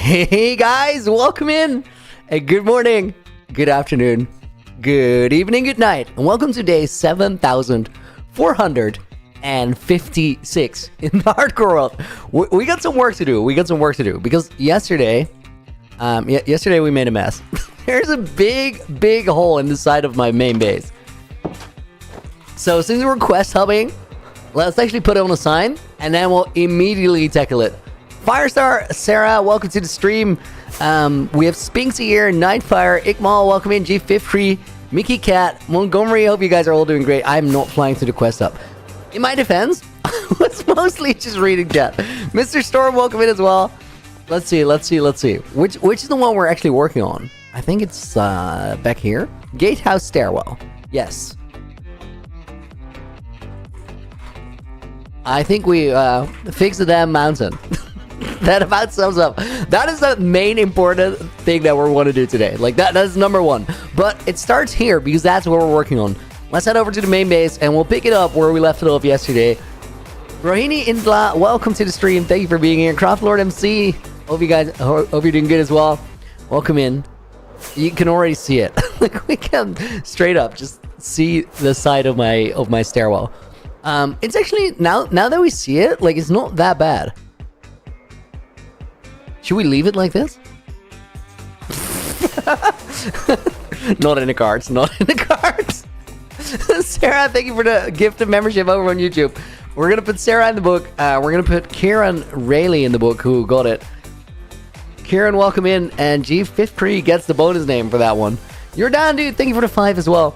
Hey guys, welcome in. And good morning, good afternoon, good evening, good night, and welcome to day 7,456 in the hardcore world. We got some work to do. Because yesterday we made a mess. There's a big hole in the side of my main base. So since we're quest hubbing, let's actually put it on a sign, and then we'll immediately tackle it. Firestar, Sarah, welcome to the stream. We have Spinksy here, Nightfire, Ikmal, welcome in, G53, Mickey Cat, Montgomery, hope you guys are all doing great. I'm not flying to the quest hub. In my defense, I was mostly just reading chat. Mr. Storm, welcome in as well. Let's see. Which is the one we're actually working on? I think it's back here. Gatehouse Stairwell. Yes. I think we fixed the damn mountain. That about sums up. That is the main important thing that we want to do today. Like that's number one. But it starts here because that's what we're working on. Let's head over to the main base and we'll pick it up where we left it off yesterday. Rohini Indla, welcome to the stream. Thank you for being here. Craft Lord MC, hope you're doing good as well. Welcome in. You can already see it. Like we can straight up just see the side of my stairwell. It's actually now that we see it, like it's not that bad. Should we leave it like this? Not in the cards. Sarah, thank you for the gift of membership over on YouTube. We're gonna put Sarah in the book. We're gonna put Kieran Rayleigh in the book, who got it. Kieran, welcome in, and G53 gets the bonus name for that one. You're down, dude. Thank you for the 5 as well.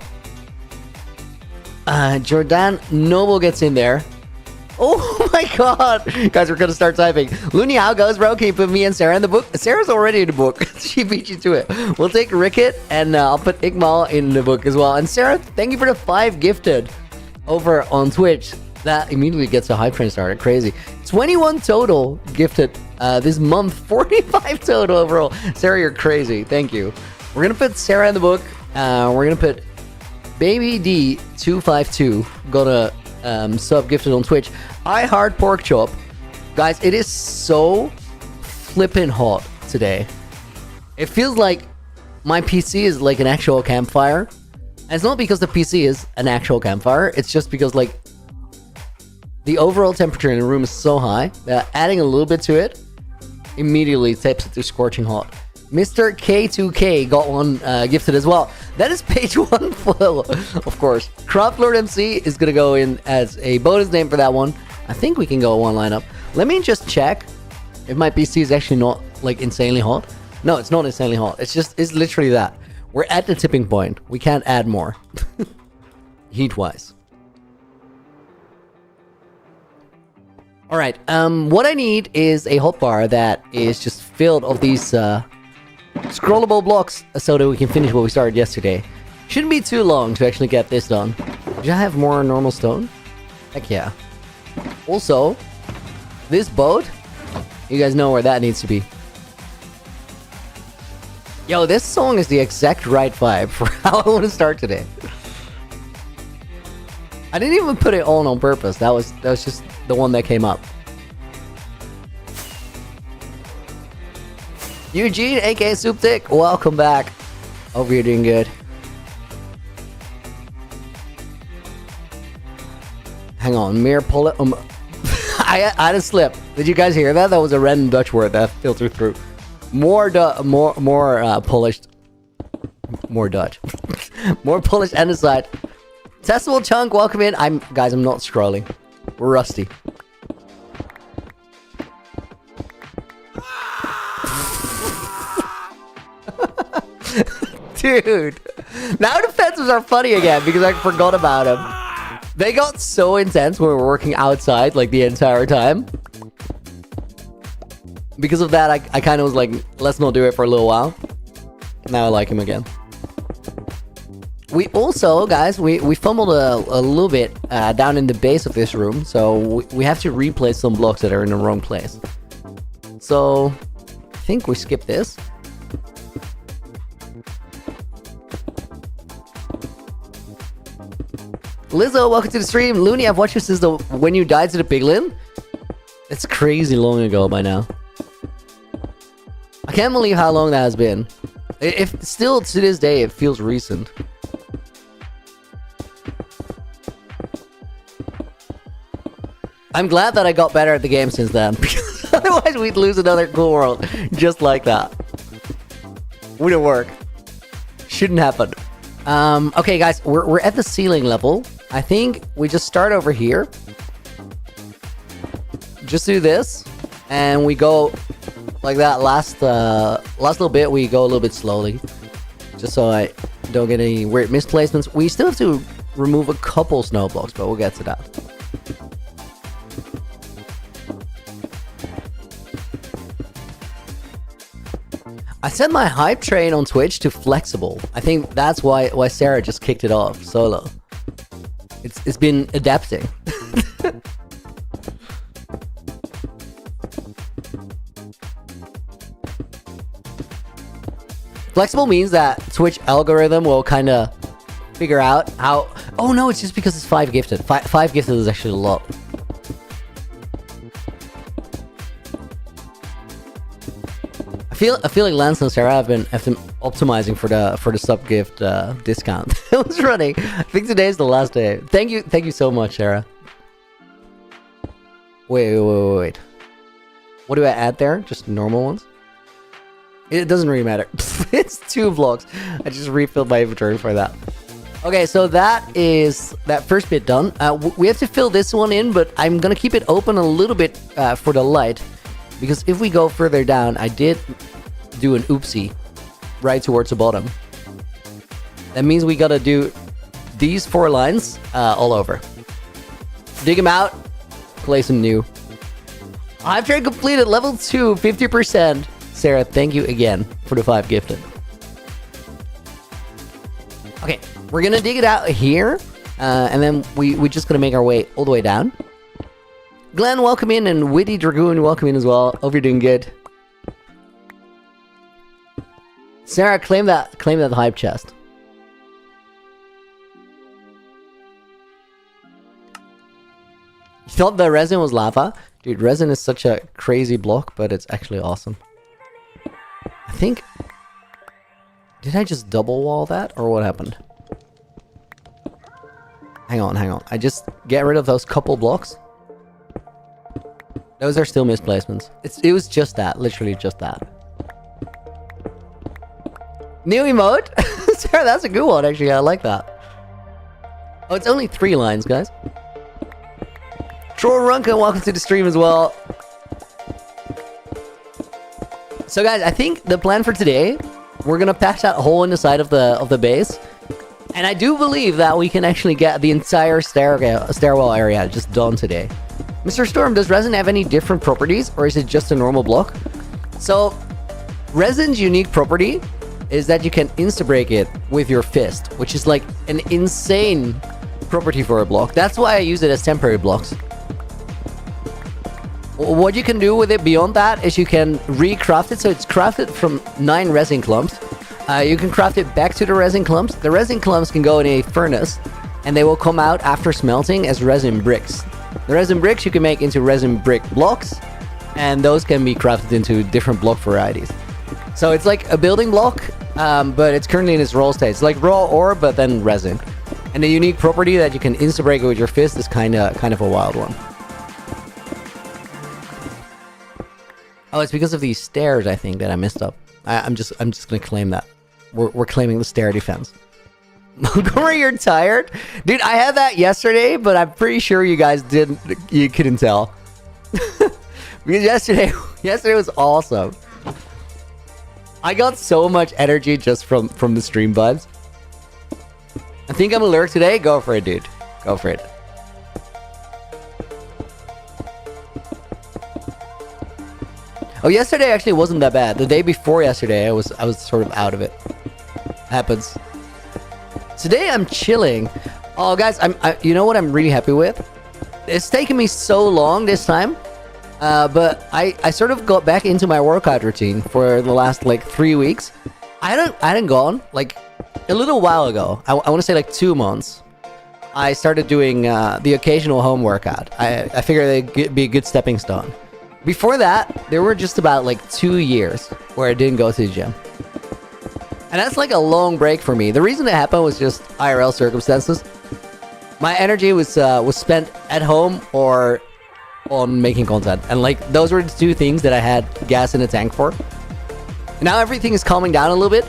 Jordan Noble gets in there. Oh my god! Guys, we're gonna start typing. Looney, how goes, bro? Can you put me and Sarah in the book? Sarah's already in the book. She beat you to it. We'll take Ricket, and I'll put Ikmal in the book as well. And Sarah, thank you for the 5 gifted over on Twitch. That immediately gets a hype train started. Crazy. 21 total gifted this month. 45 total overall. Sarah, you're crazy. Thank you. We're gonna put Sarah in the book. We're gonna put Baby D252 got a sub gifted on Twitch. I heart pork chop. Guys, it is so flippin' hot today. It feels like my PC is like an actual campfire. And it's not because the PC is an actual campfire. It's just because like the overall temperature in the room is so high that adding a little bit to it immediately tips it to scorching hot. Mr. K2K got one gifted as well. That is page 1 full, of course. Craft Lord MC is going to go in as a bonus name for that one. I think we can go one lineup. Let me just check if my PC is actually not like insanely hot. No, it's not insanely hot. It's literally that. We're at the tipping point. We can't add more. Heat-wise. All right. What I need is a hotbar that is just filled of these scrollable blocks so that we can finish what we started yesterday. Shouldn't be too long to actually get this done. Do I have more normal stone? Heck yeah. Also, this boat, you guys know where that needs to be. Yo, this song is the exact right vibe for how I want to start today. I didn't even put it on purpose. That was just the one that came up. Eugene, aka Souptic, welcome back. Hope you're doing good. Hang on, mere pull it. I had a slip. Did you guys hear that? That was a random Dutch word that filtered through. More polished. More Dutch. More polished andesite. Testable Chunk, welcome in. I'm not scrolling. We're rusty. Dude, now the fences are funny again because I forgot about them. They got so intense when we were working outside like the entire time. Because of that, I kind of was like, let's not do it for a little while. Now I like him again. We also, guys, we fumbled a little bit down in the base of this room. So we have to replace some blocks that are in the wrong place. So I think we skip this. Lizzo, welcome to the stream. Looney, I've watched you since when you died to the piglin. It's crazy long ago by now. I can't believe how long that has been. If still to this day, it feels recent. I'm glad that I got better at the game since then, because otherwise we'd lose another cool world just like that. Wouldn't work. Shouldn't happen. Okay, guys, we're at the ceiling level. I think we just start over here. Just do this, and we go like that. Last little bit, we go a little bit slowly, just so I don't get any weird misplacements. We still have to remove a couple snow blocks, but we'll get to that. I set my hype train on Twitch to flexible. I think that's why Sarah just kicked it off solo. It's been adapting. Flexible means that Twitch algorithm will kind of figure out how... Oh no, it's just because it's 5 gifted. 5 gifted is actually a lot. I feel like Lance and Sarah have been optimizing for the sub gift discount. It was running. I think today's the last day. Thank you so much, Sarah. Wait. What do I add there? Just normal ones? It doesn't really matter. It's 2 blocks. I just refilled my inventory for that. Okay, so that is that first bit done. We have to fill this one in, but I'm gonna keep it open a little bit for the light, because if we go further down, I did do an oopsie right towards the bottom. That means we gotta do these 4 lines all over. Dig them out, place them new. I've tried completed level 2, 50%. Sarah, thank you again for the 5 gifted. Okay, we're gonna dig it out here, and then we're just gonna make our way all the way down. Glenn, welcome in, and Witty Dragoon, welcome in as well. Hope you're doing good. Sarah, claim that hype chest. You thought the resin was lava? Dude, resin is such a crazy block, but it's actually awesome. I think... Did I just double wall that, or what happened? Hang on. I just get rid of those couple blocks. Those are still misplacements. It was just that, literally just that. New emote? Sarah, that's a good one, actually. I like that. Oh, it's only 3 lines, guys. Troll Runka, welcome to the stream as well. So, guys, I think the plan for today, we're gonna patch that hole in the side of the base, and I do believe that we can actually get the entire stairwell area just done today. Mr. Storm, does resin have any different properties, or is it just a normal block? So, resin's unique property is that you can insta-break it with your fist, which is like an insane property for a block. That's why I use it as temporary blocks. What you can do with it beyond that is you can recraft it, so it's crafted from 9 resin clumps. You can craft it back to the resin clumps. The resin clumps can go in a furnace, and they will come out after smelting as resin bricks. The resin bricks you can make into resin brick blocks, and those can be crafted into different block varieties. So it's like a building block, but it's currently in its raw state. It's like raw ore, but then resin. And the unique property that you can insta-break it with your fist is kind of a wild one. Oh, it's because of these stairs, I think, that I messed up. I'm just gonna claim that. We're claiming the stair defense. Montgomery, you're tired? Dude, I had that yesterday, but I'm pretty sure you guys you couldn't tell. Because yesterday was awesome. I got so much energy just from the stream vibes. I think I'm a lurk today. Go for it, dude. Go for it. Oh, yesterday actually wasn't that bad. The day before yesterday, I was sort of out of it. Happens. Today I'm chilling. Oh, guys, you know what I'm really happy with? It's taken me so long this time, but I sort of got back into my workout routine for the last like 3 weeks. I hadn't gone like a little while ago. I want to say like 2 months. I started doing the occasional home workout. I figured it'd be a good stepping stone. Before that, there were just about like 2 years where I didn't go to the gym. And that's like a long break for me. The reason it happened was just IRL circumstances. My energy was spent at home or on making content. And like those were the two things that I had gas in the tank for. Now everything is calming down a little bit.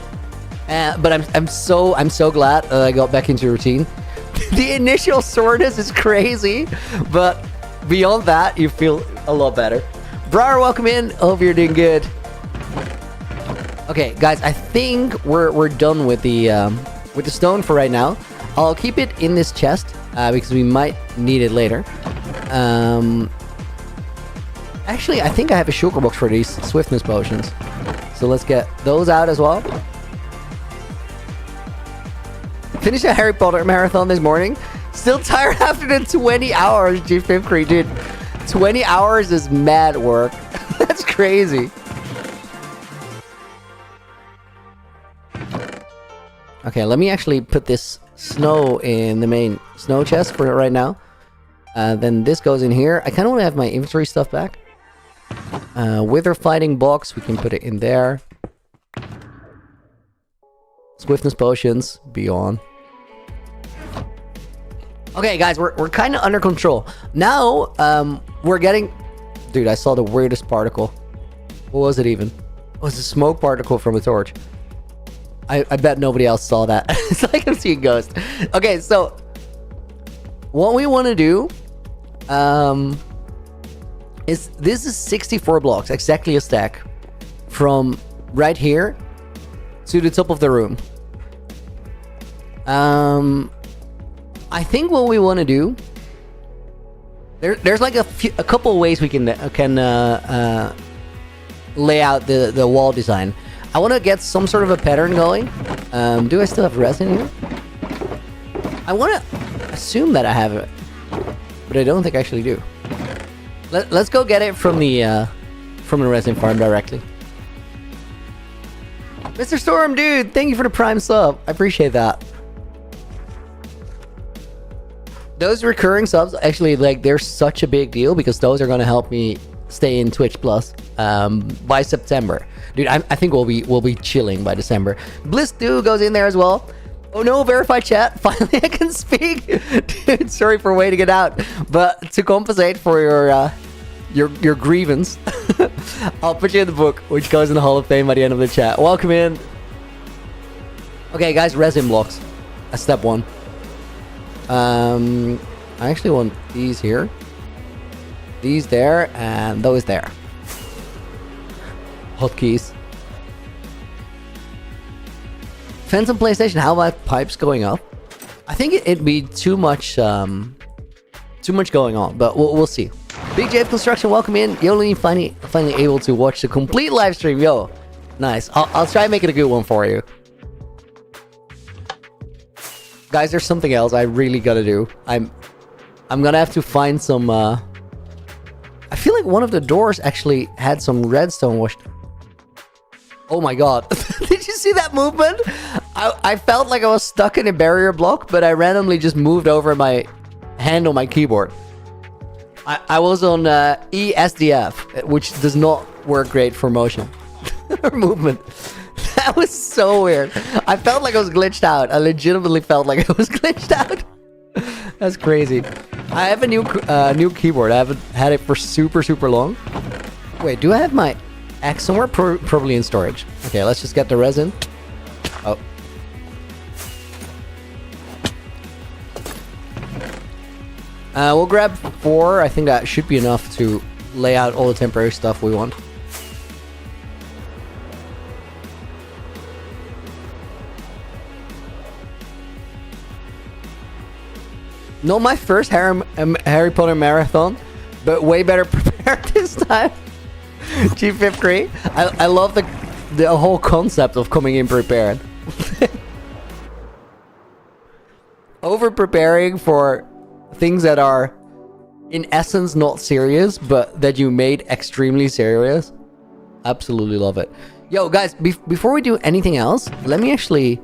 But I'm so glad that I got back into routine. The initial soreness is crazy, but beyond that, you feel a lot better. Briar, welcome in. Hope you're doing good. Okay, guys, I think we're done with the stone for right now. I'll keep it in this chest because we might need it later. Actually, I think I have a shulker box for these swiftness potions, so let's get those out as well. Finished a Harry Potter marathon this morning. Still tired after the 20 hours, G53, dude. 20 hours is mad work. That's crazy. Okay, let me actually put this snow in the main snow chest for right now. Then this goes in here. I kind of want to have my inventory stuff back. Wither fighting box, we can put it in there. Swiftness potions, beyond. Okay, guys, we're kind of under control. Now, we're getting... Dude, I saw the weirdest particle. What was it even? It was a smoke particle from a torch. I bet nobody else saw that. It's like I'm seeing ghosts. Okay, so... What we want to do... This is 64 blocks, exactly a stack. From right here to the top of the room. I think what we want to do... There's like a couple ways we can lay out the wall design. I want to get some sort of a pattern going. Do I still have resin here? I want to assume that I have it, but I don't think I actually do. Let's go get it from the resin farm directly. Mr. Storm, dude, thank you for the prime sub. I appreciate that. Those recurring subs, actually, like, they're such a big deal because those are going to help me stay in Twitch Plus by September. Dude, I think we'll be chilling by December. Bliss Dew goes in there as well. Oh no, verified chat. Finally I can speak. Dude, sorry for waiting it out. But to compensate for your grievance, I'll put you in the book, which goes in the Hall of Fame by the end of the chat. Welcome in. Okay, guys, resin blocks. That's step one. I actually want these here. These there, and those there. Hotkeys. Fans on PlayStation, how about pipes going up? I think it'd be too much going on, but we'll see. Big J Construction, welcome in. Yoli, finally able to watch the complete live stream. Yo, nice. I'll try and make it a good one for you. Guys, there's something else I really gotta do. I'm gonna have to find some... I feel like one of the doors actually had some redstone washed. Oh my god. Did you see that movement? I felt like I was stuck in a barrier block, but I randomly just moved over my hand on my keyboard. I was on ESDF, which does not work great for motion or movement. That was so weird. I felt like I was glitched out. I legitimately felt like I was glitched out. That's crazy. I have a new keyboard. I haven't had it for super long. Wait, do I have my axe somewhere? Probably in storage. Okay, let's just get the resin. Oh. We'll grab 4. I think that should be enough to lay out all the temporary stuff we want. Not my first Harry Potter marathon, but way better prepared this time. G53. I love the whole concept of coming in prepared. Over preparing for things that are in essence not serious, but that you made extremely serious. Absolutely love it. Yo, guys, before we do anything else, let me actually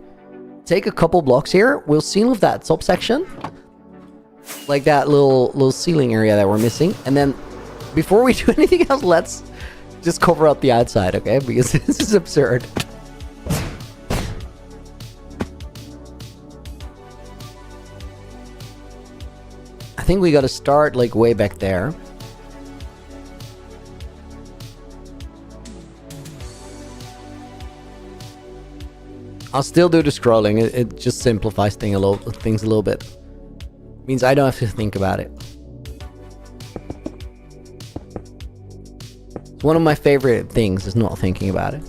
take a couple blocks here. We'll seal off that top section. Like that little ceiling area that we're missing. And then before we do anything else, let's just cover up the outside, okay? Because this is absurd. I think we gotta start like way back there. I'll still do the scrolling. It just simplifies things a little bit. Means I don't have to think about it. It's one of my favorite things is not thinking about it.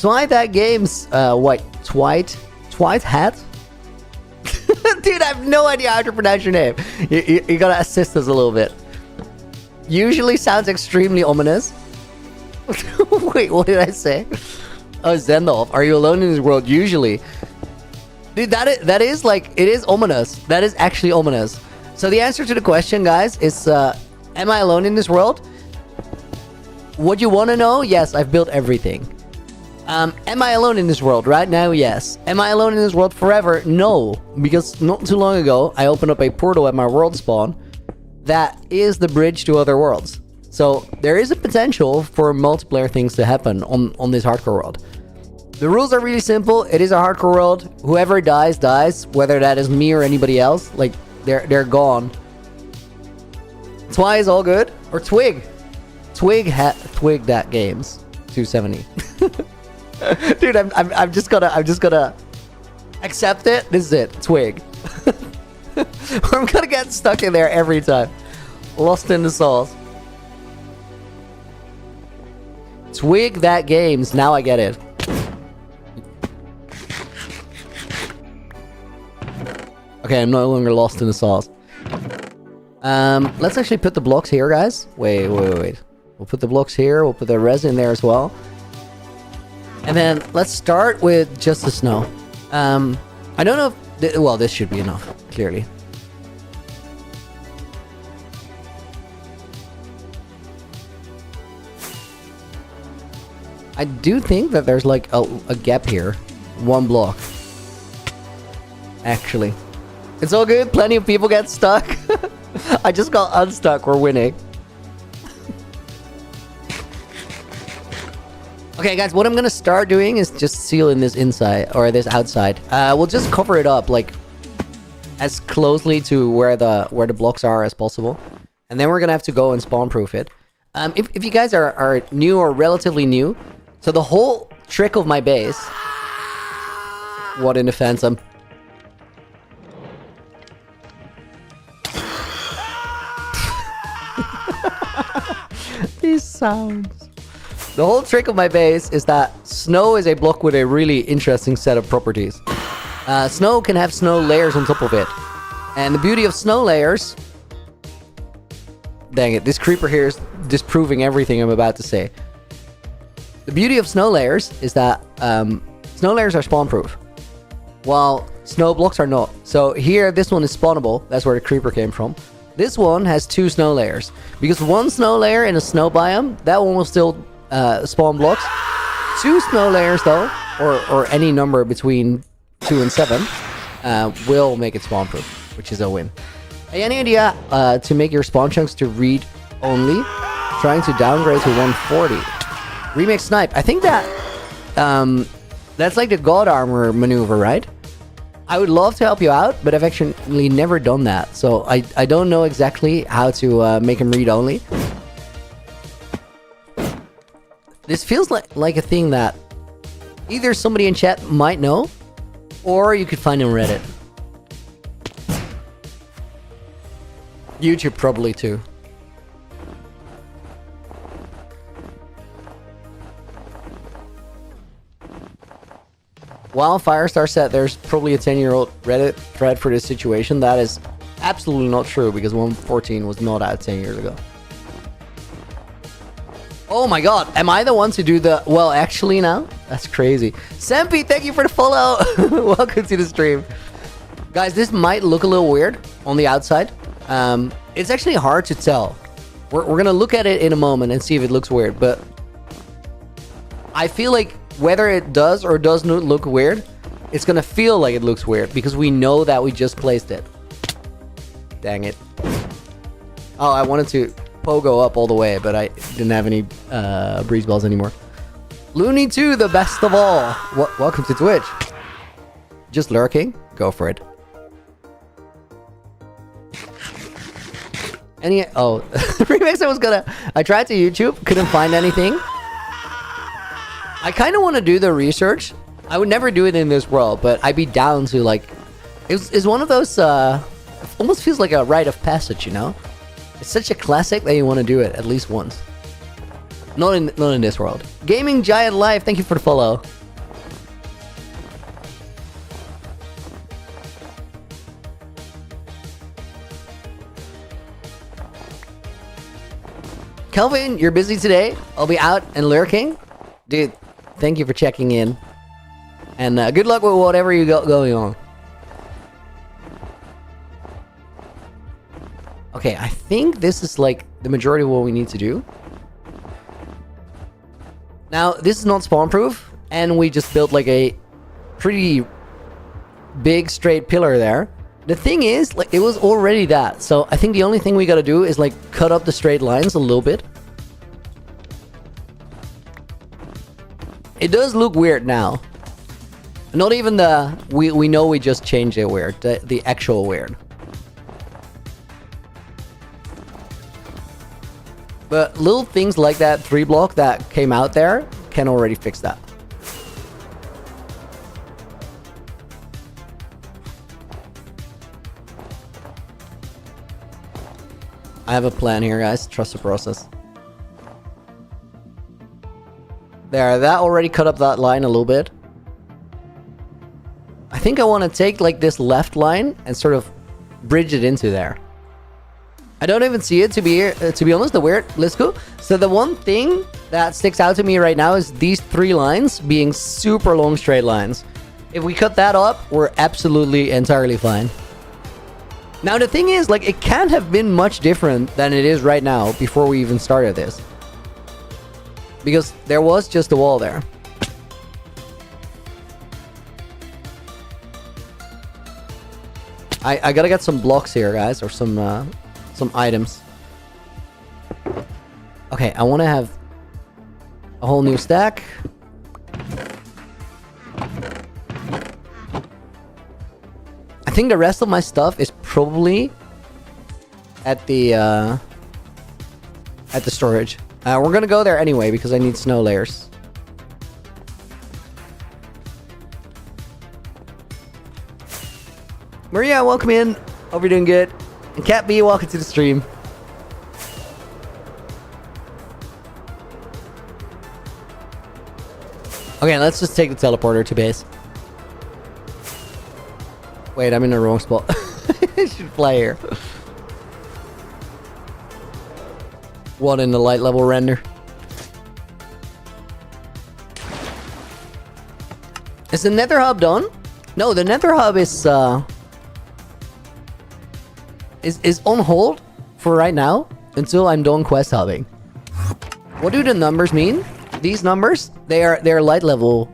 Twite that game's Twite hat? Dude, I have no idea how to pronounce your name. You gotta assist us a little bit. Usually sounds extremely ominous. Wait, what did I say? Oh, Zendolf, are you alone in this world? Usually. Dude, that is like, it is ominous. That is actually ominous. So the answer to the question, guys, is, am I alone in this world? What you want to know? Yes, I've built everything. Am I alone in this world right now? Yes. Am I alone in this world forever? No. Because not too long ago, I opened up a portal at my world spawn that is the bridge to other worlds. So there is a potential for multiplayer things to happen on this hardcore world. The rules are really simple. It is a hardcore world. Whoever dies, dies. Whether that is me or anybody else. Like, they're gone. Twi is all good. Or Twig. Twig that games. 270. Dude, I'm just gonna accept it. This is it. Twig. I'm gonna get stuck in there every time. Lost in the sauce. Twig that games. Now I get it. Okay, I'm no longer lost in the sauce. Let's actually put the blocks here, guys. Wait. We'll put the blocks here. We'll put the resin there as well. And then let's start with just the snow. I don't know if... well, this should be enough, clearly. I do think that there's like a gap here. One block. Actually. It's all good. Plenty of people get stuck. I just got unstuck. We're winning. Okay, guys, what I'm gonna start doing is just sealing this inside, or this outside. We'll just cover it up, like, as closely to where the blocks are as possible. And then we're gonna have to go and spawn-proof it. If you guys are new or relatively new, so the whole trick of my base... What in defense, These sounds... The whole trick of my base is that snow is a block with a really interesting set of properties. Snow can have snow layers on top of it. And the beauty of snow layers... Dang it, this creeper here is disproving everything I'm about to say. The beauty of snow layers is that snow layers are spawn-proof, while snow blocks are not. So here, this one is spawnable. That's where the creeper came from. This one has 2 snow layers. Because one snow layer in a snow biome, that one will still... spawn blocks. 2 snow layers though, or any number between 2 and 7, will make it spawn proof, which is a win. Hey, any idea to make your spawn chunks to read only? Trying to downgrade to 140. Remake snipe. I think that that's like the god armor maneuver, right? I would love to help you out, but I've actually never done that, so I don't know exactly how to make him read only. This feels like a thing that either somebody in chat might know, or you could find on Reddit. YouTube probably too. While Firestar said there's probably a 10-year-old Reddit thread for this situation, that is absolutely not true, because 1.14 was not out 10 years ago. Oh my god, am I the one to do the... Well, actually now? That's crazy. Sempi, thank you for the follow! Welcome to the stream. Guys, this might look a little weird on the outside. It's actually hard to tell. We're gonna look at it in a moment and see if it looks weird, but... I feel like whether it does or does not look weird, it's gonna feel like it looks weird because we know that we just placed it. Dang it. Oh, I wanted to pogo up all the way, but I didn't have any breeze balls anymore. Looney 2, the best of all. Welcome to Twitch. Just lurking? Go for it. Any... Oh, remix I tried to YouTube, couldn't find anything. I kind of want to do the research. I would never do it in this world, but I'd be down to, like... It's one of those, almost feels like a rite of passage, you know? It's such a classic that you want to do it at least once. Not in this world. Gaming Giant Life, thank you for the follow. Kelvin, you're busy today. I'll be out and lurking. Dude, thank you for checking in. And good luck with whatever you got going on. Okay, I think this is like the majority of what we need to do. Now, this is not spawn proof, and we just built like a pretty big straight pillar there. The thing is, like, it was already that, so I think the only thing we gotta do is like cut up the straight lines a little bit. It does look weird now. Not even the we know we just changed it weird, the actual weird. But little things like that 3 block that came out there can already fix that. I have a plan here, guys. Trust the process. There, that already cut up that line a little bit. I think I want to take like this left line and sort of bridge it into there. I don't even see it, to be honest, the weird. Let's go. So the one thing that sticks out to me right now is these 3 lines being super long straight lines. If we cut that up, we're absolutely entirely fine. Now the thing is, like, it can't have been much different than it is right now before we even started this. Because there was just a wall there. I gotta get some blocks here, guys, or some items. Okay, I want to have a whole new stack. I think the rest of my stuff is probably at the storage. We're gonna go there anyway because I need snow layers. Maria, welcome in. Hope you're doing good. And Cat B, welcome to the stream. Okay, let's just take the teleporter to base. Wait, I'm in the wrong spot. I should fly here. One in the light level render. Is the nether hub done? No, the nether hub is on hold for right now until I'm done quest hubbing. What do the numbers mean? These numbers, they're light level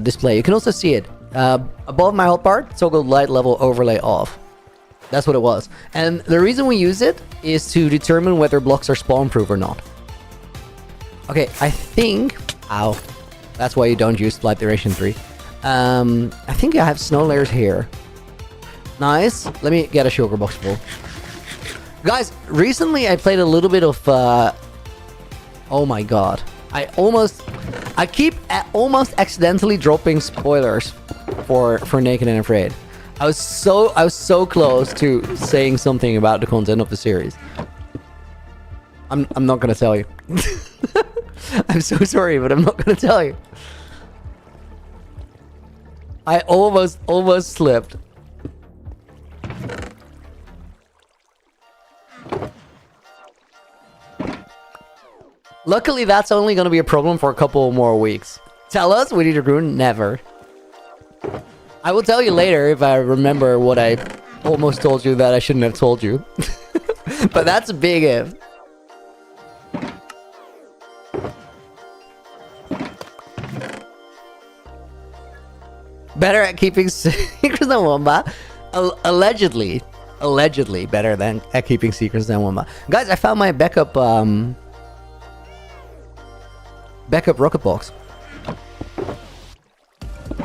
display. You can also see it above my health bar. Toggle light level overlay off. That's what it was. And the reason we use it is to determine whether blocks are spawn proof or not. Okay, I think... Ow. That's why you don't use Light Duration 3. I think I have snow layers here. Nice. Let me get a sugar box full. Guys, recently I played a little bit of... Oh my god. I keep almost accidentally dropping spoilers for Naked and Afraid. I was so close to saying something about the content of the series. I'm not gonna tell you. I'm so sorry, but I'm not gonna tell you. I almost slipped. Luckily, that's only gonna be a problem for a couple more weeks. Tell us, we need to ruin never. I will tell you later if I remember what I almost told you that I shouldn't have told you. But that's a big if. Better at keeping secrets than Womba. Allegedly better than at keeping secrets than Womba. Guys, I found my backup rocket box.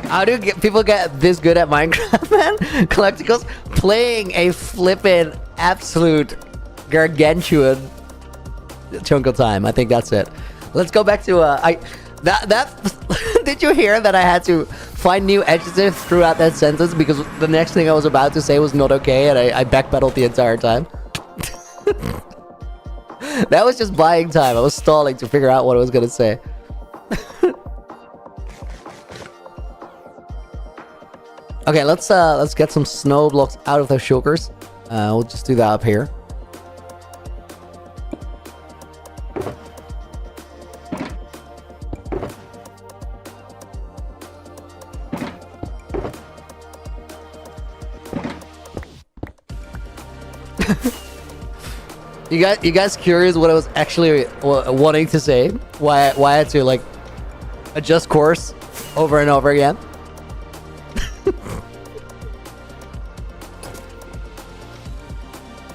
How do people get this good at Minecraft, man? Collecticles playing a flippin' absolute gargantuan chunk of time. I think that's it. Let's go back to did you hear that I had to find new adjectives throughout that sentence because the next thing I was about to say was not okay, and I backpedaled the entire time. That was just buying time. I was stalling to figure out what I was gonna say. Okay, let's get some snow blocks out of those shulkers. We'll just do that up here. You guys curious what I was actually wanting to say? Why I had to like adjust course over and over again?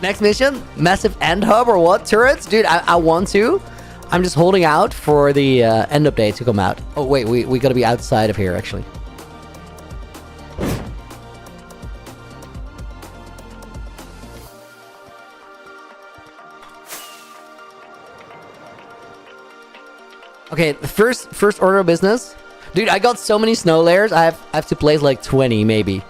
Next mission, massive end hub or what? Turrets? Dude, I want to. I'm just holding out for the end update to come out. Oh wait, we gotta be outside of here actually. Okay, the first order of business. Dude, I got so many snow layers, I have to place like 20 maybe.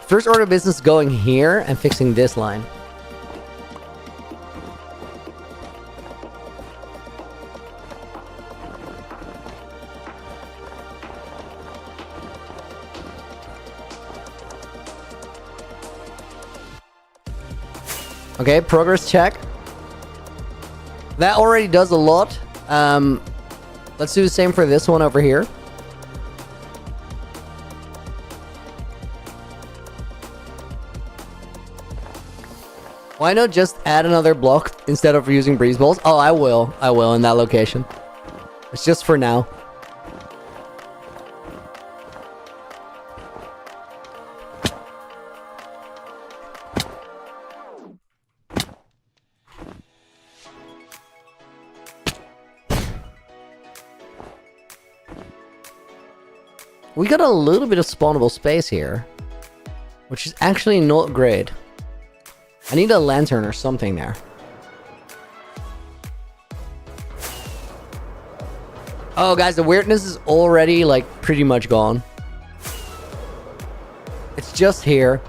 First order of business going here and fixing this line. Okay, progress check. That already does a lot. Let's do the same for this one over here. Why not just add another block instead of using breeze balls? Oh, I will in that location. It's just for now. We got a little bit of spawnable space here, which is actually not great. I need a lantern or something there. Oh, guys, the weirdness is already, like, pretty much gone. It's just here.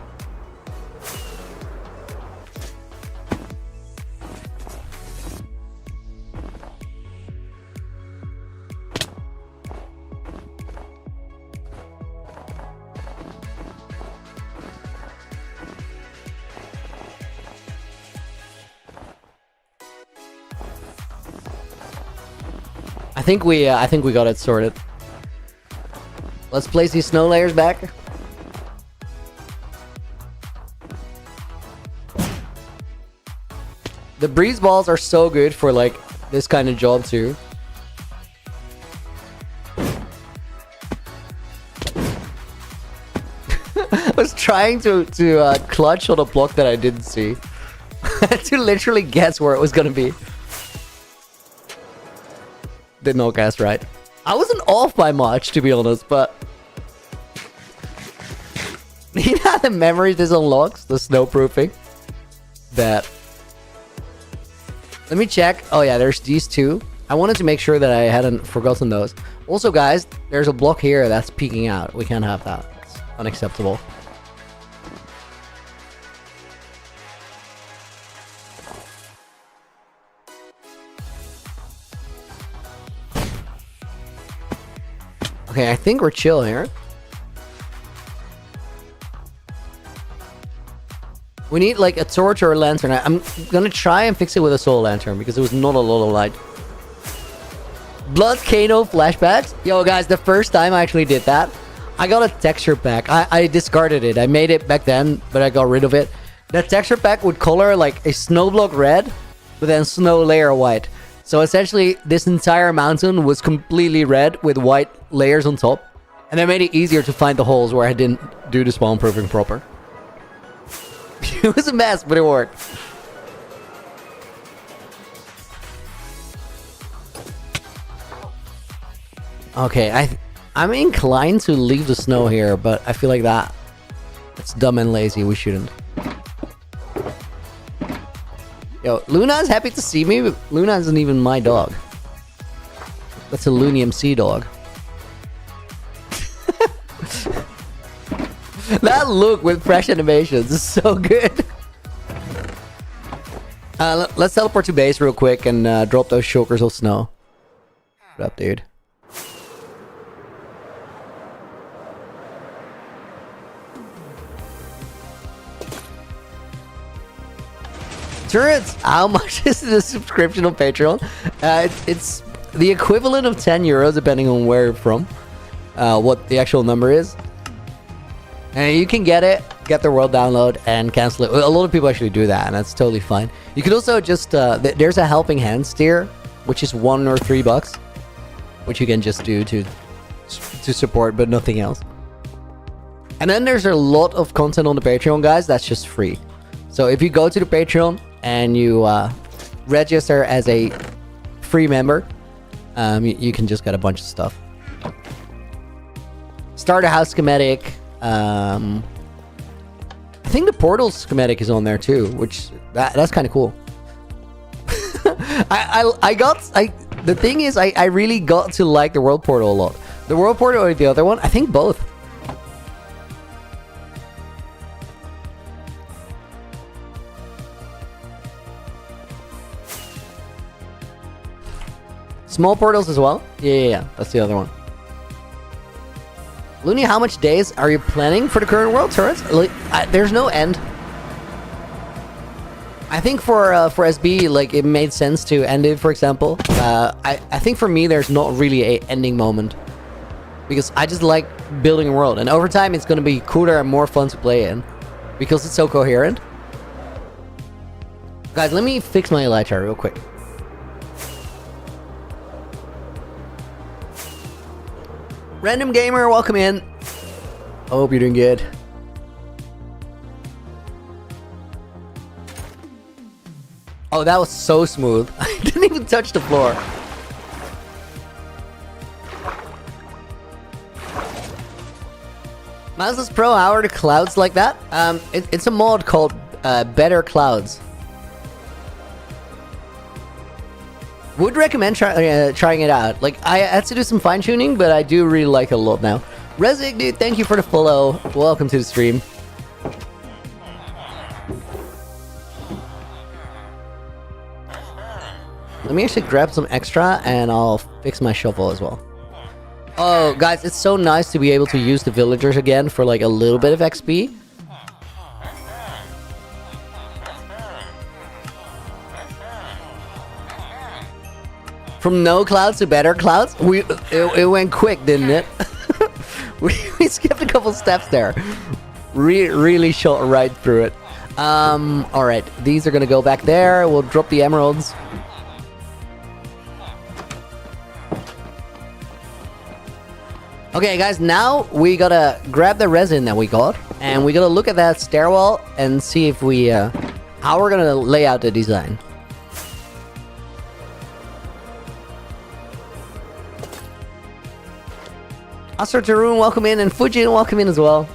I think we got it sorted. Let's place these snow layers back. The breeze balls are so good for like this kind of job too. I was trying to clutch on a block that I didn't see. I had to literally guess where it was gonna be. Did not guess right. I wasn't off by much, to be honest, but you know the memory this unlocks? The snowproofing? That. Let me check. Oh yeah, there's these two. I wanted to make sure that I hadn't forgotten those. Also, guys, there's a block here that's peeking out. We can't have that. It's unacceptable. Okay, I think we're chill here. We need like a torch or a lantern. I'm gonna try and fix it with a soul lantern because there was not a lot of light. Blood Kano flashbacks. Yo, guys, the first time I actually did that, I got a texture pack. I discarded it. I made it back then, but I got rid of it. That texture pack would color like a snow block red, but then snow layer white. So essentially, this entire mountain was completely red with white layers on top. And they made it easier to find the holes where I didn't do the spawn proofing proper. It was a mess, but it worked. Okay, I'm inclined to leave the snow here, but I feel like that's dumb and lazy. We shouldn't. Yo, Luna's happy to see me, but Luna isn't even my dog. That's a Looney MC dog. That look with fresh animations is so good. Let's teleport to base real quick and drop those shulkers of snow. What up, dude? Turrets, how much is the subscription on Patreon? It's the equivalent of 10 euros depending on where you're from. What the actual number is. And you can get the world download and cancel it. A lot of people actually do that, and that's totally fine. You could also just there's a helping hand tier, which is $1 or $3, which you can just do to support, but nothing else. And then there's a lot of content on the Patreon, guys. That's just free. So if you go to the Patreon and you register as a free member, you can just get a bunch of stuff. Starter house schematic. I think the portal schematic is on there too, which that's kind of cool. The thing is, I really got to like the world portal a lot. The world portal or the other one, I think both. Small portals as well? Yeah, that's the other one. Looney, how much days are you planning for the current world turrets? Like, there's no end. I think for SB, like, it made sense to end it, for example. I think for me, there's not really a ending moment. Because I just like building a world. And over time, it's going to be cooler and more fun to play in. Because it's so coherent. Guys, let me fix my elytra real quick. Random Gamer, welcome in. Hope you're doing good. Oh, that was so smooth. I didn't even touch the floor. Mouseless Pro, how are the clouds like that? It's a mod called Better Clouds. Would recommend trying it out. Like, I had to do some fine tuning, but I do really like it a lot now. Rezig, dude, thank you for the follow. Welcome to the stream. Let me actually grab some extra and I'll fix my shovel as well. Oh, guys, it's so nice to be able to use the villagers again for like a little bit of XP. From no clouds to better clouds? It went quick, didn't it? we skipped a couple steps there. Really shot right through it. Alright, these are gonna go back there. We'll drop the emeralds. Okay, guys, now we gotta grab the resin that we got, and we gotta look at that stairwell and see if we, how we're gonna lay out the design. Astra Tarun, welcome in, and Fujin, welcome in as well.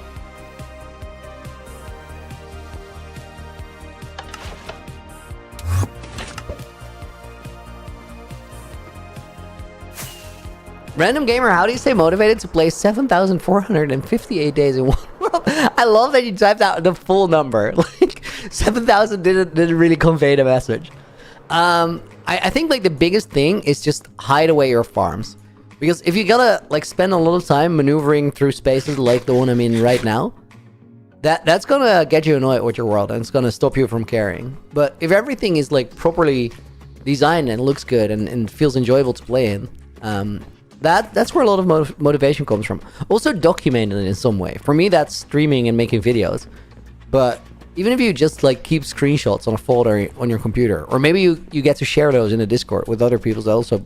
Random Gamer, how do you stay motivated to play 7,458 days in one world? I love that you typed out the full number. Like, 7,000 didn't really convey the message. I think like the biggest thing is just hide away your farms. Because if you gotta like spend a lot of time maneuvering through spaces like the one I'm in right now, that's gonna get you annoyed with your world and it's gonna stop you from carrying. But if everything is like properly designed and looks good and feels enjoyable to play in, that's where a lot of motivation comes from. Also documenting it in some way. For me, that's streaming and making videos. But even if you just like keep screenshots on a folder on your computer, or maybe you get to share those in a Discord with other people that also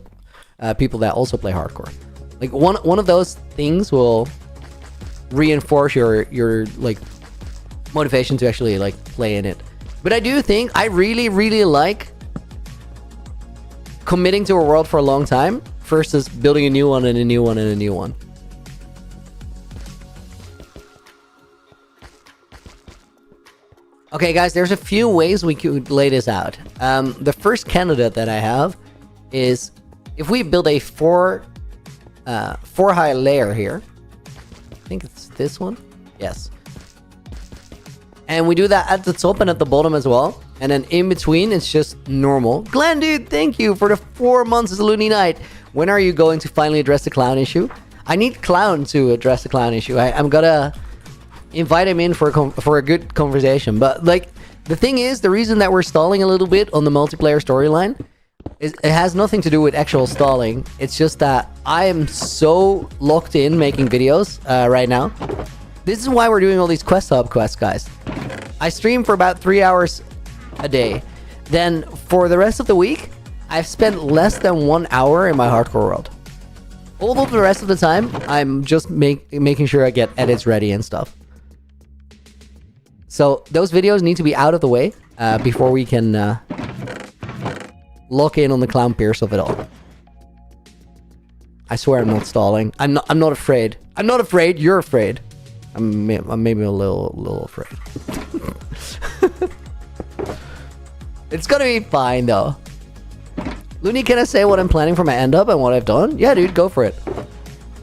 play hardcore. Like one of those things will reinforce your like motivation to actually like play in it. But I do think I really like committing to a world for a long time versus building a new one and a new one and a new one. Okay, guys, there's a few ways we could lay this out. The first candidate that I have is if we build a four high layer here. I think it's this one. Yes. And we do that at the top and at the bottom as well. And then in between, it's just normal. Glenn, dude, thank you for the 4 months as a Looney Knight. When are you going to finally address the clown issue? I need Clown to address the clown issue. I'm gonna invite him in for a good conversation. But like, the thing is, the reason that we're stalling a little bit on the multiplayer storyline is it has nothing to do with actual stalling. It's just that I am so locked in making videos right now. This is why we're doing all these Quest Hub quests, guys. I stream for about 3 hours a day. Then for the rest of the week, I've spent less than 1 hour in my hardcore world. All of the rest of the time, I'm just making sure I get edits ready and stuff. So those videos need to be out of the way before we can lock in on the clown pierce of it all. I swear I'm not stalling. I'm not afraid. I'm not afraid. You're afraid. I'm maybe a little afraid. It's gonna be fine though. Looney, can I say what I'm planning for my end up and what I've done? Yeah, dude, go for it.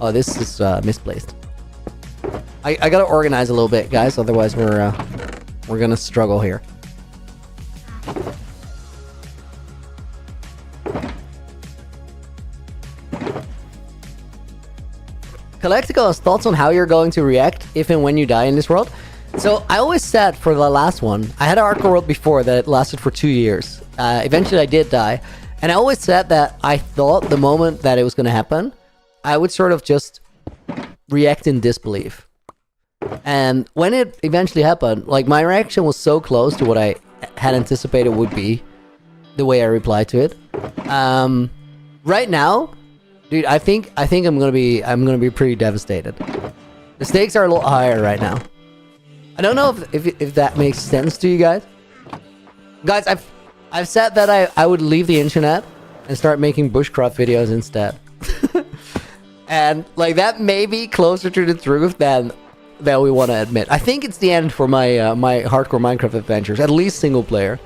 Oh, this is misplaced. I gotta organize a little bit, guys. Otherwise, we're gonna struggle here. Galacticos, thoughts on how you're going to react if and when you die in this world? So I always said for the last one, I had an hardcore world before that lasted for 2 years. Eventually, I did die, and I always said that I thought the moment that it was gonna happen, I would sort of just react in disbelief. And when it eventually happened, like, my reaction was so close to what I had anticipated would be, the way I replied to it. Right now, dude, I think I'm gonna be pretty devastated. The stakes are a lot higher right now. I don't know if that makes sense to you guys. Guys, I've said that I would leave the internet and start making bushcraft videos instead. And like, that may be closer to the truth than we want to admit. I think it's the end for my my hardcore Minecraft adventures, at least single player.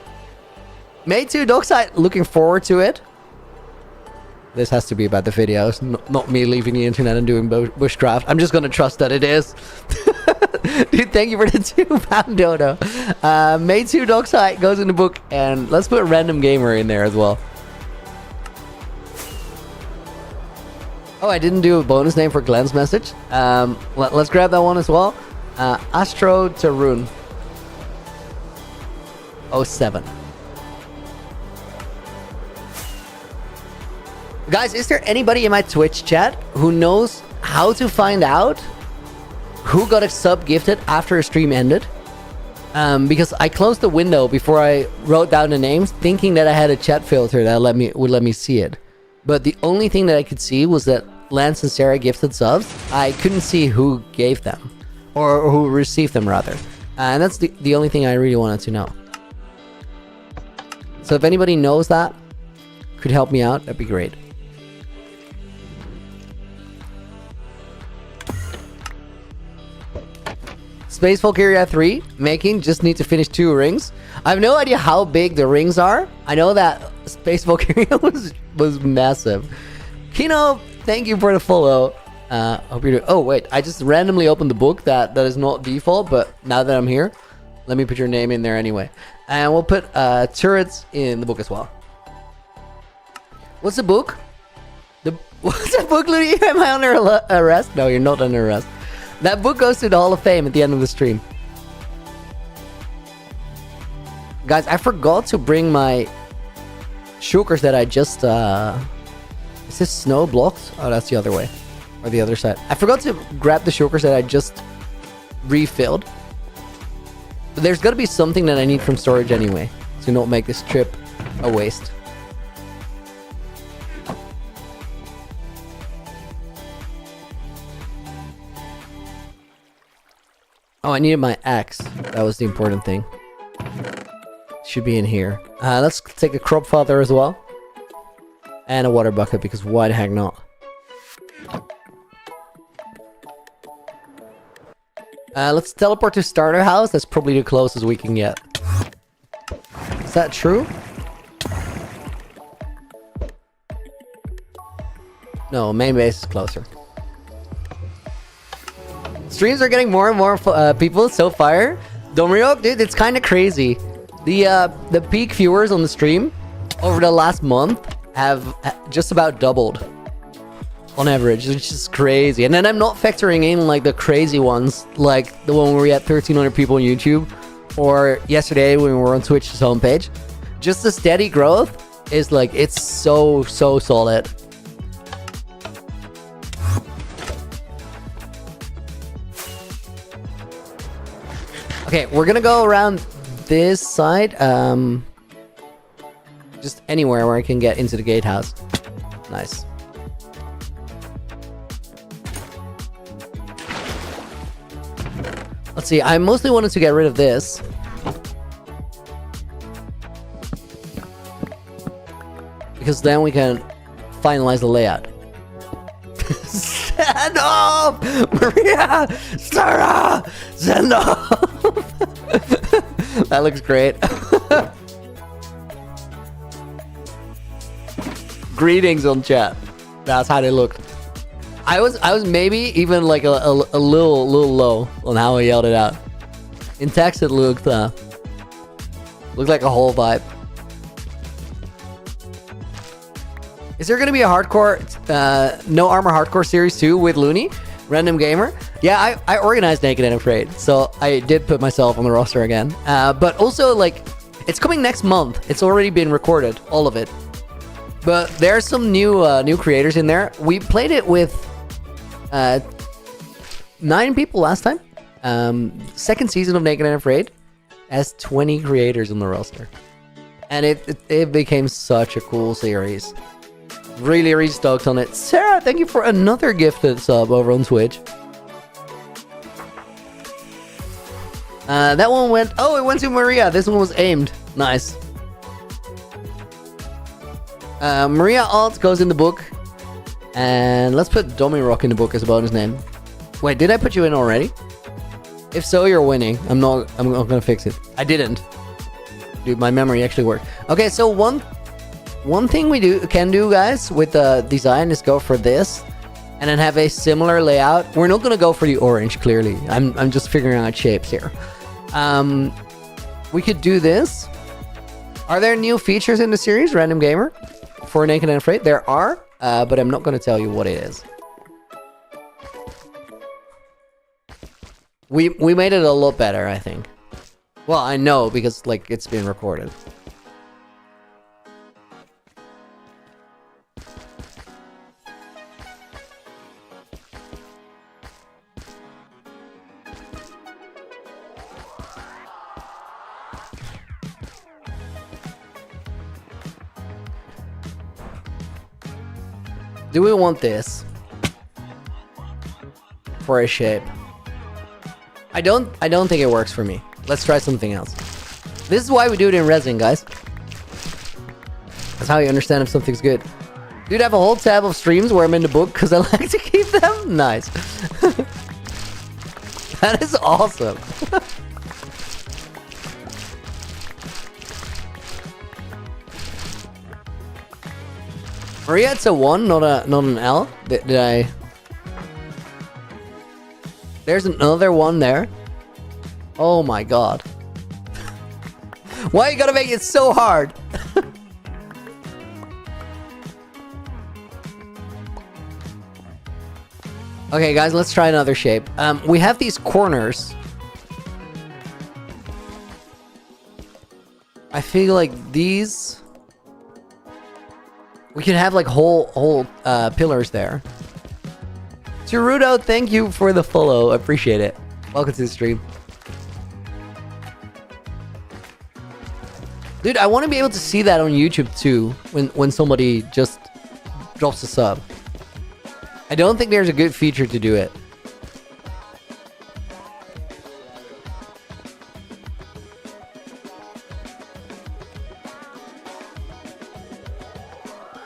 May 2 Dockside, looking forward to it. This has to be about the videos, not me leaving the internet and doing bushcraft. I'm just gonna trust that it is. Dude, thank you for the £2 dono. May 2 Dockside goes in the book, and let's put a random gamer in there as well. Oh, I didn't do a bonus name for Glenn's message. Let's grab that one as well. Astro Tarun 07. Guys, is there anybody in my Twitch chat who knows how to find out who got a sub gifted after a stream ended? Because I closed the window before I wrote down the names, thinking that I had a chat filter that would let me see it. But the only thing that I could see was that Lance and Sarah gifted subs. I couldn't see who gave them, or who received them rather. And that's the only thing I really wanted to know. So if anybody knows that, could help me out, that'd be great. Space Valkyria 3 making, just need to finish 2 rings. I have no idea how big the rings are. I know that Space Valkyria was massive. Kino, thank you for the follow. Hope you're doing. Oh wait, I just randomly opened the book that is not default, but now that I'm here, let me put your name in there anyway. And we'll put turrets in the book as well. What's the book? What's the book, Louis? Am I under arrest? No, you're not under arrest. That book goes to the Hall of Fame at the end of the stream. Guys, I forgot to bring my shulkers that I just... Is this snow blocked? Oh, that's the other way. Or the other side. I forgot to grab the shulkers that I just refilled. But there's got to be something that I need from storage anyway, to not make this trip a waste. Oh, I needed my axe. That was the important thing. Should be in here. Let's take a crop father as well. And a water bucket, because why the heck not? Let's teleport to starter house. That's probably the closest we can get. Is that true? No, main base is closer. Streams are getting more and more people so far. Domriok, dude, it's kind of crazy. The peak viewers on the stream over the last month have just about doubled on average, which is crazy. And then I'm not factoring in like the crazy ones, like the one where we had 1,300 people on YouTube, or yesterday when we were on Twitch's homepage. Just the steady growth is like, it's so solid. Okay, we're gonna go around this side. Just anywhere where I can get into the gatehouse. Nice. Let's see, I mostly wanted to get rid of this. Because then we can finalize the layout. Stand up! Maria! Sarah! Stand up! That looks great. Greetings on chat. That's how they looked. I was maybe even like a little low on how I yelled it out. In text, it looked like a whole vibe. Is there gonna be a hardcore, no armor hardcore series 2 with Looney, random gamer? Yeah, I organized Naked and Afraid, so I did put myself on the roster again. But also, like, it's coming next month. It's already been recorded, all of it. But there's some new creators in there. We played it with 9 people last time. Second season of Naked and Afraid has 20 creators on the roster, and it became such a cool series. Really stoked on it. Sarah, thank you for another gifted sub over on Twitch. That one went... Oh, it went to Maria. This one was aimed. Nice. Maria Alt goes in the book. And let's put Domi Rock in the book as a bonus name. Wait, did I put you in already? If so, you're winning. I'm not gonna fix it. I didn't. Dude, my memory actually worked. Okay, so one thing we can do, guys, with the design is go for this, and then have a similar layout. We're not gonna go for the orange, clearly. I'm just figuring out shapes here. We could do this. Are there new features in the series, Random Gamer, for Naked and Afraid? There are, but I'm not gonna tell you what it is. We made it a lot better, I think. Well, I know, because like it's been recorded. Do we want this for a shape? I don't think it works for me. Let's try something else. This is why we do it in resin, guys. That's how you understand if something's good. Dude, I have a whole tab of streams where I'm in the book because I like to keep them. Nice. That is awesome. Maria, it's a 1, not an L. Did I? There's another one there. Oh my god. Why you gotta make it so hard? Okay, guys, let's try another shape. We have these corners. I feel like these... We can have like whole pillars there. Cherudo, thank you for the follow. Appreciate it. Welcome to the stream. Dude, I want to be able to see that on YouTube too, when somebody just drops a sub. I don't think there's a good feature to do it.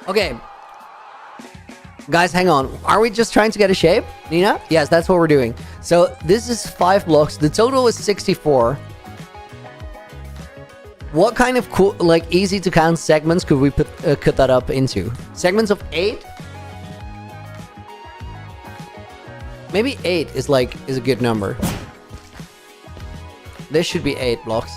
Okay. Guys, hang on. Are we just trying to get a shape, Nina? Yes, that's what we're doing. So this is 5 blocks. The total is 64. What kind of cool, like easy to count segments could we cut that up into? Segments of 8? Maybe 8 is a good number. This should be 8 blocks.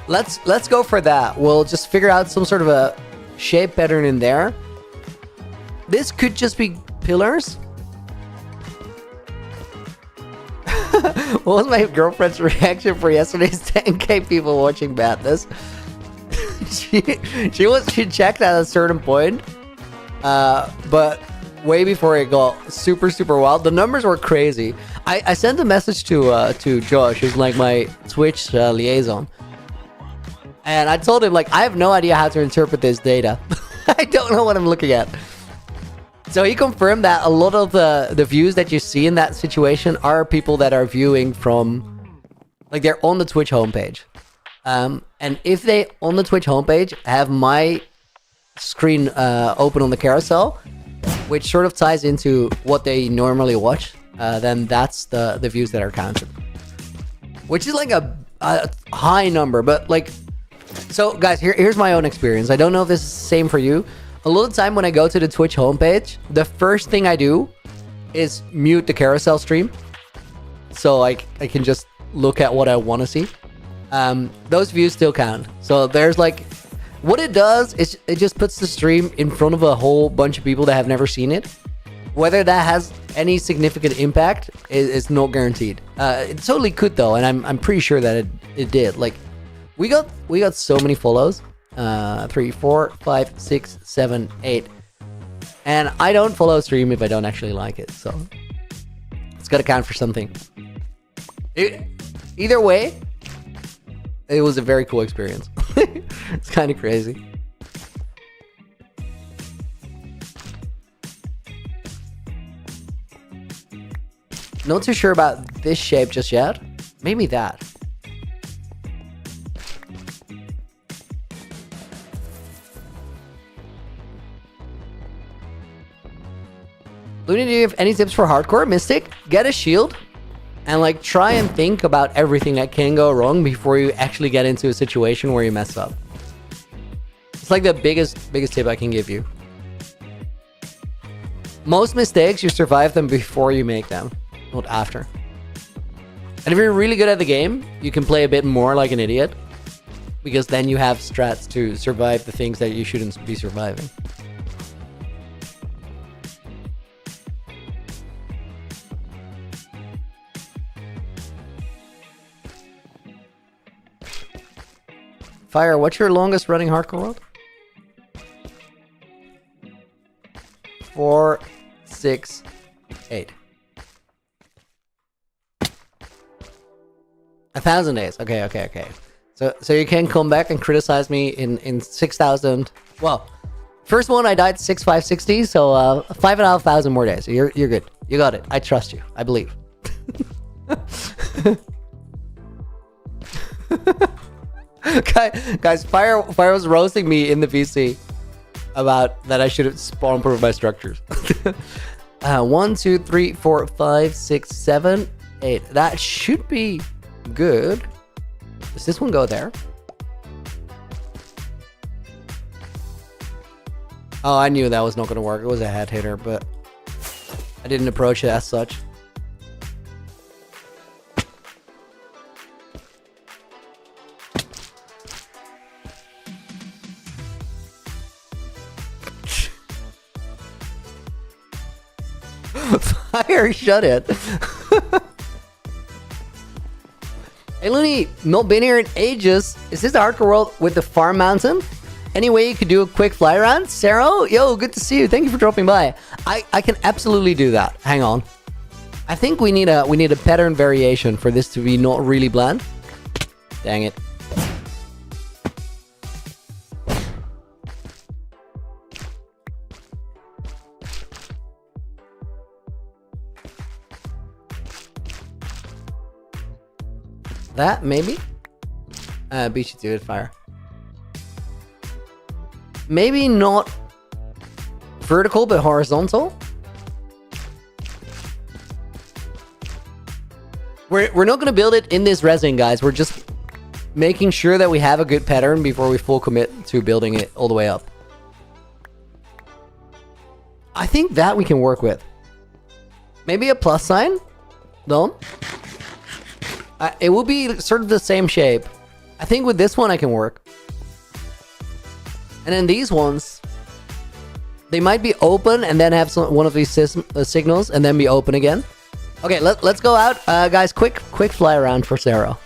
Let's go for that. We'll just figure out some sort of a shape pattern in there. This could just be pillars. What was my girlfriend's reaction for yesterday's 10k people watching Madness? she checked at a certain point, but way before it got super wild. The numbers were crazy. I sent a message to Josh, who's like my Twitch liaison. And I told him, like, I have no idea how to interpret this data. I don't know what I'm looking at. So he confirmed that a lot of the views that you see in that situation are people that are viewing from, like, they're on the Twitch homepage. And if they, on the Twitch homepage, have my screen open on the carousel, which sort of ties into what they normally watch, then that's the views that are counted. Which is like a high number, but like... So, guys, here's my own experience. I don't know if this is the same for you. A lot of the time when I go to the Twitch homepage, the first thing I do is mute the carousel stream. So I can just look at what I want to see. Those views still count. So there's like... What it does is it just puts the stream in front of a whole bunch of people that have never seen it. Whether that has any significant impact is not guaranteed. It totally could, though, and I'm pretty sure that it did. Like... We got so many follows. 3, 4, 5, 6, 7, 8. And I don't follow a stream if I don't actually like it. So it's got to count for something. Either way, it was a very cool experience. It's kind of crazy. Not too sure about this shape just yet. Maybe that. Looney, do you have any tips for hardcore? Mystic, get a shield and like try and think about everything that can go wrong before you actually get into a situation where you mess up. It's like the biggest tip I can give you. Most mistakes, you survive them before you make them, not after. And if you're really good at the game, you can play a bit more like an idiot, because then you have strats to survive the things that you shouldn't be surviving. Fire, what's your longest running hardcore world? 4, 6, 8. 1,000 days. Okay. So you can come back and criticize me in 6,000. Well, first one I died 6,560, so 5,500 more days. So you're good. You got it. I trust you. I believe. Guys, Fire was roasting me in the VC about that I should have spawn-proof my structures. 1, 2, 3, 4, 5, 6, 7, 8. That should be good. Does this one go there? Oh, I knew that was not going to work. It was a head hitter, but I didn't approach it as such. Fire, shut it. Hey Looney, not been here in ages. Is this the hardcore world with the farm mountain? Any way you could do a quick fly around? Sarah? Yo, good to see you. Thank you for dropping by. I can absolutely do that. Hang on. I think we need a pattern variation for this to be not really bland. Dang it. That, maybe? Beat you to it, fire. Maybe not vertical, but horizontal. We're not going to build it in this resin, guys. We're just making sure that we have a good pattern before we full commit to building it all the way up. I think that we can work with. Maybe a plus sign? No? It will be sort of the same shape. I think with this one I can work. And then these ones, they might be open and then have one of these signals and then be open again. Okay, let's go out, guys. Quick fly around for Sarah.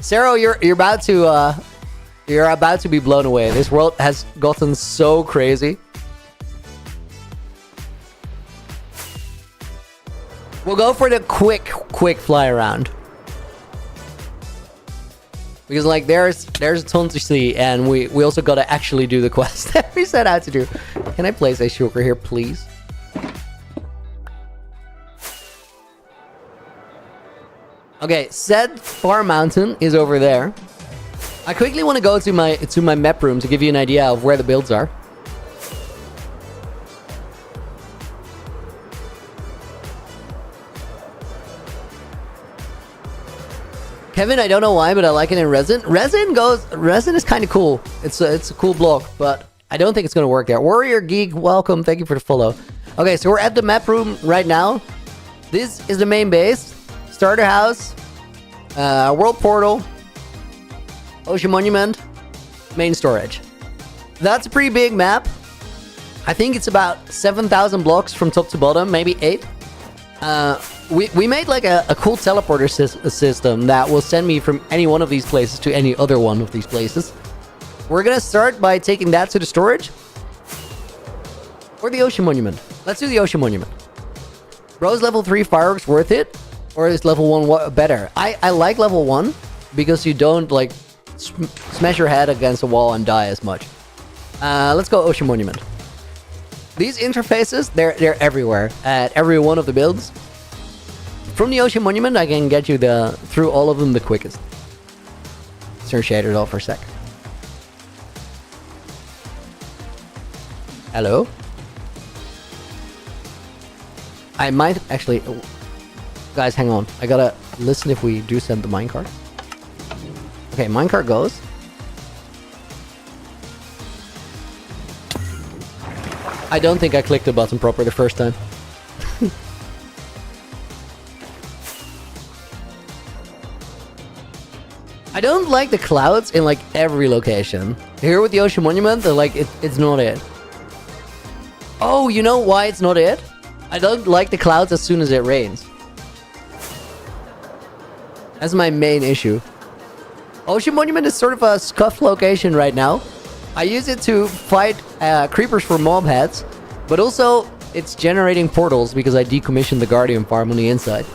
Sarah, you're about to be blown away. This world has gotten so crazy. We'll go for the quick fly around. Because like there's a ton to see, and we also gotta actually do the quest that we set out to do. Can I place a shulker here, please? Okay, said far mountain is over there. I quickly want to go to my map room to give you an idea of where the builds are. Kevin, I don't know why, but I like it in resin. Resin is kind of cool. It's a cool block, but I don't think it's gonna work there. Warrior Geek, welcome. Thank you for the follow. Okay, so we're at the map room right now. This is the main base. Starter house, world portal, ocean monument, main storage. That's a pretty big map. I think it's about 7,000 blocks from top to bottom, maybe 8. We made like a cool teleporter system that will send me from any one of these places to any other one of these places. We're gonna start by taking that to the storage or the ocean monument. Let's do the ocean monument. Bro, is level 3 fireworks worth it? Or is level 1 better? I like level 1 because you don't like smash your head against a wall and die as much. Let's go ocean monument. These interfaces, they're everywhere at every one of the builds. From the ocean monument, I can get you through all of them the quickest. Turn shaders off for a sec. Hello? I might actually... Guys, hang on. I gotta listen if we do send the minecart. Okay, minecart goes. I don't think I clicked the button proper the first time. I don't like the clouds in like every location. Here with the ocean monument, they're like it's not it. Oh, you know why it's not it? I don't like the clouds as soon as it rains. That's my main issue. Ocean Monument is sort of a scuffed location right now. I use it to fight creepers for mob heads, but also it's generating portals because I decommissioned the Guardian farm on the inside.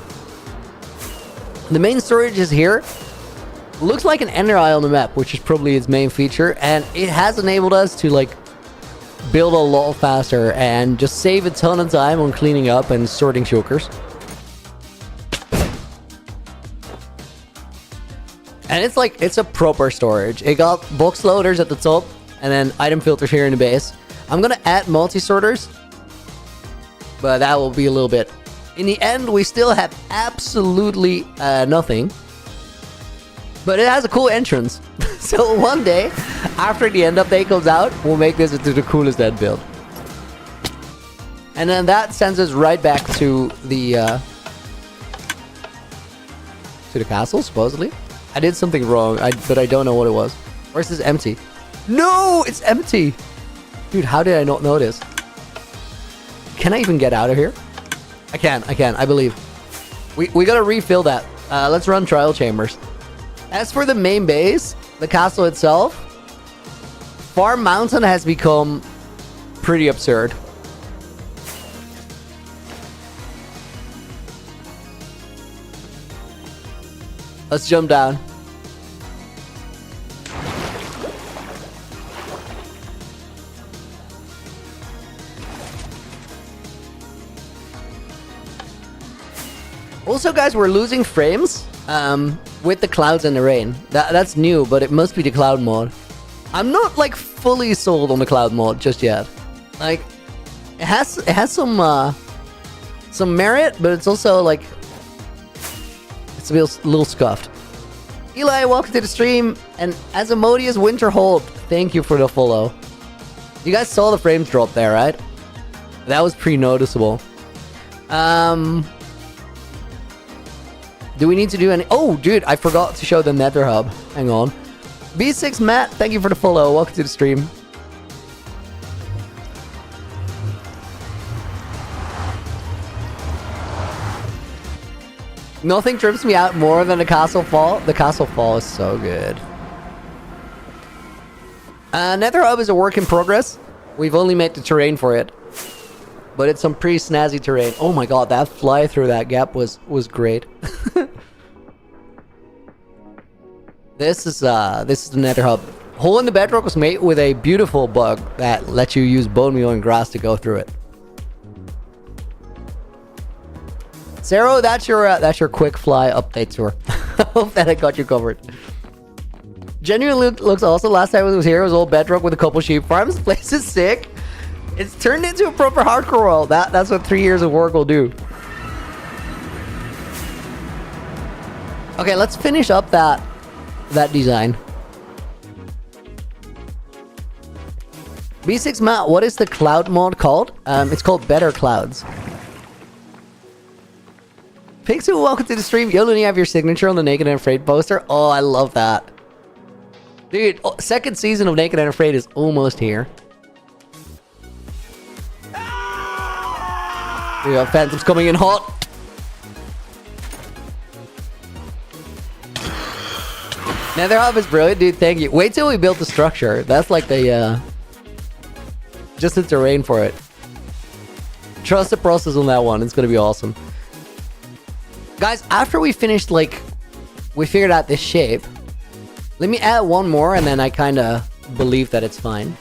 The main storage is here. Looks like an ender eye on the map, which is probably its main feature, and it has enabled us to like build a lot faster and just save a ton of time on cleaning up and sorting shulkers. And it's like, it's a proper storage. It got box loaders at the top and then item filters here in the base. I'm gonna add multi-sorters, but that will be a little bit. In the end, we still have absolutely nothing, but it has a cool entrance. So one day, after the end update comes out, we'll make this into the coolest end build. And then that sends us right back to the castle, supposedly. I did something wrong, but I don't know what it was. Or is this empty? No, it's empty! Dude, how did I not notice? Can I even get out of here? I can, I believe. We gotta refill that. Let's run trial chambers. As for the main base, the castle itself, Farm Mountain has become pretty absurd. Let's jump down. Also, guys, we're losing frames. with the clouds and the rain. That's new, but it must be the cloud mod. I'm not like fully sold on the cloud mod just yet. Like, it has some merit, but it's also like it's a little scuffed. Eli, welcome to the stream, and Asimodeus Winterhold, thank you for the follow. You guys saw the frames drop there, right? That was pretty noticeable. Do we need to do any... Oh, dude, I forgot to show the Nether Hub. Hang on. B6 Matt, thank you for the follow. Welcome to the stream. Nothing trips me out more than the castle fall. The castle fall is so good. Nether Hub is a work in progress. We've only made the terrain for it. But it's some pretty snazzy terrain. Oh my god, that fly through that gap was great. This is the Nether Hub. Hole in the bedrock was made with a beautiful bug that lets you use bone meal and grass to go through it. Zero, that's your quick fly update tour. I hope that I got you covered. Genuinely looks awesome. Last time I was here, it was all bedrock with a couple sheep farms. This place is sick. It's turned into a proper hardcore world. That's what 3 years of work will do. Okay, let's finish up that design. B6 Matt, what is the cloud mod called? It's called Better Clouds. Pixel, welcome to the stream. Yo, you have your signature on the Naked and Afraid poster. Oh, I love that. Dude, second season of Naked and Afraid is almost here. We got Phantoms coming in hot. Nether Hub is brilliant, dude. Thank you. Wait till we build the structure. That's like the just the terrain for it. Trust the process on that one. It's gonna be awesome. Guys, after we finished, like, we figured out this shape. Let me add one more, and then I kind of believe that it's fine.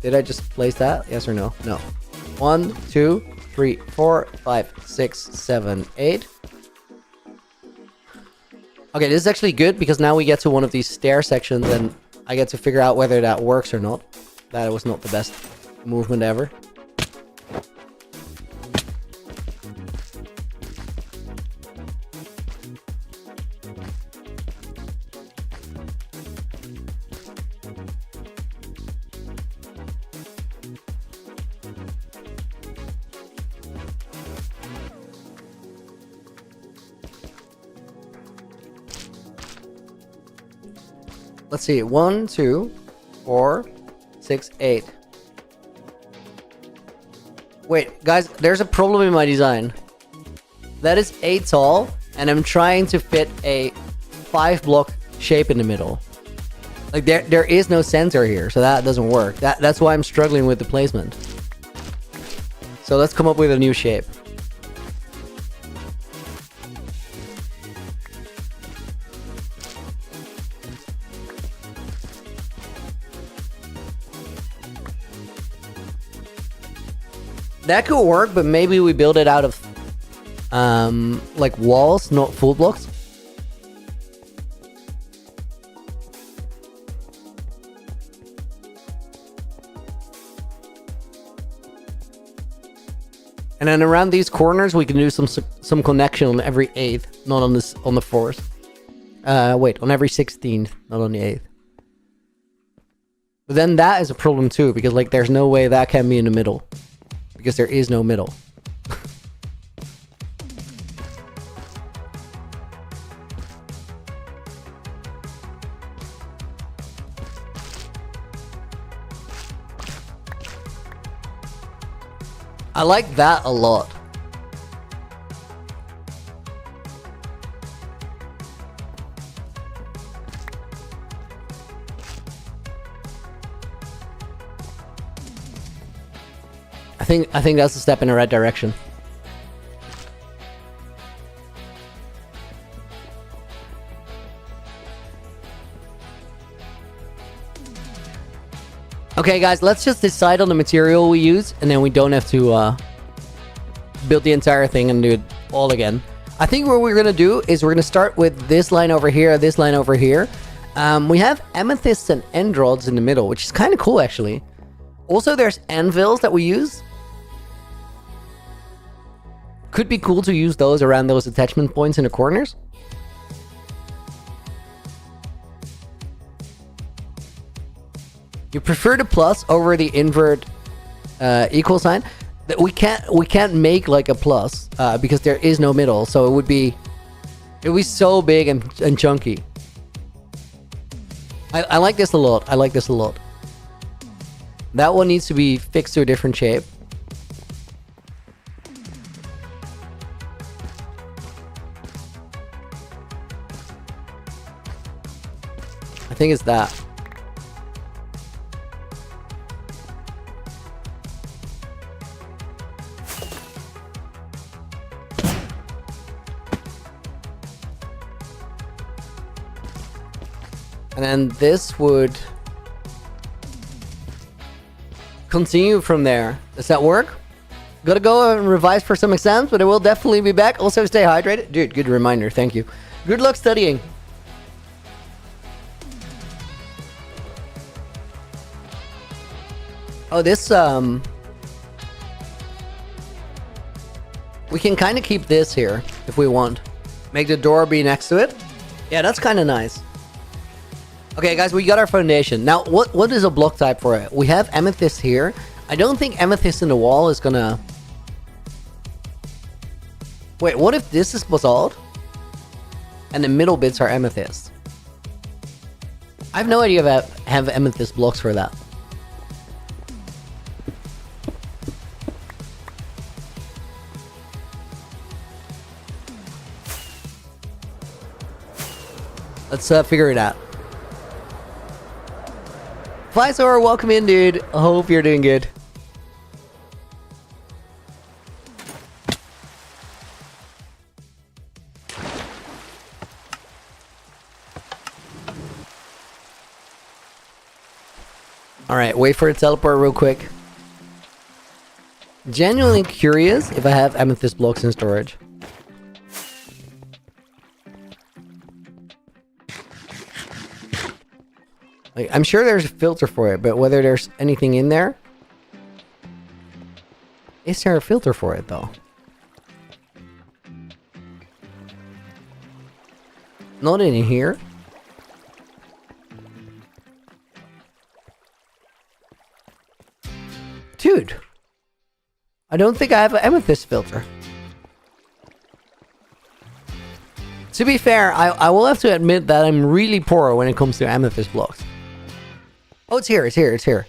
Did I just place that? Yes or no? No. 1, 2, 3, 4, 5, 6, 7, 8. Okay, this is actually good because now we get to one of these stair sections and I get to figure out whether that works or not. That was not the best movement ever. Let's see, 1, 2, 4, 6, 8. Wait, guys, there's a problem in my design. That is 8 tall, and I'm trying to fit a 5-block shape in the middle. Like, there is no center here, so that doesn't work. That's why I'm struggling with the placement. So let's come up with a new shape. That could work, but maybe we build it out of like walls, not full blocks. And then around these corners, we can do some connection on every 8th, not on this on the 4th. Wait, on every 16th, not on the 8th. But then that is a problem too, because like there's no way that can be in the middle. Because there is no middle. I like that a lot. I think that's a step in the right direction. Okay, guys, let's just decide on the material we use, and then we don't have to build the entire thing and do it all again. I think what we're gonna do is we're gonna start with this line over here, this line over here. We have amethysts and endrods in the middle, which is kind of cool actually. Also, there's anvils that we use. Could be cool to use those around those attachment points in the corners. You prefer the plus over the invert equal sign? That we can't make like a plus because there is no middle, so it would be so big and chunky. I like this a lot. I like this a lot. That one needs to be fixed to a different shape. I think it's that. And then this would continue from there. Does that work? Gotta go and revise for some exams, but I will definitely be back. Also, stay hydrated. Dude, good reminder. Thank you. Good luck studying. Oh, this, we can kind of keep this here if we want. Make the door be next to it. Yeah, that's kind of nice. Okay, guys, we got our foundation. Now, what is a block type for it? We have amethyst here. I don't think amethyst in the wall is gonna... Wait, what if this is basalt? And the middle bits are amethyst? I have no idea if I have amethyst blocks for that. Let's figure it out. Visor, welcome in, dude. I hope you're doing good. Alright, wait for it to teleport real quick. Genuinely curious if I have amethyst blocks in storage. Like, I'm sure there's a filter for it, but whether there's anything in there... Is there a filter for it, though? Not in here. Dude! I don't think I have an amethyst filter. To be fair, I will have to admit that I'm really poor when it comes to amethyst blocks. Oh, it's here, it's here, it's here.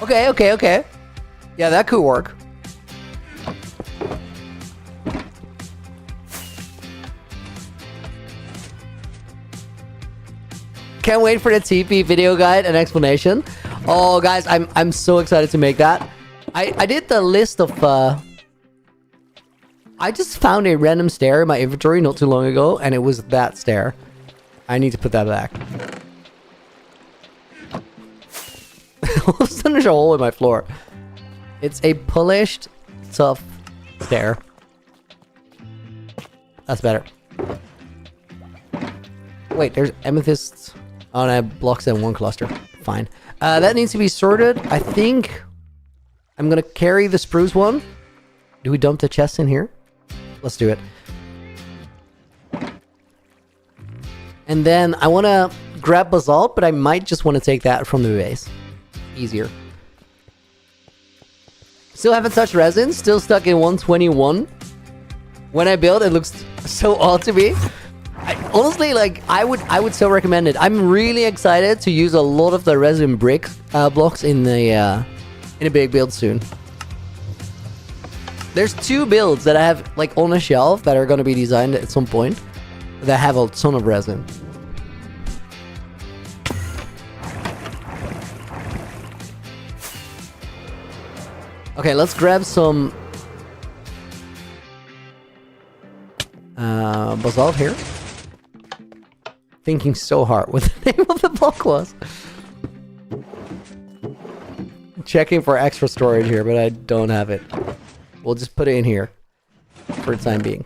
Okay, okay, okay. Yeah, that could work. Can't wait for the TP video guide and explanation. Oh, guys, I'm so excited to make that. I did the list of... I just found a random stair in my inventory not too long ago, and it was that stair. I need to put that back. All of a sudden there's a hole in my floor. It's a polished, tough stair. That's better. Wait, there's amethysts on a blocks in one cluster. Fine. That needs to be sorted. I think I'm gonna carry the spruce one. Do we dump the chest in here? Let's do it. And then I want to grab basalt, but I might just want to take that from the base. Easier. Still haven't touched resin. Still stuck in 121. When I build, it looks so odd to me. Honestly, like, I would so recommend it. I'm really excited to use a lot of the resin brick blocks in a big build soon. There's 2 builds that I have like on a shelf that are going to be designed at some point that have a ton of resin. Okay, let's grab some basalt here. Thinking so hard what the name of the block was. Checking for extra storage here, but I don't have it. We'll just put it in here. for the time being.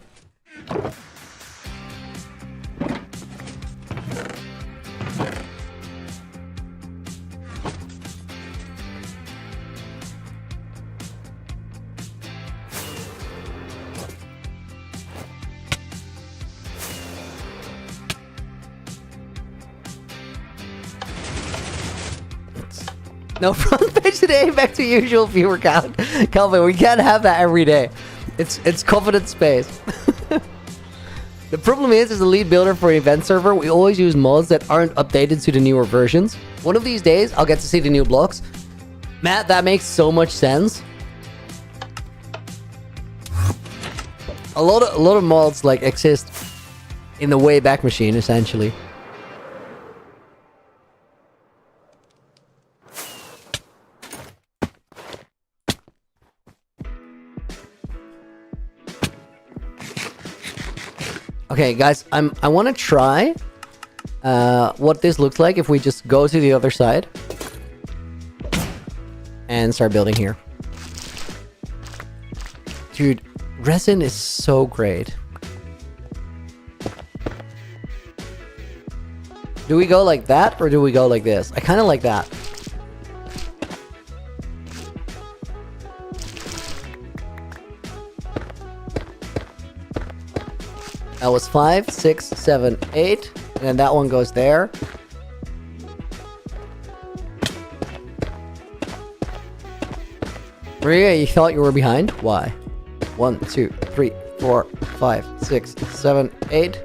No front page today, back to usual viewer count. Calvin, we can't have that every day. It's confident space. The problem is, as a lead builder for an event server, we always use mods that aren't updated to the newer versions. One of these days, I'll get to see the new blocks. Matt, that makes so much sense. A lot of mods like exist in the Wayback Machine, essentially. Okay, guys, I want to try what this looks like if we just go to the other side and start building here. Dude, resin is so great. Do we go like that or do we go like this? I kind of like that. That was 5, 6, 7, 8. And then that one goes there. Maria, you thought you were behind? Why? 1, 2, 3, 4, 5, 6, 7, 8.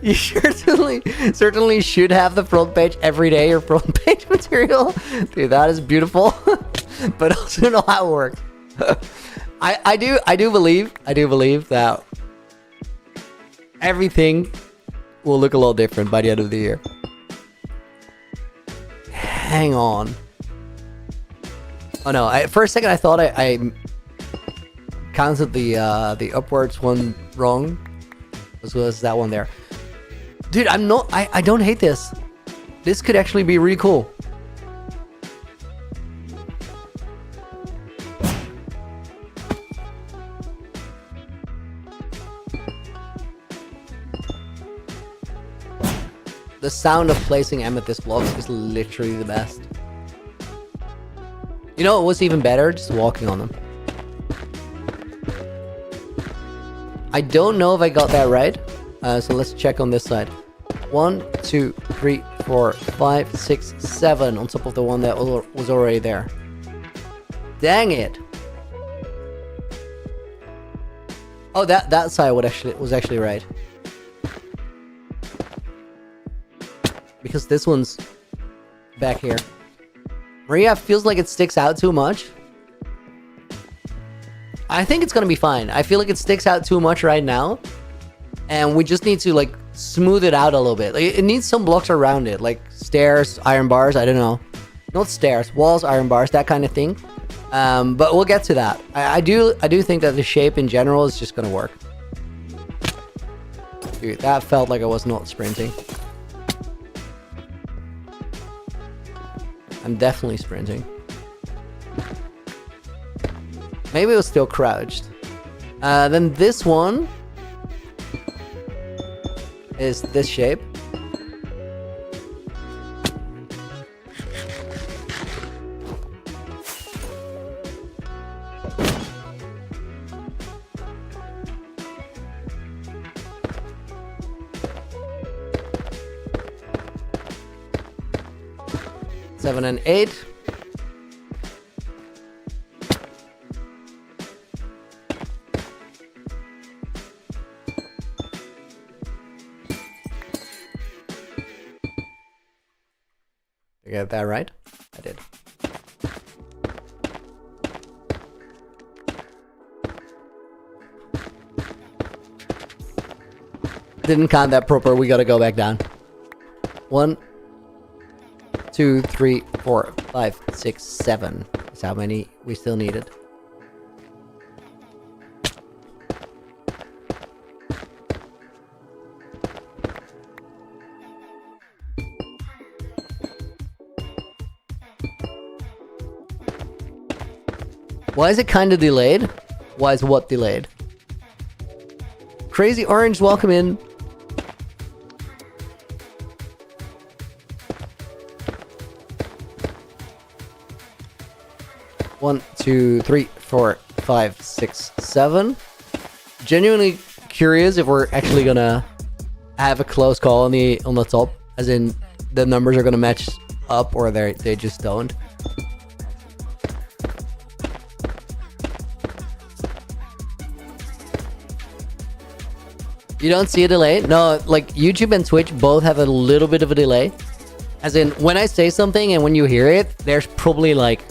You certainly should have the front page every day, your front page material. Dude, that is beautiful. But also know how it works. I do believe that everything will look a little different by the end of the year. Hang on. Oh no, for a second I thought I counted the upwards one wrong. As well as that one there. Dude, I don't hate this. This could actually be really cool. The sound of placing amethyst blocks is literally the best. You know, it was even better just walking on them. I don't know if I got that right. So let's check on this side. 1, 2, 3, 4, 5, 6, 7 on top of the one that was already there. Dang it. Oh, that side was actually right. Because this one's back here. Maria feels like it sticks out too much. I think it's gonna be fine. I feel like it sticks out too much right now. And we just need to like smooth it out a little bit. Like, it needs some blocks around it, like stairs, iron bars, I don't know. Not stairs, walls, iron bars, that kind of thing. But we'll get to that. I do think that the shape in general is just gonna work. Dude, that felt like I was not sprinting. I'm definitely sprinting. Maybe it was still crouched. Then this one is this shape. Seven and 8. Did I get that right? I did. Didn't count that proper. We gotta go back down. 1, 2, 3, 4, 5, 6, 7. That's how many we still needed. Why is it kind of delayed? Why is what delayed? Crazy Orange, welcome in. One, 2, 3, 4, 5, 6, 7. Genuinely curious if we're actually gonna have a close call on the top, as in the numbers are gonna match up, or they just don't. You don't see a delay? No, like YouTube and Twitch both have a little bit of a delay. As in, when I say something and when you hear it, there's probably like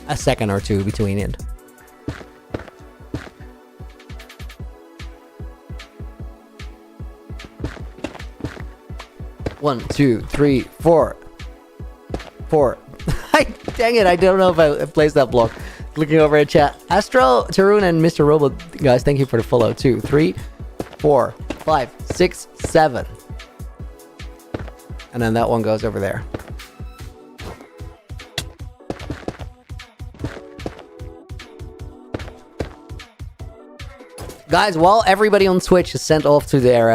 a second or two between it. One, 2, 3, 4. 4. Dang it, I don't know if I placed that block. Looking over at chat. Astro, Tarun, and Mr. Robot, guys, thank you for the follow. 2, 3, 4, 5, 6, 7. And then that one goes over there. Guys, while everybody on Twitch is sent off to their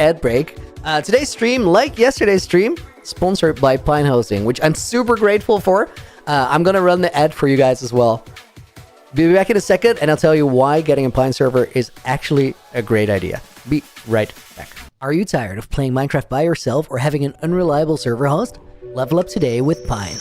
ad break, today's stream, like yesterday's stream, sponsored by Pine Hosting, which I'm super grateful for. I'm gonna run the ad for you guys as well. Be back in a second, and I'll tell you why getting a Pine server is actually a great idea. Be right back. Are you tired of playing Minecraft by yourself or having an unreliable server host? Level up today with Pine.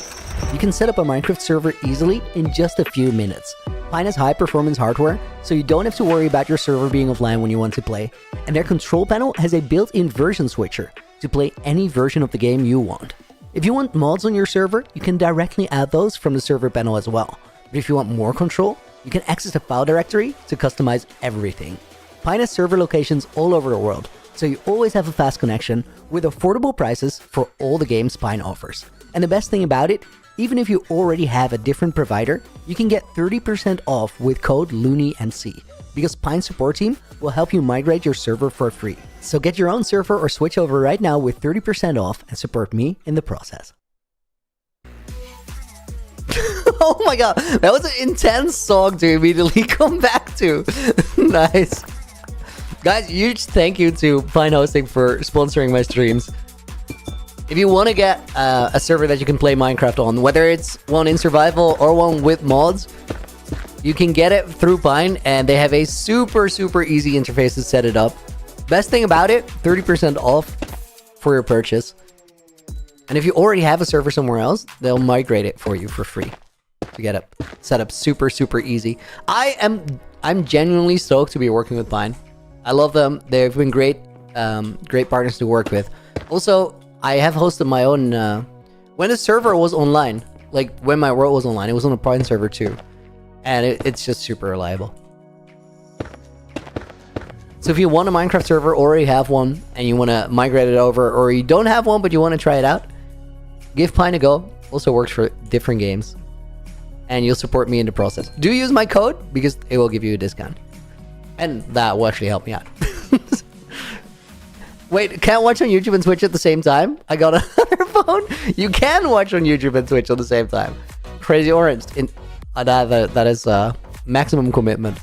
You can set up a Minecraft server easily in just a few minutes. Pine has high-performance hardware, so you don't have to worry about your server being offline when you want to play. And their control panel has a built-in version switcher to play any version of the game you want. If you want mods on your server, you can directly add those from the server panel as well. But if you want more control, you can access the file directory to customize everything. Pine has server locations all over the world, so you always have a fast connection with affordable prices for all the games Pine offers. And the best thing about it, even if you already have a different provider, you can get 30% off with code LOONYMC, because Pine support team will help you migrate your server for free. So get your own server or switch over right now with 30% off and support me in the process. Oh my god, that was an intense song to immediately come back to. Nice. Guys, huge thank you to Pine Hosting for sponsoring my streams. If you want to get a server that you can play Minecraft on, whether it's one in survival or one with mods, you can get it through Pine, and they have a super easy interface to set it up. Best thing about it, 30% off for your purchase. And if you already have a server somewhere else, they'll migrate it for you for free to get it set up super easy. I'm genuinely stoked to be working with Pine. I love them. They've been great partners to work with. Also, I have hosted my own when the server was online, like when my world was online, it was on a Pine server too, and it's just super reliable. So if you want a Minecraft server, already have one, and you want to migrate it over, or you don't have one but you want to try it out, give Pine a go. Also works for different games, and you'll support me in the process. Do use my code, because it will give you a discount, and that will actually help me out. Wait, can't watch on YouTube and Twitch at the same time? I got another phone. You can watch on YouTube and Twitch at the same time. Crazy Orange. That is maximum commitment.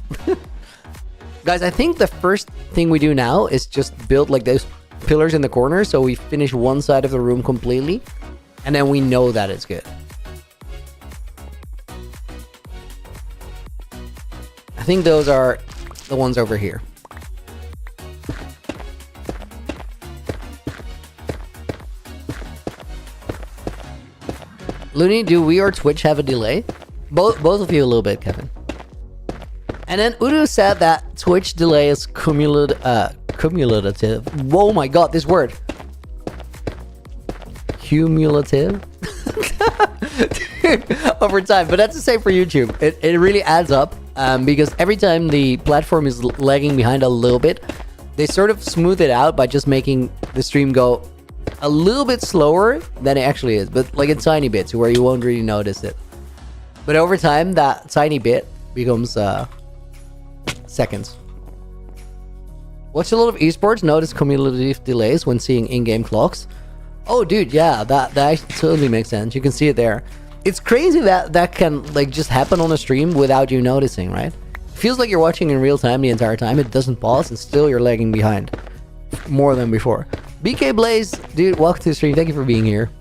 Guys, I think the first thing we do now is just build like those pillars in the corner, so we finish one side of the room completely, and then we know that it's good. I think those are the ones over here. Looney, do we or Twitch have a delay? Both of you a little bit, Kevin. And then Udo said that Twitch delay is cumulative. Oh my god, this word. Cumulative? Dude, over time. But that's the same for YouTube. It really adds up, because every time the platform is lagging behind a little bit, they sort of smooth it out by just making the stream go a little bit slower than it actually is, but like in tiny bits where you won't really notice it. But over time, that tiny bit becomes seconds. Watch a lot of esports, notice cumulative delays when seeing in-game clocks. Oh dude, yeah, that totally makes sense. You can see it there. It's crazy that that can like just happen on a stream without you noticing, right? Feels like you're watching in real time the entire time. It doesn't pause and still you're lagging behind more than before. BK Blaze, dude, welcome to the stream. Thank you for being here.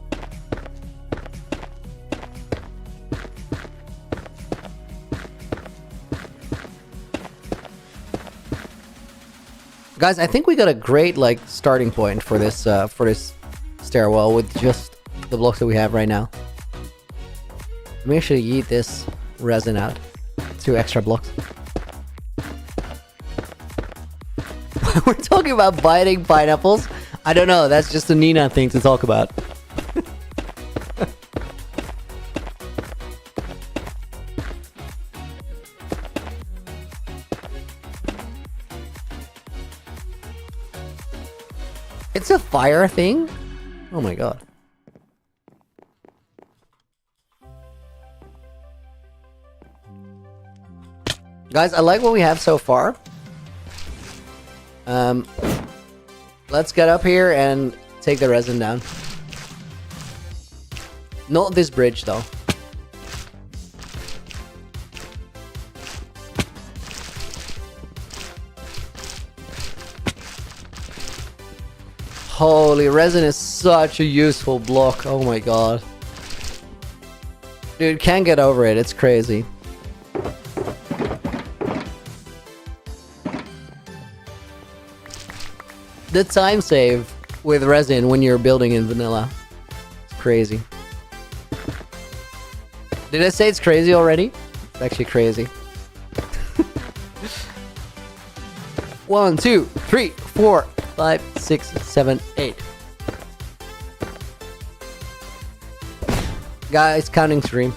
Guys, I think we got a great like starting point for this stairwell with just the blocks that we have right now. Let me actually yeet this resin out. 2 extra blocks. We're talking about biting pineapples? I don't know, that's just a Nina thing to talk about. It's a fire thing? Oh my god. Guys, I like what we have so far. Let's get up here and take the resin down. Not this bridge though. Holy, resin is such a useful block. Oh my god. Dude, can't get over it. It's crazy. The time save with resin when you're building in vanilla. It's crazy. Did I say it's crazy already? It's actually crazy. 1, 2, 3, 4, 5, 6, 7, 8. Guys, counting stream.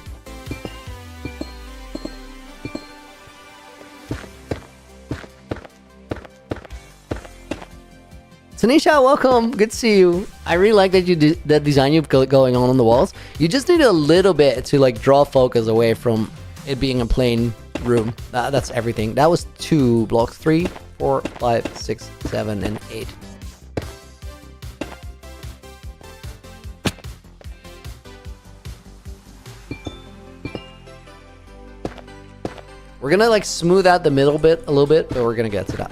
Tanisha, welcome. Good to see you. I really like that you that design you've got going on the walls. You just need a little bit to like draw focus away from it being a plain room. That's everything. That was 2 blocks. 3, 4, 5, 6, 7, and 8. We're gonna like smooth out the middle bit a little bit, but we're gonna get to that.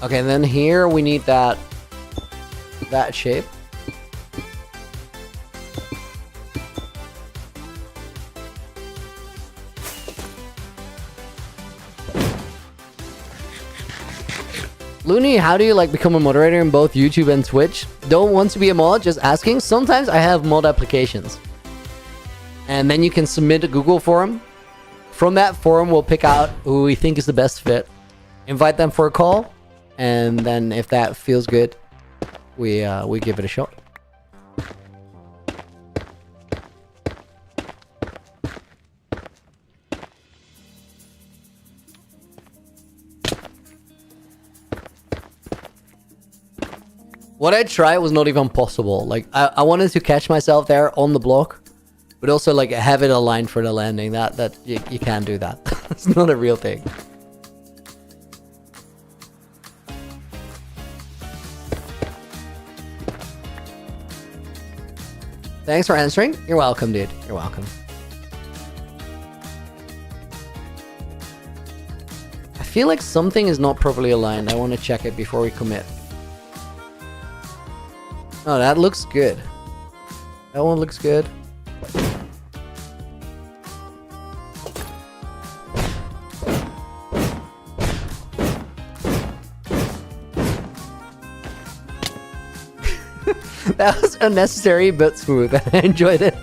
Okay, and then here we need that shape. Looney, how do you like become a moderator in both YouTube and Twitch? Don't want to be a mod, just asking. Sometimes I have mod applications. And then you can submit a Google form. From that form, we'll pick out who we think is the best fit. Invite them for a call. And then if that feels good, we give it a shot. What I tried was not even possible. Like I wanted to catch myself there on the block, but also like have it aligned for the landing. That you can't do that. It's not a real thing. Thanks for answering. You're welcome, dude. You're welcome. I feel like something is not properly aligned. I want to check it before we commit. Oh, that looks good. That one looks good. That was unnecessary but smooth. I enjoyed it.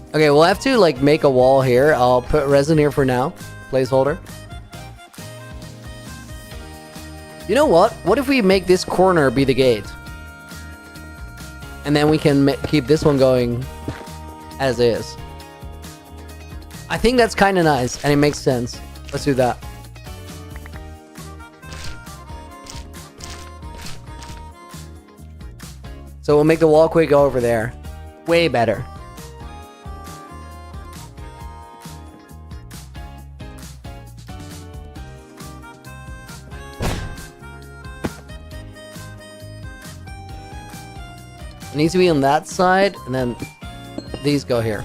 Okay, we'll have to like make a wall here. I'll put resin here for now. Placeholder. You know what? What if we make this corner be the gate? And then we can keep this one going as is. I think that's kind of nice and it makes sense. Let's do that. So we'll make the walkway go over there. Way better. It needs to be on that side, and then these go here.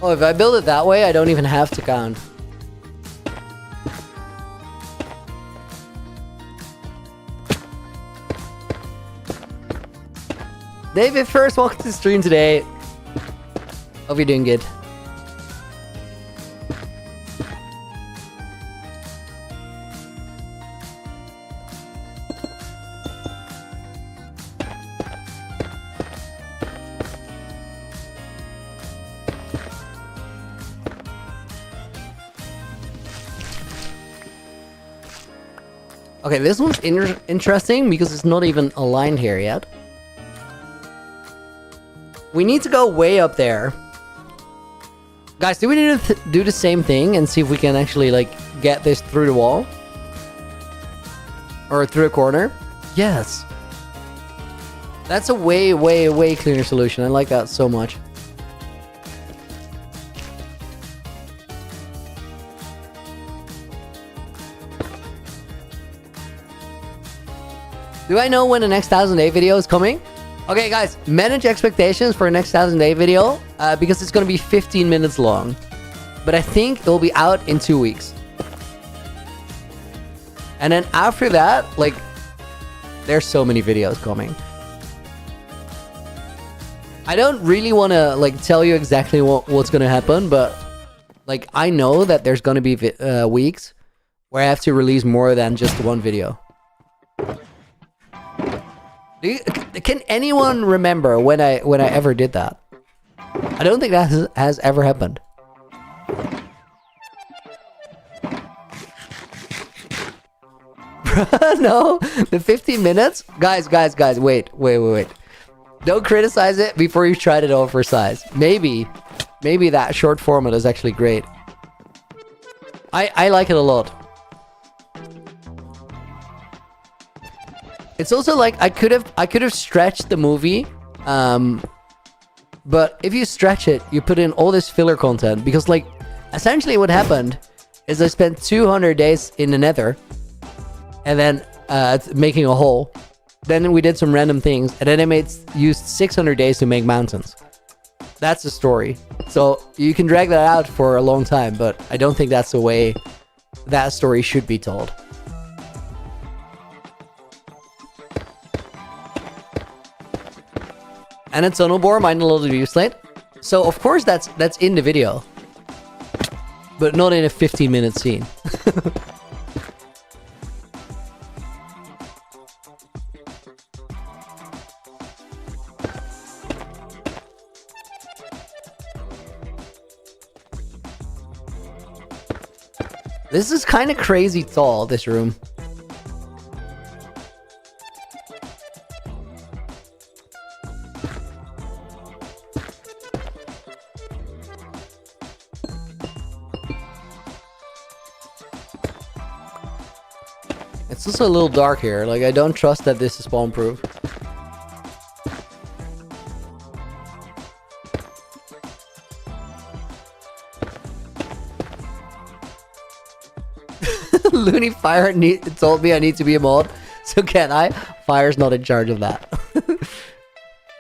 Oh, if I build it that way, I don't even have to count. David, first, welcome to the stream today. Hope you're doing good. Okay, this one's interesting because it's not even aligned here yet. We need to go way up there. Guys, do we need to do the same thing and see if we can actually, like, get this through the wall? Or through a corner? Yes. That's a way, way, way cleaner solution. I like that so much. Do I know when the next 1000 day video is coming? Okay, guys, manage expectations for the next 1000 day video because it's going to be 15 minutes long. But I think it will be out in 2 weeks. And then after that, like, there's so many videos coming. I don't really want to, like, tell you exactly what's going to happen, but, like, I know that there's going to be weeks where I have to release more than just one video. Can anyone remember when I ever did that? I don't think that has ever happened. No, the 15 minutes, guys, wait. Don't criticize it before you've tried it over for size. Maybe that short format is actually great. I like it a lot. It's also like I could have stretched the movie, but if you stretch it, you put in all this filler content because, like, essentially what happened is I spent 200 days in the Nether, and then making a hole. Then we did some random things, and then I used 600 days to make mountains. That's the story. So you can drag that out for a long time, but I don't think that's the way that story should be told. And a tunnel bore, mine a little view slate. So of course that's in the video, but not in a 15-minute scene. This is kind of crazy tall, this room. It's also a little dark here. Like, I don't trust that this is spawn proof. Looney Fire told me I need to be a mod, so can I? Fire's not in charge of that.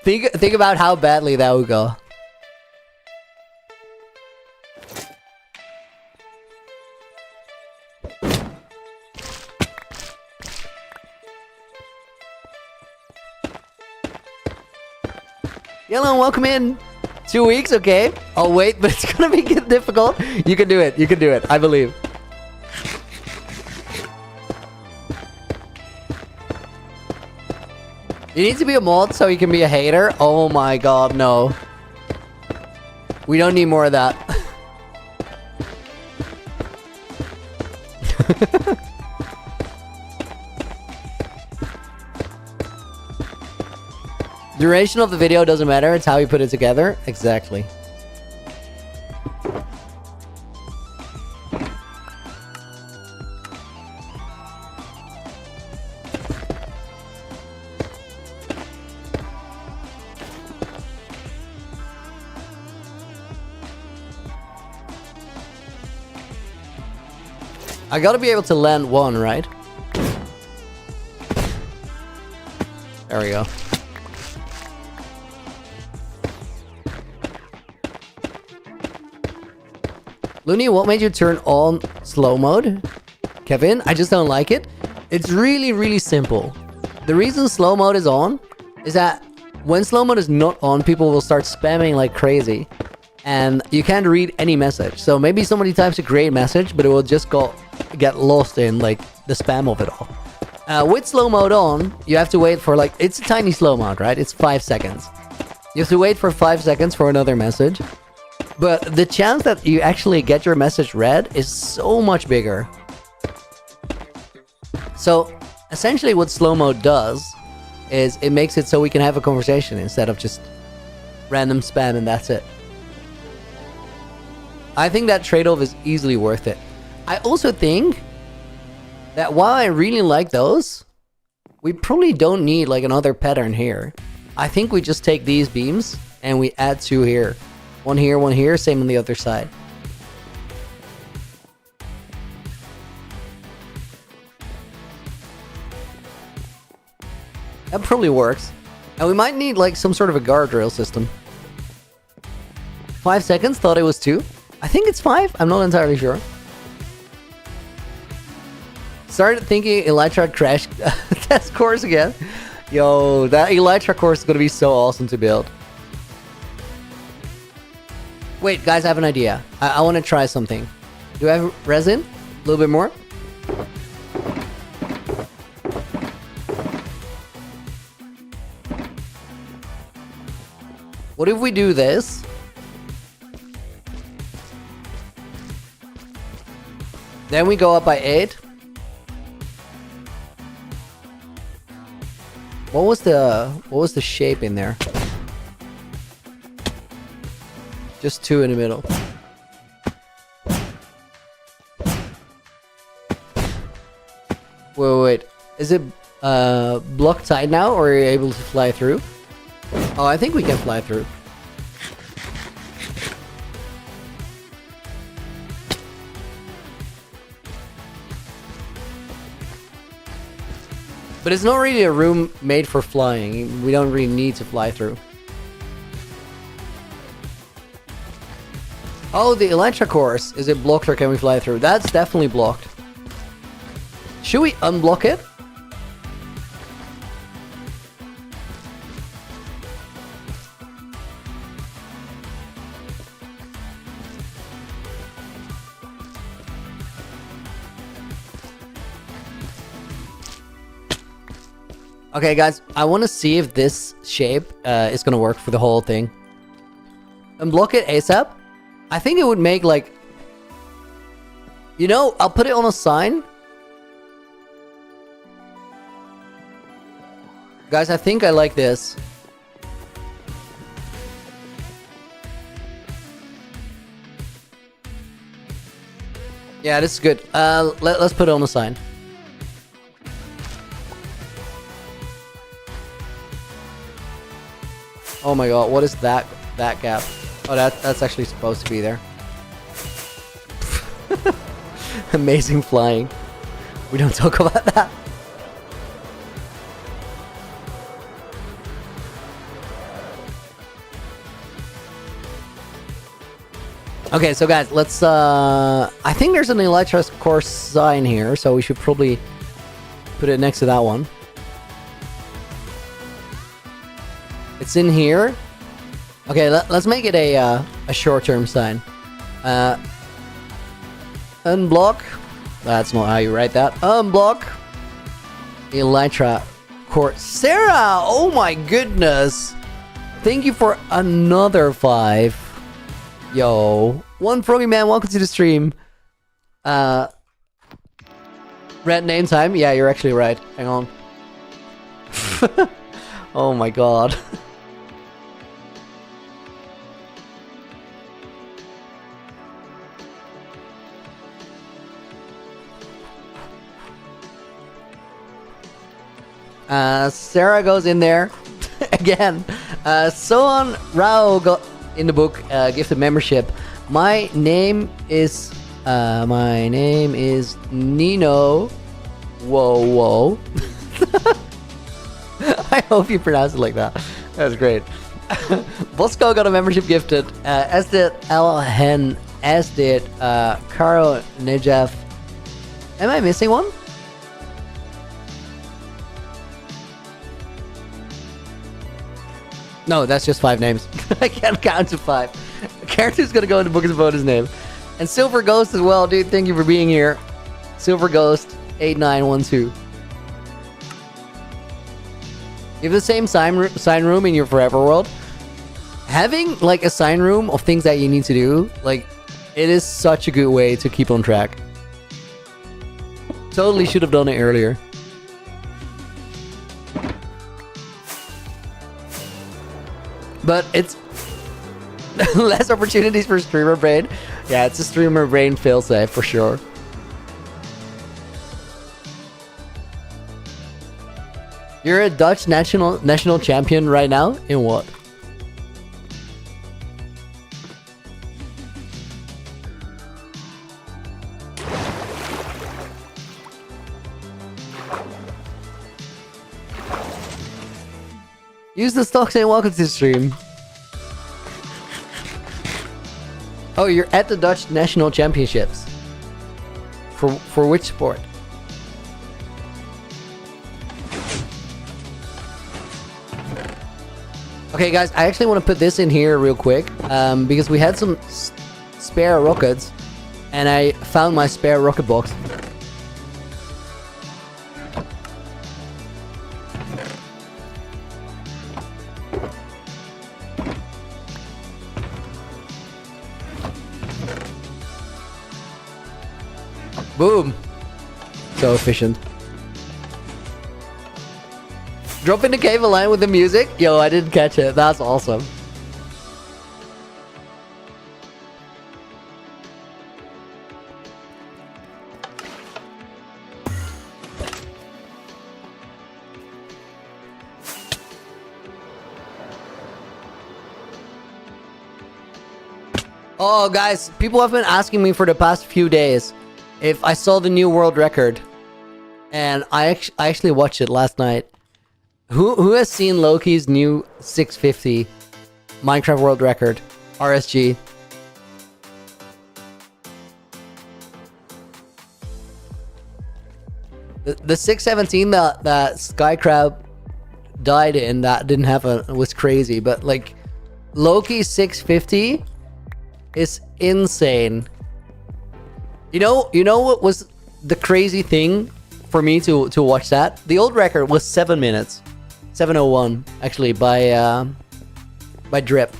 Think about how badly that would go. Yellow, welcome in. 2 weeks, okay. I'll wait, but it's gonna be difficult. You can do it. You can do it. I believe. You need to be a mod so you can be a hater? Oh my god, no. We don't need more of that. Duration of the video doesn't matter. It's how you put it together. Exactly. I gotta be able to land one, right? There we go. Looney, what made you turn on slow mode? Kevin, I just don't like it. It's really, really simple. The reason slow mode is on is that when slow mode is not on, people will start spamming like crazy. And you can't read any message. So maybe somebody types a great message, but it will just get lost in like the spam of it all. With slow mode on, you have to wait for like, it's a tiny slow mode, right? It's 5 seconds. You have to wait for 5 seconds for another message. But the chance that you actually get your message read is so much bigger. So essentially what slow mode does is it makes it so we can have a conversation instead of just random spam and that's it. I think that trade-off is easily worth it. I also think that while I really like those, we probably don't need like another pattern here. I think we just take these beams and we add 2 here. One here, same on the other side. That probably works. And we might need like some sort of a guardrail system. 5 seconds, thought it was 2. I think it's 5, I'm not entirely sure. Started thinking Elytra crash test course again. Yo, that Elytra course is gonna be so awesome to build. Wait, guys, I have an idea. I want to try something. Do I have resin? A little bit more? What if we do this? Then we go up by 8. What was the shape in there? Just 2 in the middle. Wait. Is it blocked tight now, or are you able to fly through? Oh, I think we can fly through. But it's not really a room made for flying. We don't really need to fly through. Oh, the Elytra course. Is it blocked or can we fly through? That's definitely blocked. Should we unblock it? Okay, guys, I want to see if this shape is going to work for the whole thing. Unblock it ASAP. I think it would make like... You know, I'll put it on a sign. Guys, I think I like this. Yeah, this is good. Let's put it on a sign. Oh my god, what is that gap? Oh, that's actually supposed to be there. Amazing flying. We don't talk about that. Okay, so guys, let's I think there's an Elytra course sign here, so we should probably put it next to that one. It's in here. Okay, let's make it a short-term sign. Unblock. That's not how you write that. Unblock. Elytra course. Sarah! Oh my goodness! Thank you for another 5. Yo. One Froggy Man, welcome to the stream. Red name time? Yeah, you're actually right. Hang on. Oh my god. Sarah goes in there again. Sohan Rao got in the book gifted membership. My name is Nino. Whoa. I hope you pronounce it like that. That's great. Bosco got a membership gifted. As did Alhen. As did Karo Nejaf. Am I missing one? No, that's just 5 names. I can't count to 5. A character's gonna go in the book as a bonus name. And Silver Ghost as well, dude. Thank you for being here. Silver Ghost 8912. You have the same sign room in your Forever World. Having like a sign room of things that you need to do, like, it is such a good way to keep on track. Totally should have done it earlier. But it's less opportunities for streamer brain. Yeah, it's a streamer brain failsafe for sure. You're a Dutch national champion right now? In what? Use the stocks and welcome to the stream. Oh, you're at the Dutch National Championships. For which sport? Okay, guys, I actually want to put this in here real quick because we had some spare rockets, and I found my spare rocket box. Boom. So efficient. Drop in the cave a line with the music. Yo, I didn't catch it. That's awesome. Oh, guys, people have been asking me for the past few days if I saw the new world record, and I actually watched it last night. Who has seen Loki's new 650 Minecraft world record, RSG? The 617 that Sky Crab died in, that didn't happen, was crazy, but like Loki's 650 is insane. You know what was the crazy thing for me to watch that? The old record was 7 minutes. 701 actually by Drip.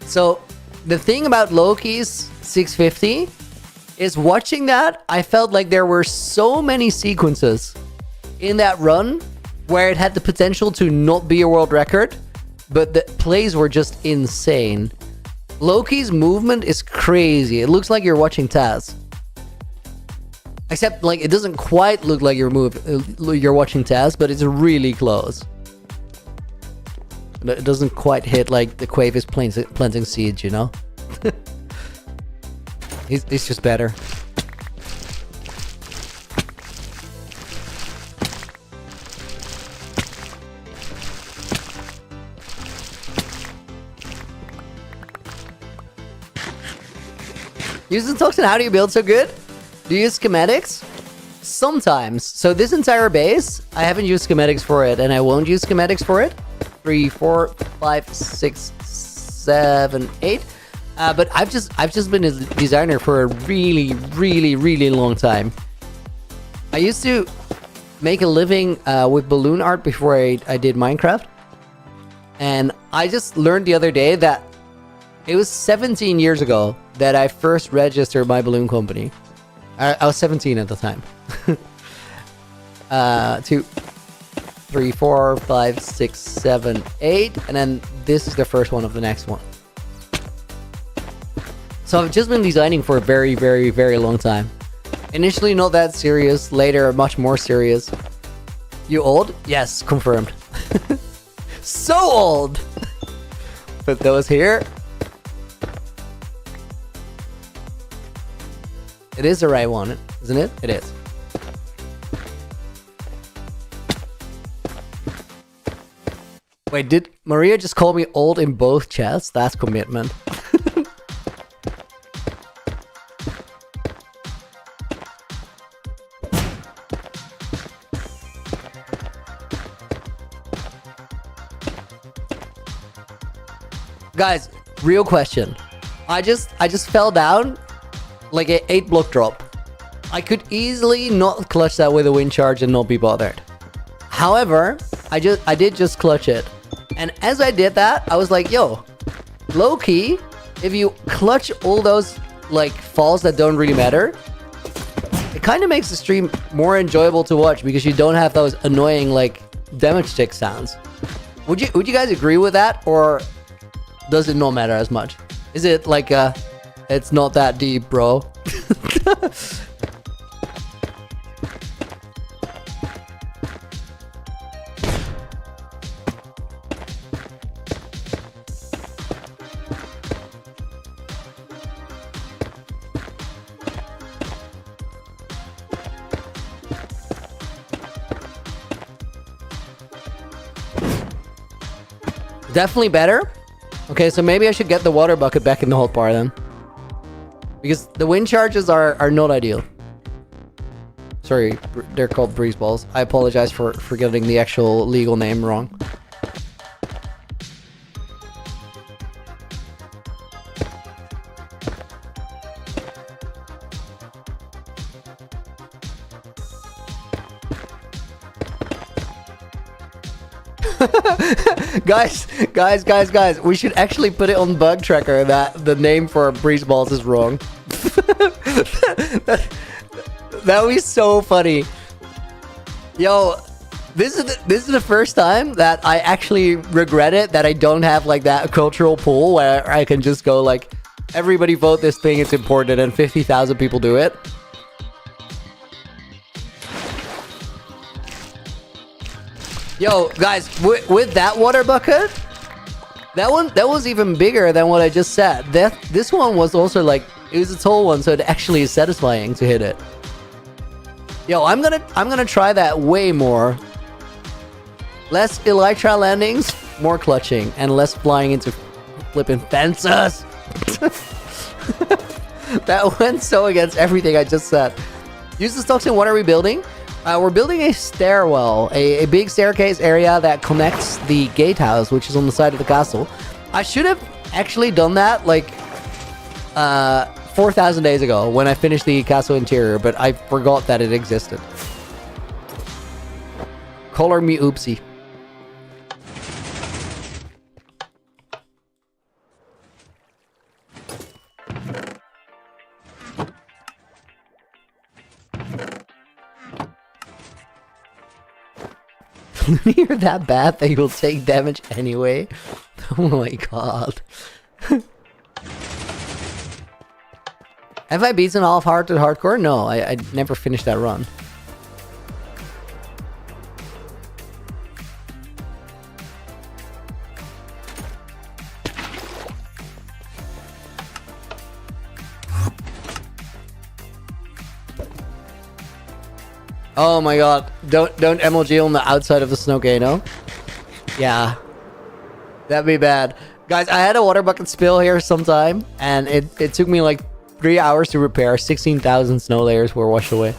So the thing about Loki's 650 is watching that, I felt like there were so many sequences in that run where it had the potential to not be a world record, but the plays were just insane. Loki's movement is crazy. It looks like you're watching Taz. Except, like, it doesn't quite look like you're watching Taz, but it's really close. It doesn't quite hit like the Quave is planting seeds, you know? He's just better. Using Toxin, how do you build so good? Do you use schematics? Sometimes. So this entire base, I haven't used schematics for it, and I won't use schematics for it. 3, 4, 5, 6, 7, 8. But I've just been a designer for a really, really, really long time. I used to make a living with balloon art before I did Minecraft. And I just learned the other day that it was 17 years ago that I first registered my balloon company. I was 17 at the time. 2, 3, 4, 5, 6, 7, 8. And then this is the first one of the next one. So I've just been designing for a very, very, very long time. Initially not that serious. Later much more serious. You old? Yes, confirmed. So old! Put those here. It is the right one, isn't it? It is. Wait, did Maria just call me old in both chests? That's commitment. Guys, real question. I just fell down like an 8-block drop. I could easily not clutch that with a wind charge and not be bothered. However, I did just clutch it. And as I did that, I was like, yo, low key, if you clutch all those like falls that don't really matter, it kind of makes the stream more enjoyable to watch because you don't have those annoying like damage tick sounds. Would you guys agree with that, or does it not matter as much? Is it like it's not that deep, bro? Definitely better. Okay, so maybe I should get the water bucket back in the hotbar then. Because the wind charges are not ideal. Sorry, they're called breeze balls. I apologize for getting the actual legal name wrong. guys, we should actually put it on Bug Tracker that the name for breeze balls is wrong. That would be so funny. Yo, this is the first time that I actually regret it that I don't have like that cultural pool where I can just go like, everybody vote this thing, it's important, and 50,000 people do it. Yo, guys, with that water bucket, that was even bigger than what I just said. This one was also like, it was a tall one, so it actually is satisfying to hit it. Yo, I'm gonna try that way more. Less elytra landings, more clutching, and less flying into flipping fences. That went so against everything I just said. Use the stocks, and what are we building? We're building a stairwell, a big staircase area that connects the gatehouse, which is on the side of the castle. I should have actually done that like 4,000 days ago when I finished the castle interior, but I forgot that it existed. Color me oopsie. You're that bad that you'll take damage anyway. Oh my god. Have I beaten all of hard to hardcore? No, I never finished that run. Oh my god. Don't MLG on the outside of the Snowcano. Yeah. That'd be bad. Guys, I had a water bucket spill here sometime, and it took me like 3 hours to repair. 16,000 snow layers were washed away.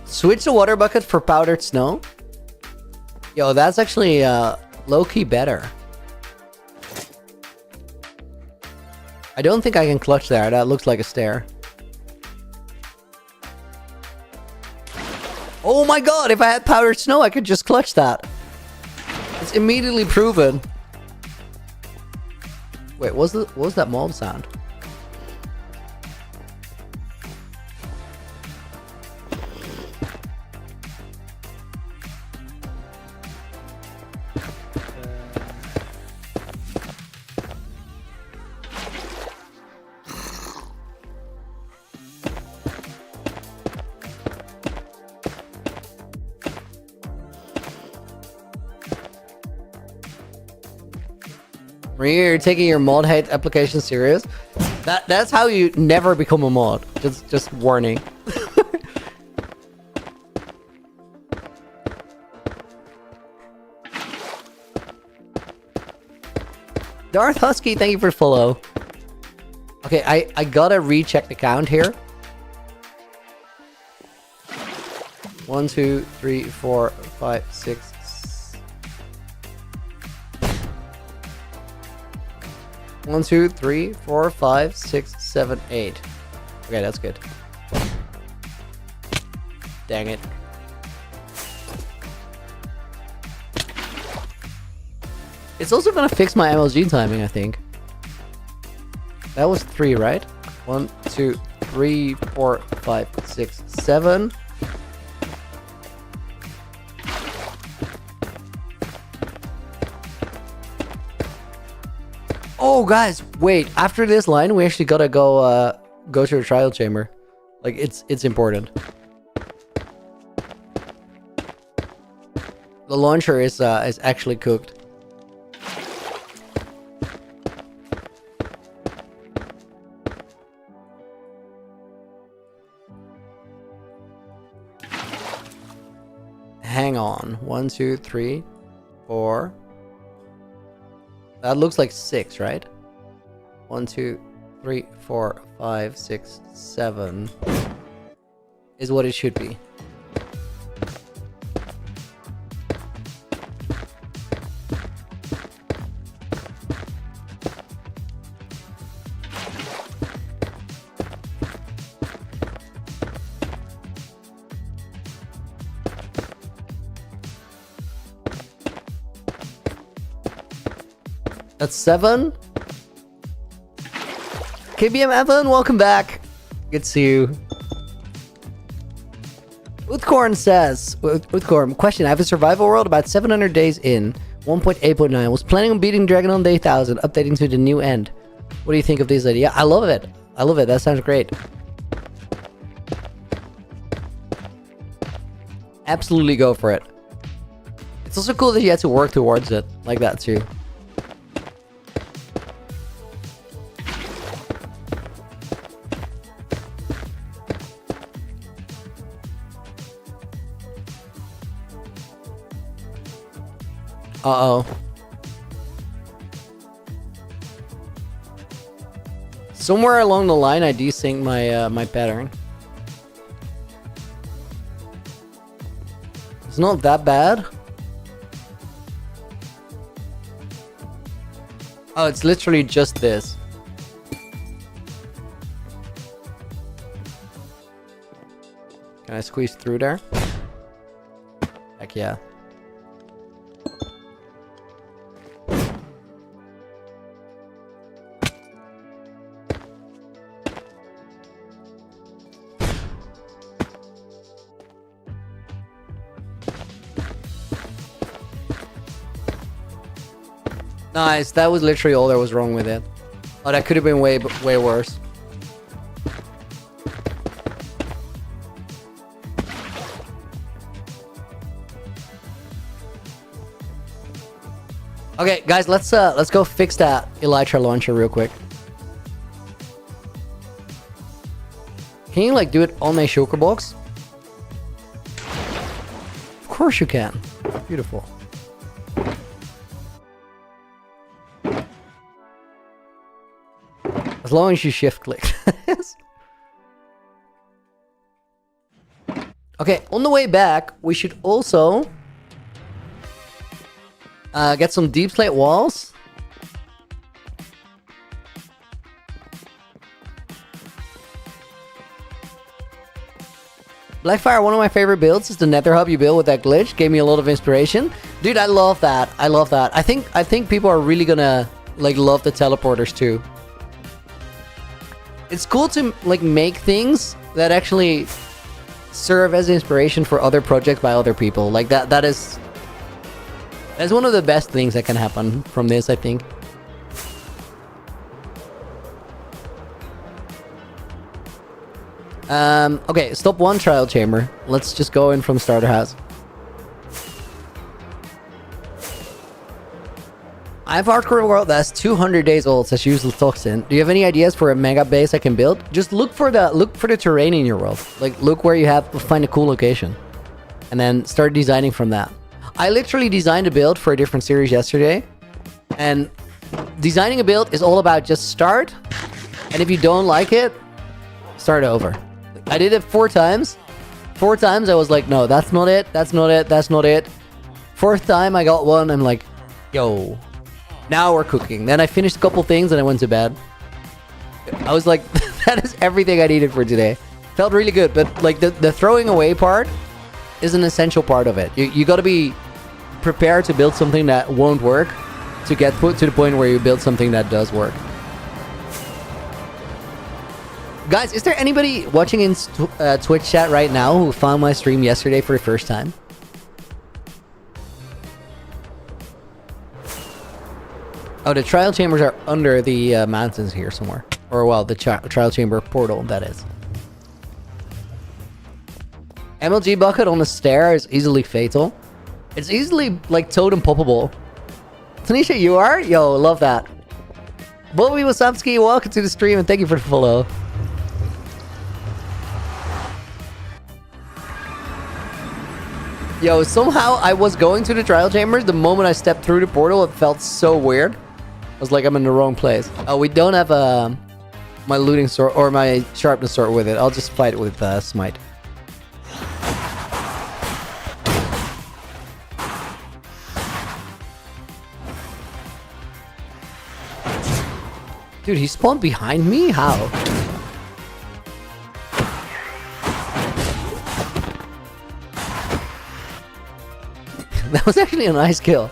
Switch the water bucket for powdered snow? Yo, that's actually low-key better. I don't think I can clutch there. That looks like a stair. Oh my god, if I had powdered snow, I could just clutch that. It's immediately proven. Wait, what was that mob sound? Maria, you're taking your mod hate application serious. That's how you never become a mod. Just warning. Darth Husky, thank you for follow. Okay, I gotta recheck the count here. 1, 2, 3, 4, 5, 6. 1, 2, 3, 4, 5, 6, 7, 8. Okay, that's good. Dang it. It's also gonna fix my MLG timing, I think. That was 3, right? 1, 2, 3, 4, 5, 6, 7. Oh, guys, wait. After this line, we actually gotta go to a trial chamber. Like, it's important. The launcher is actually cooked. Hang on. 1, 2, 3, 4. That looks like 6, right? 1, 2, 3, 4, 5, 6, 7 is what it should be. That's 7. KBM Evan, welcome back. Good to see you. Uthcorn says, Uthcorn, question, I have a survival world about 700 days in, 1.8.9. Was planning on beating Dragon on day 1000, updating to the new end. What do you think of this idea? I love it. I love it. That sounds great. Absolutely go for it. It's also cool that you had to work towards it like that too. Uh-oh. Somewhere along the line, I desynced my my pattern. It's not that bad. Oh, it's literally just this. Can I squeeze through there? Heck yeah. Nice, that was literally all that was wrong with it. Oh, that could have been way worse. Okay, guys, let's go fix that Elytra launcher real quick. Can you like do it on my shulker box? Of course you can. Beautiful. As long as you shift click. Okay, on the way back, we should also get some deep slate walls. Blackfire, one of my favorite builds is the Nether Hub you built with that glitch. Gave me a lot of inspiration. Dude, I love that. I love that. I think people are really gonna like love the teleporters too. It's cool to like make things that actually serve as inspiration for other projects by other people. Like that's one of the best things that can happen from this, I think. Okay, stop one trial chamber. Let's just go in from starter house. I have hardcore world that's 200 days old, says Useless Toxin. Do you have any ideas for a mega base I can build? Just look for the terrain in your world. Like, look where you have, find a cool location. And then start designing from that. I literally designed a build for a different series yesterday. And designing a build is all about just start. And if you don't like it, start over. I did it 4 times. 4 times I was like, no, that's not it. That's not it. That's not it. 4th time I got one. I'm like, yo, now we're cooking. Then I finished a couple things and I went to bed. I was like, that is everything I needed for today. Felt really good. But like the throwing away part is an essential part of it. You got to be prepared to build something that won't work to get put to the point where you build something that does work. Guys, is there anybody watching in Twitch chat right now who found my stream yesterday for the first time? Oh, the trial chambers are under the mountains here somewhere. Or, well, the trial chamber portal, that is. MLG bucket on the stair is easily fatal. It's easily, like, totem poppable. Tanisha, you are? Yo, love that. Bobby Wasowski, welcome to the stream and thank you for the follow. Yo, somehow I was going to the trial chambers. The moment I stepped through the portal, it felt so weird. I was like, I'm in the wrong place. Oh, we don't have my looting sword or my sharpness sword with it. I'll just fight with smite. Dude, he spawned behind me? How? That was actually a nice kill.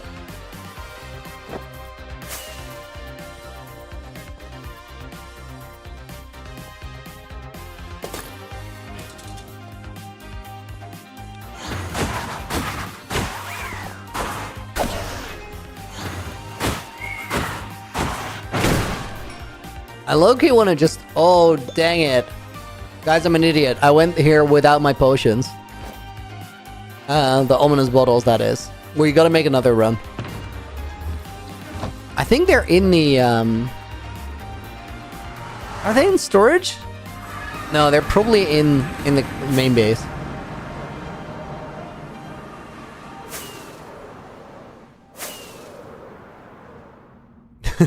I low-key want to just... Oh, dang it. Guys, I'm an idiot. I went here without my potions. The ominous bottles, that is. We gotta make another run. I think they're in the... Are they in storage? No, they're probably in the main base.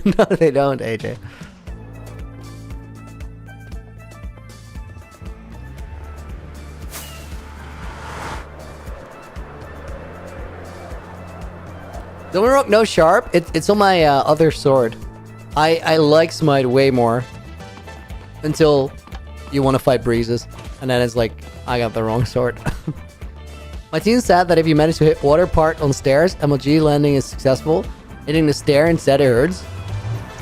No, they don't, AJ. Don't rock no sharp. It's on my other sword. I like smite way more. Until you want to fight breezes. And then it's like, I got the wrong sword. My team said that if you manage to hit water part on stairs, MLG landing is successful. Hitting the stair instead it hurts.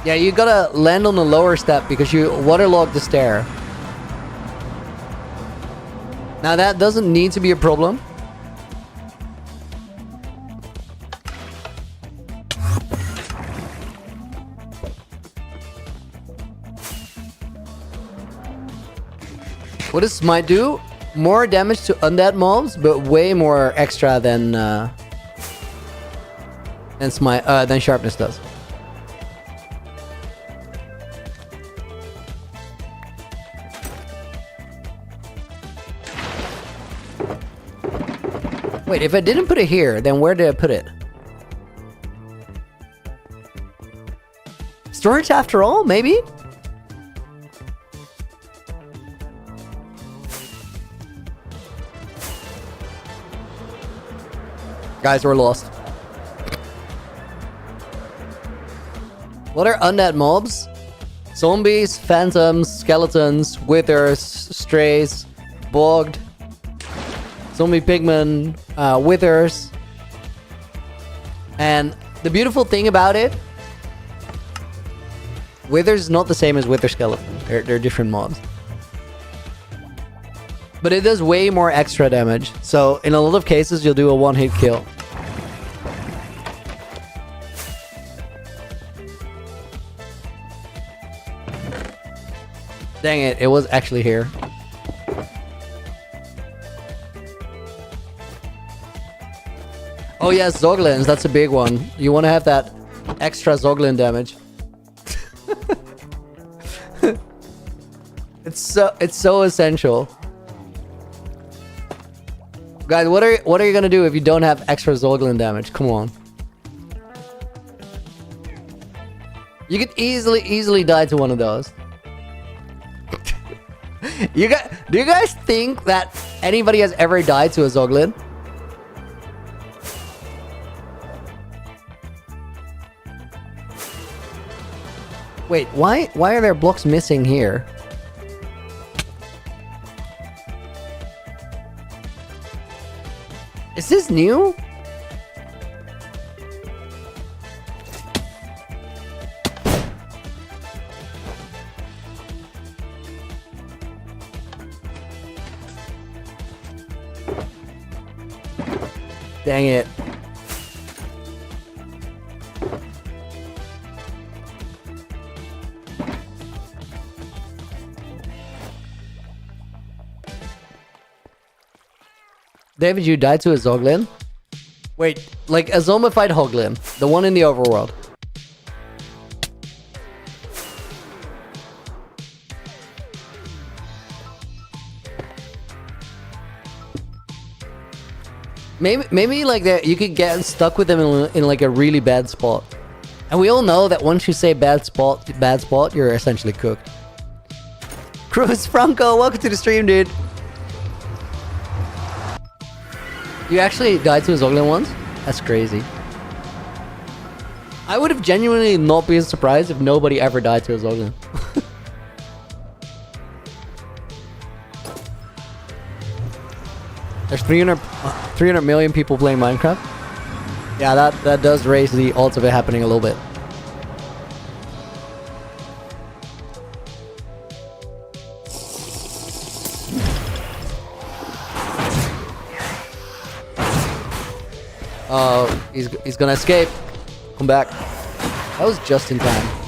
Yeah, you gotta land on the lower step because you waterlog the stair. Now that doesn't need to be a problem. What does smite do? More damage to undead mobs, but way more extra than smite than sharpness does. Wait, if I didn't put it here, then where did I put it? Storage after all, maybe? Guys, we're lost. What are undead mobs? Zombies, phantoms, skeletons, withers, strays, bogged, zombie pigmen, withers. And the beautiful thing about it, withers is not the same as wither skeleton. They're different mobs. But it does way more extra damage. So in a lot of cases, you'll do a one-hit kill. Dang it, it was actually here. Oh yes, Zoglins, that's a big one. You want to have that extra Zoglin damage. It's so essential. Guys, what are you gonna do if you don't have extra Zoglin damage? Come on. You could easily die to one of those. Do you guys think that anybody has ever died to a Zoglin? Wait, why are there blocks missing here? Is this new? Dang it. David, you died to a Zoglin? Wait, like a zombified Hoglin, the one in the overworld. Maybe like that you could get stuck with them in like a really bad spot. And we all know that once you say bad spot, you're essentially cooked. Cruz Franco, welcome to the stream, dude. You actually died to a Zoglin once? That's crazy. I would have genuinely not been surprised if nobody ever died to a Zoglin. There's 300 million people playing Minecraft. Yeah, that does raise the odds of it happening a little bit. Oh, he's gonna escape. Come back. That was just in time.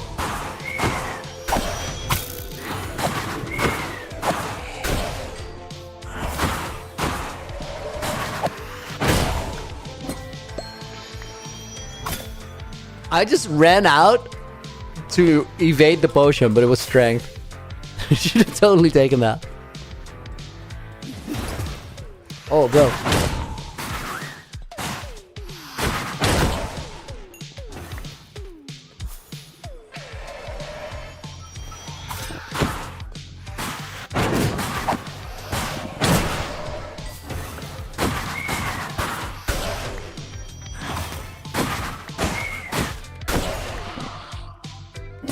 I just ran out to evade the potion, but it was strength. Should have totally taken that. Oh, bro.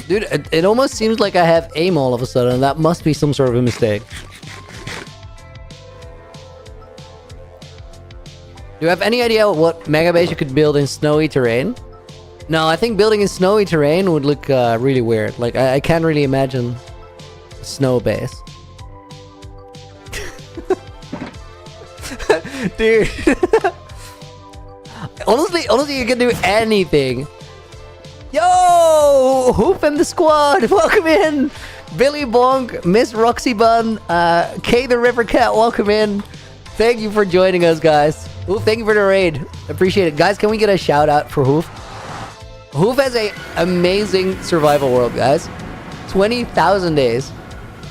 Dude, it almost seems like I have aim all of a sudden. That must be some sort of a mistake. Do you have any idea what mega base you could build in snowy terrain? No, I think building in snowy terrain would look really weird. Like, I can't really imagine a snow base. Dude. honestly, you can do anything. Yo! Hoop and the squad! Welcome in! Billy Bonk, Miss Roxy Bun, Kay the River Cat, welcome in. Thank you for joining us, guys. Hoof, thank you for the raid. Appreciate it. Guys, can we get a shout out for Hoof? Hoof has a amazing survival world, guys. 20,000 days.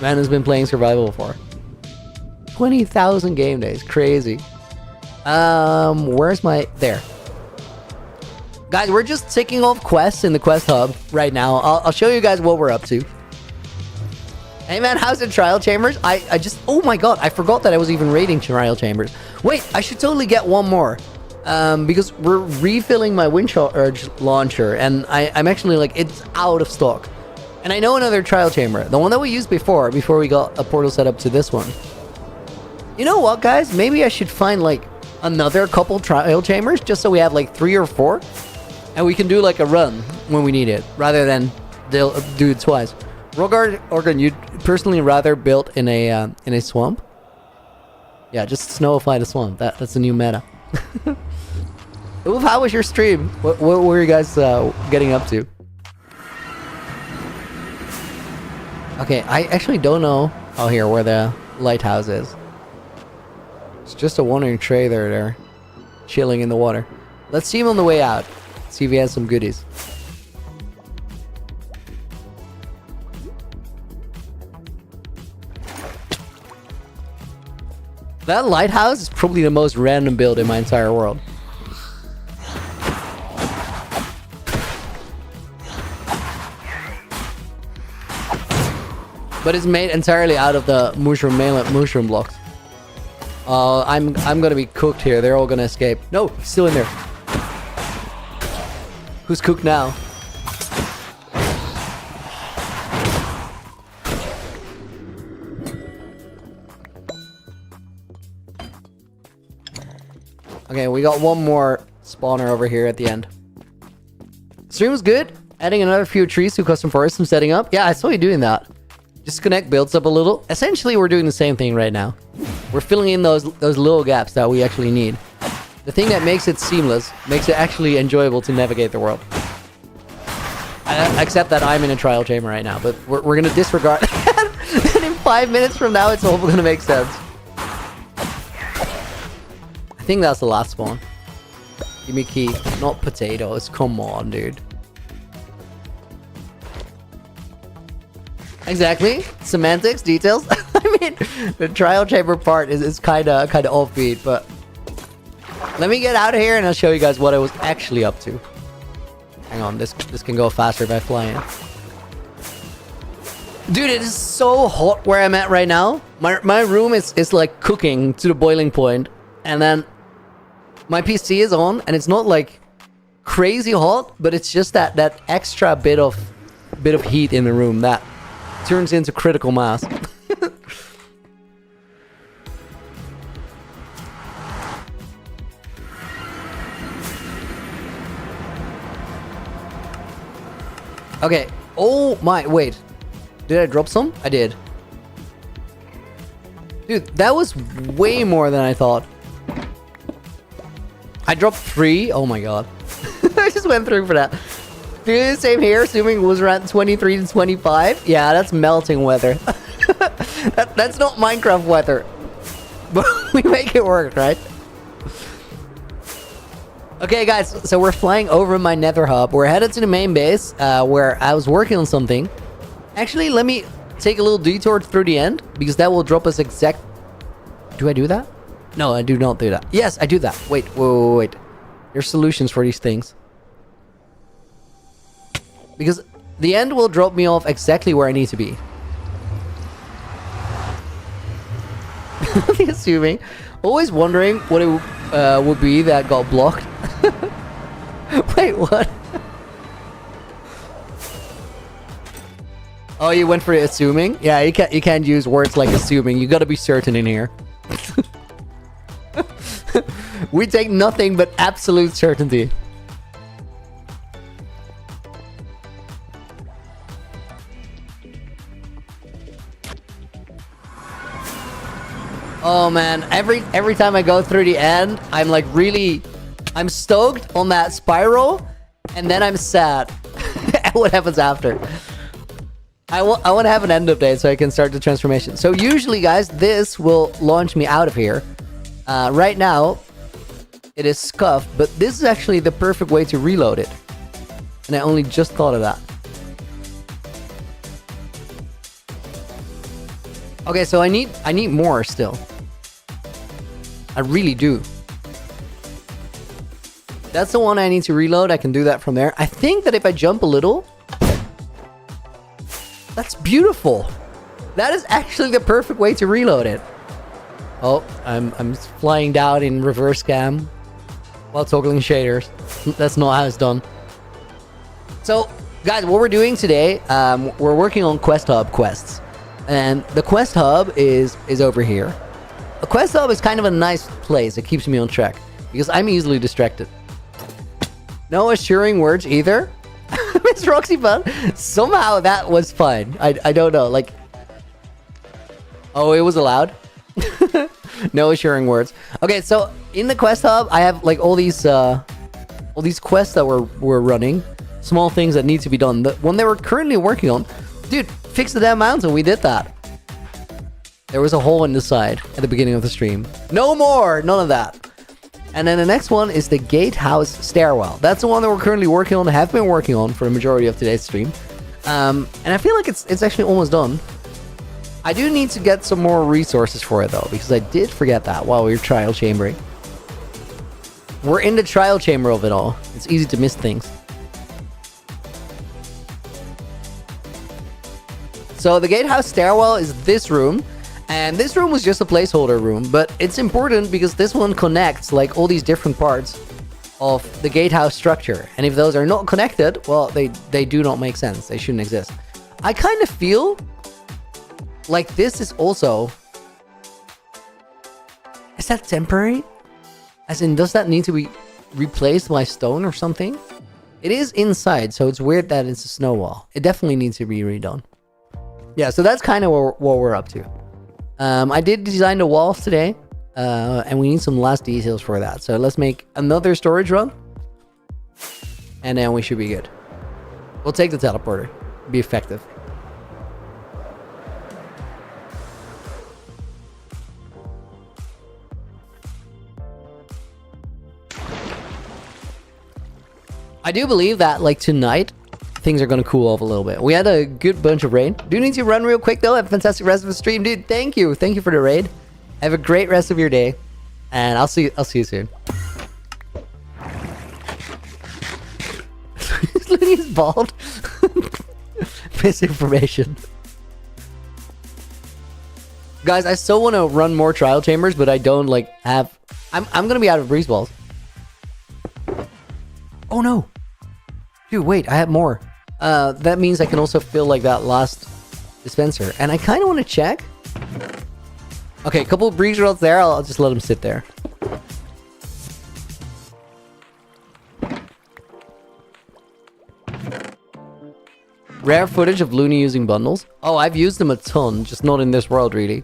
Man has been playing survival for. 20,000 game days. Crazy. Where's my... There. Guys, we're just ticking off quests in the quest hub right now. I'll show you guys what we're up to. Hey man, how's the trial chambers? I just... Oh my god, I forgot that I was even raiding trial chambers. Wait, I should totally get one more. Because we're refilling my wind charge launcher. And I'm actually like, it's out of stock. And I know another trial chamber. The one that we used before we got a portal set up to this one. You know what, guys? Maybe I should find like another couple trial chambers just so we have like 3 or 4. And we can do like a run when we need it, rather than they'll do it twice. Rogard Organ, you'd personally rather build in a swamp? Yeah, just snowify the swamp. That's a new meta. Oof, how was your stream? What were you guys getting up to? Okay, I actually don't know. Oh, here, where the lighthouse is. It's just a wandering trader there, chilling in the water. Let's see him on the way out. See if he has some goodies. That lighthouse is probably the most random build in my entire world. But it's made entirely out of the mushroom blocks. I'm gonna be cooked here. They're all gonna escape. No, he's still in there. Who's cooked now? Okay, we got one more spawner over here at the end. Stream was good. Adding another few trees to custom forest and setting up. Yeah, I saw you doing that. Just connect builds up a little. Essentially, we're doing the same thing right now. We're filling in those little gaps that we actually need. The thing that makes it seamless, makes it actually enjoyable to navigate the world. Except that I'm in a trial chamber right now, but we're going to disregard that. And in 5 minutes from now, it's all going to make sense. I think that's the last spawn. Give me key. Not potatoes. Come on, dude. Exactly. Semantics, details. I mean, the trial chamber part is kind of offbeat, but let me get out of here and I'll show you guys what I was actually up to. Hang on, this can go faster by flying. Dude, it is so hot where I'm at right now. My room is like cooking to the boiling point, and then my PC is on, and it's not like crazy hot, but it's just that extra bit of heat in the room that turns into critical mass. Okay. Oh my, wait. Did I drop some? I did. Dude, that was way more than I thought. I dropped 3. Oh my god. I just went through for that. Dude, same here. Assuming it was around 23 to 25. Yeah, that's melting weather. That's not Minecraft weather. But we make it work, right? Okay, guys. So we're flying over my nether hub. We're headed to the main base where I was working on something. Actually, let me take a little detour through the end because that will drop us exact... Do I do that? No, I do not do that. Yes, I do that. Wait. There's solutions for these things. Because the end will drop me off exactly where I need to be. Assuming. Always wondering what it would be that got blocked. Wait, what? Oh, you went for assuming? Yeah, you can't use words like assuming. You gotta be certain in here. We take nothing but absolute certainty. Oh man, every time I go through the end, I'm like I'm stoked on that spiral, and then I'm sad at what happens after. I want to have an end update so I can start the transformation. So usually, guys, this will launch me out of here. Right now, it is scuffed, but this is actually the perfect way to reload it. And I only just thought of that. Okay, so I need more still. I really do. That's the one I need to reload. I can do that from there. I think that if I jump a little... That's beautiful. That is actually the perfect way to reload it. Oh, I'm flying down in reverse cam while toggling shaders. That's not how it's done. So, guys, what we're doing today, we're working on Quest Hub quests. And the Quest Hub is over here. A Quest Hub is kind of a nice place. It keeps me on track because I'm easily distracted. No assuring words either. Miss Roxy Fun. Somehow that was fun. I don't know. Like, oh, it was allowed. No assuring words. Okay, so in the Quest Hub, I have like all these quests that we're running. Small things that need to be done. The one that we're currently working on, dude, fix the damn mountain. We did that. There was a hole in the side at the beginning of the stream. No more. None of that. And then the next one is the gatehouse stairwell. That's the one that we're currently working on, have been working on for the majority of today's stream. And I feel like it's actually almost done. I do need to get some more resources for it though, because I did forget that while we were trial chambering. We're in the trial chamber of it all. It's easy to miss things. So the gatehouse stairwell is this room. And this room was just a placeholder room, but it's important because this one connects like all these different parts of the gatehouse structure. And if those are not connected, well, they do not make sense. They shouldn't exist. I kind of feel like this is also... Is that temporary? As in, does that need to be replaced by stone or something? It is inside, so it's weird that it's a snow wall. It definitely needs to be redone. Yeah, so that's kind of what we're up to. I did design the walls today, and we need some last details for that. So let's make another storage run, and then we should be good. We'll take the teleporter. Be effective. I do believe that, like, tonight, things are gonna cool off a little bit. We had a good bunch of rain. Do need to run real quick though. Have a fantastic rest of the stream, dude. Thank you for the raid. Have a great rest of your day, and I'll see you soon. He's bald. Misinformation. Guys, I still want to run more trial chambers, but I don't like have. I'm gonna be out of breeze balls. Oh no, dude! Wait, I have more. That means I can also fill like that last dispenser. And I kind of want to check. Okay, a couple of breeze rolls there. I'll just let them sit there. Rare footage of Looney using bundles. Oh, I've used them a ton, just not in this world really.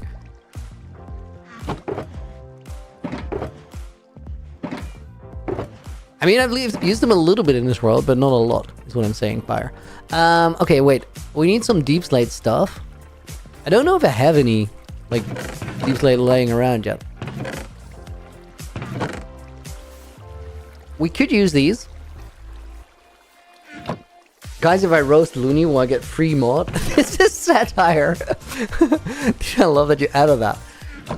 I mean, I've used them a little bit in this world, but not a lot, is what I'm saying, Fire. Okay, wait. We need some deep slate stuff. I don't know if I have any, like, deep slate laying around yet. We could use these. Guys, if I roast Looney, will I get free mod? This is satire. I love that you added that.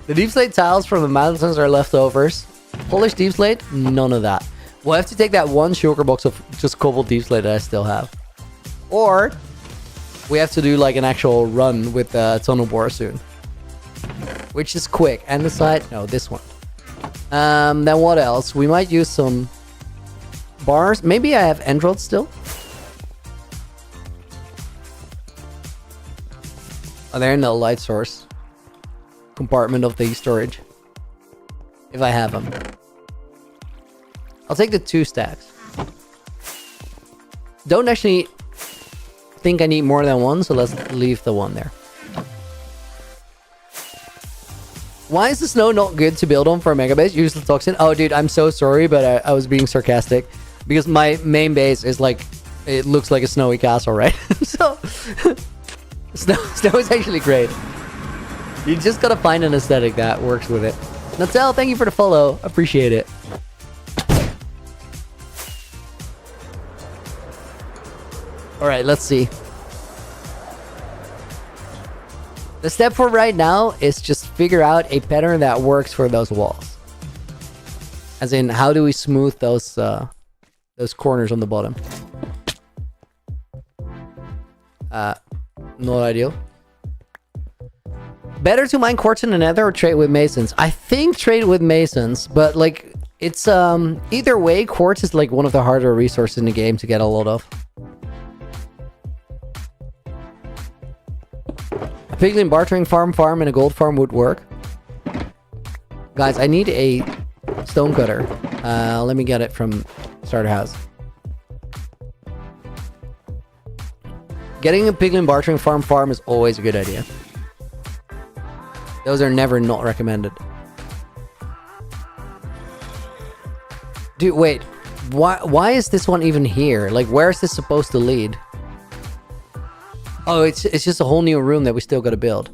The deep slate tiles from the mountains are leftovers. Polished deep slate? None of that. We'll have to take that one sugar box of just cobbled deep slate that I still have. Or we have to do like an actual run with tunnel bore soon. Which is quick. And the side? No, this one. Then what else? We might use some bars. Maybe I have Endrods still. Oh, they're in the light source compartment of the storage. If I have them. I'll take the 2 stacks. Don't actually think I need more than one, so let's leave the one there. Why is the snow not good to build on for a mega base? Use the toxin. Oh, dude, I'm so sorry, but I was being sarcastic. Because my main base is like, it looks like a snowy castle, right? So, snow is actually great. You just gotta find an aesthetic that works with it. Natel, thank you for the follow. Appreciate it. Alright, let's see. The step for right now is just figure out a pattern that works for those walls. As in, how do we smooth those corners on the bottom? Not ideal. Better to mine quartz in the nether or trade with masons? I think trade with masons, but like, it's either way, quartz is like one of the harder resources in the game to get a lot of. A piglin bartering farm and a gold farm would work. Guys, I need a stone cutter. Let me get it from starter house. Getting a piglin bartering farm is always a good idea. Those are never not recommended. Dude, wait. Why is this one even here? Like, where is this supposed to lead? Oh, it's just a whole new room that we still gotta build.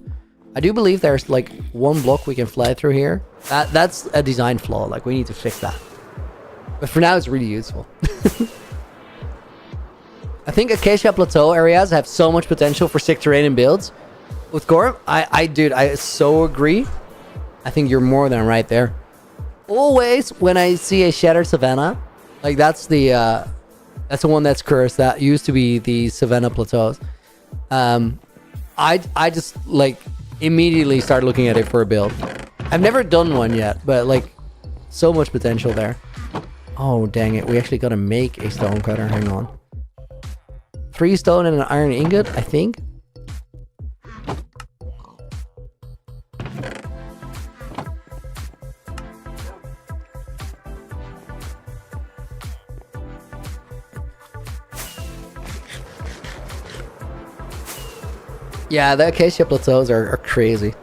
I do believe there's like one block we can fly through here. That's a design flaw. Like, we need to fix that. But for now, it's really useful. I think Acacia Plateau areas have so much potential for sick terrain and builds. With Gorm, dude, I so agree. I think you're more than right there. Always when I see a shattered savannah, like that's the one that's cursed. That used to be the savannah plateaus. I just like immediately start looking at it for a build. I've never done one yet, but like so much potential there. Oh dang it, we actually gotta make a stone cutter. Hang on. 3 stone and an iron ingot, I think. Yeah, the acacia plateaus are crazy.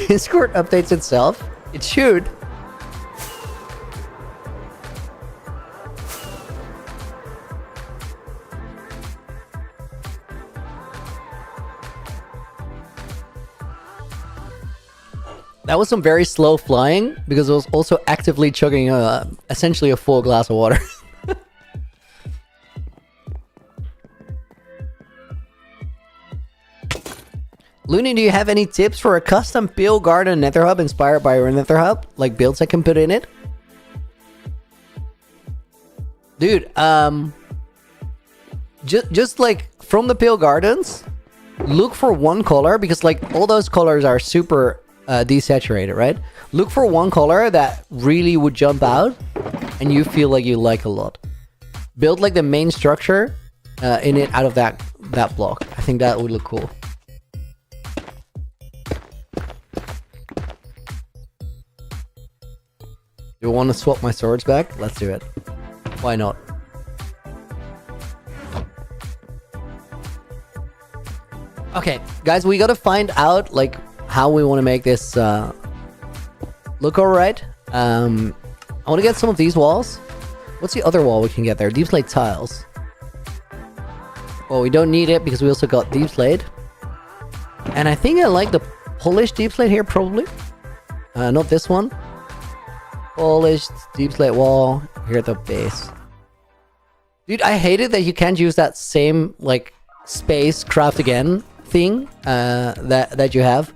Discord updates itself? It should. That was some very slow flying because it was also actively chugging essentially a full glass of water. Looney, do you have any tips for a custom Pale Garden Nether Hub inspired by your Nether Hub? Like builds I can put in it? Dude, just like from the Pale Gardens, look for one color because like all those colors are super desaturated, right? Look for one color that really would jump out and you feel like you like a lot. Build like the main structure in it out of that block. I think that would look cool. Do you want to swap my swords back? Let's do it. Why not? Okay, guys, we gotta find out like how we want to make this look alright. I want to get some of these walls. What's the other wall we can get there? Deep slate tiles. Well, we don't need it because we also got deep slate. And I think I like the polished deep slate here, probably. Not this one. Polished deep slate wall here at the base. Dude, I hate it that you can't use that same like space craft again thing that you have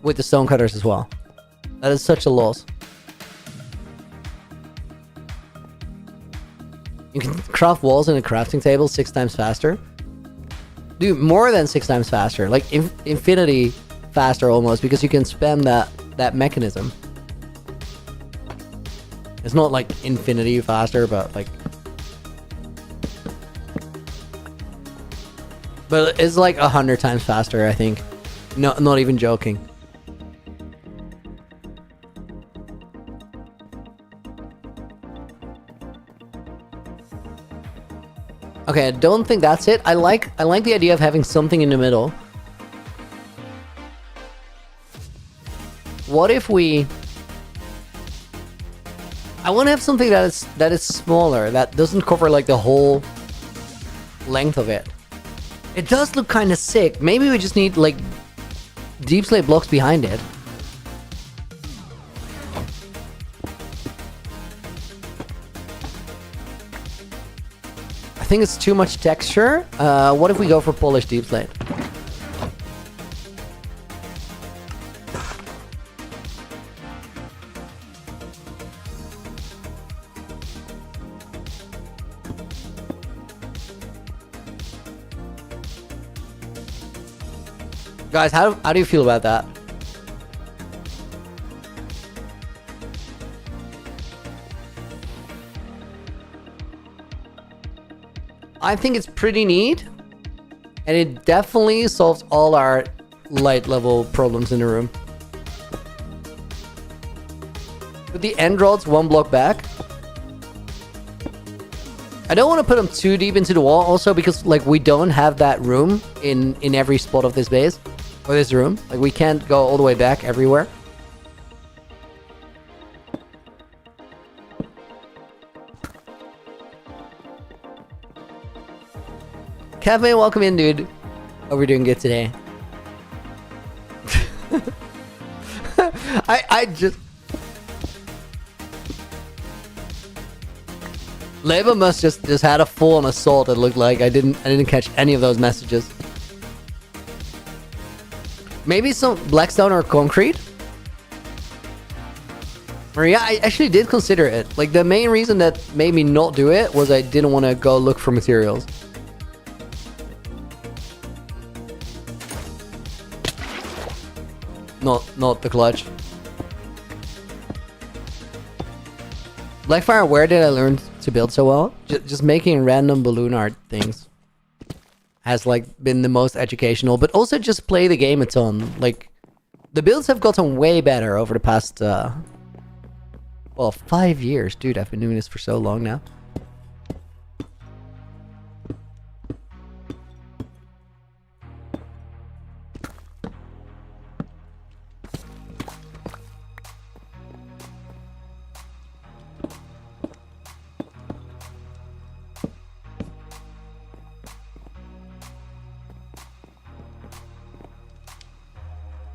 with the stone cutters as well. That is such a loss. You can craft walls in a crafting table 6 times faster. Dude, more than 6 times faster. Like infinity faster almost, because you can spam that mechanism. It's not like infinity faster, but like... But it's like 100 times faster, I think. No, not even joking. Okay, I don't think that's it. I like the idea of having something in the middle. What if we... I want to have something that is smaller, that doesn't cover like the whole length of it. It does look kind of sick. Maybe we just need like deep slate blocks behind it. I think it's too much texture. What if we go for polished deep slate? Guys, how do you feel about that? I think it's pretty neat, and it definitely solves all our light level problems in the room. Put the end rods 1 block back. I don't want to put them too deep into the wall also because like we don't have that room in every spot of this base. Or this room. Like, we can't go all the way back everywhere. Cafe, welcome in, dude. Hope we're doing good today. I just... Leba must just had a full-on assault. It looked like I didn't catch any of those messages. Maybe some blackstone or concrete. Or yeah, I actually did consider it. Like the main reason that made me not do it was I didn't want to go look for materials. Not the clutch. Blackfire, where did I learn to build so well? Just making random balloon art things has like been the most educational, but also just play the game a ton. Like the builds have gotten way better over the past well, 5 years. Dude, I've been doing this for so long now.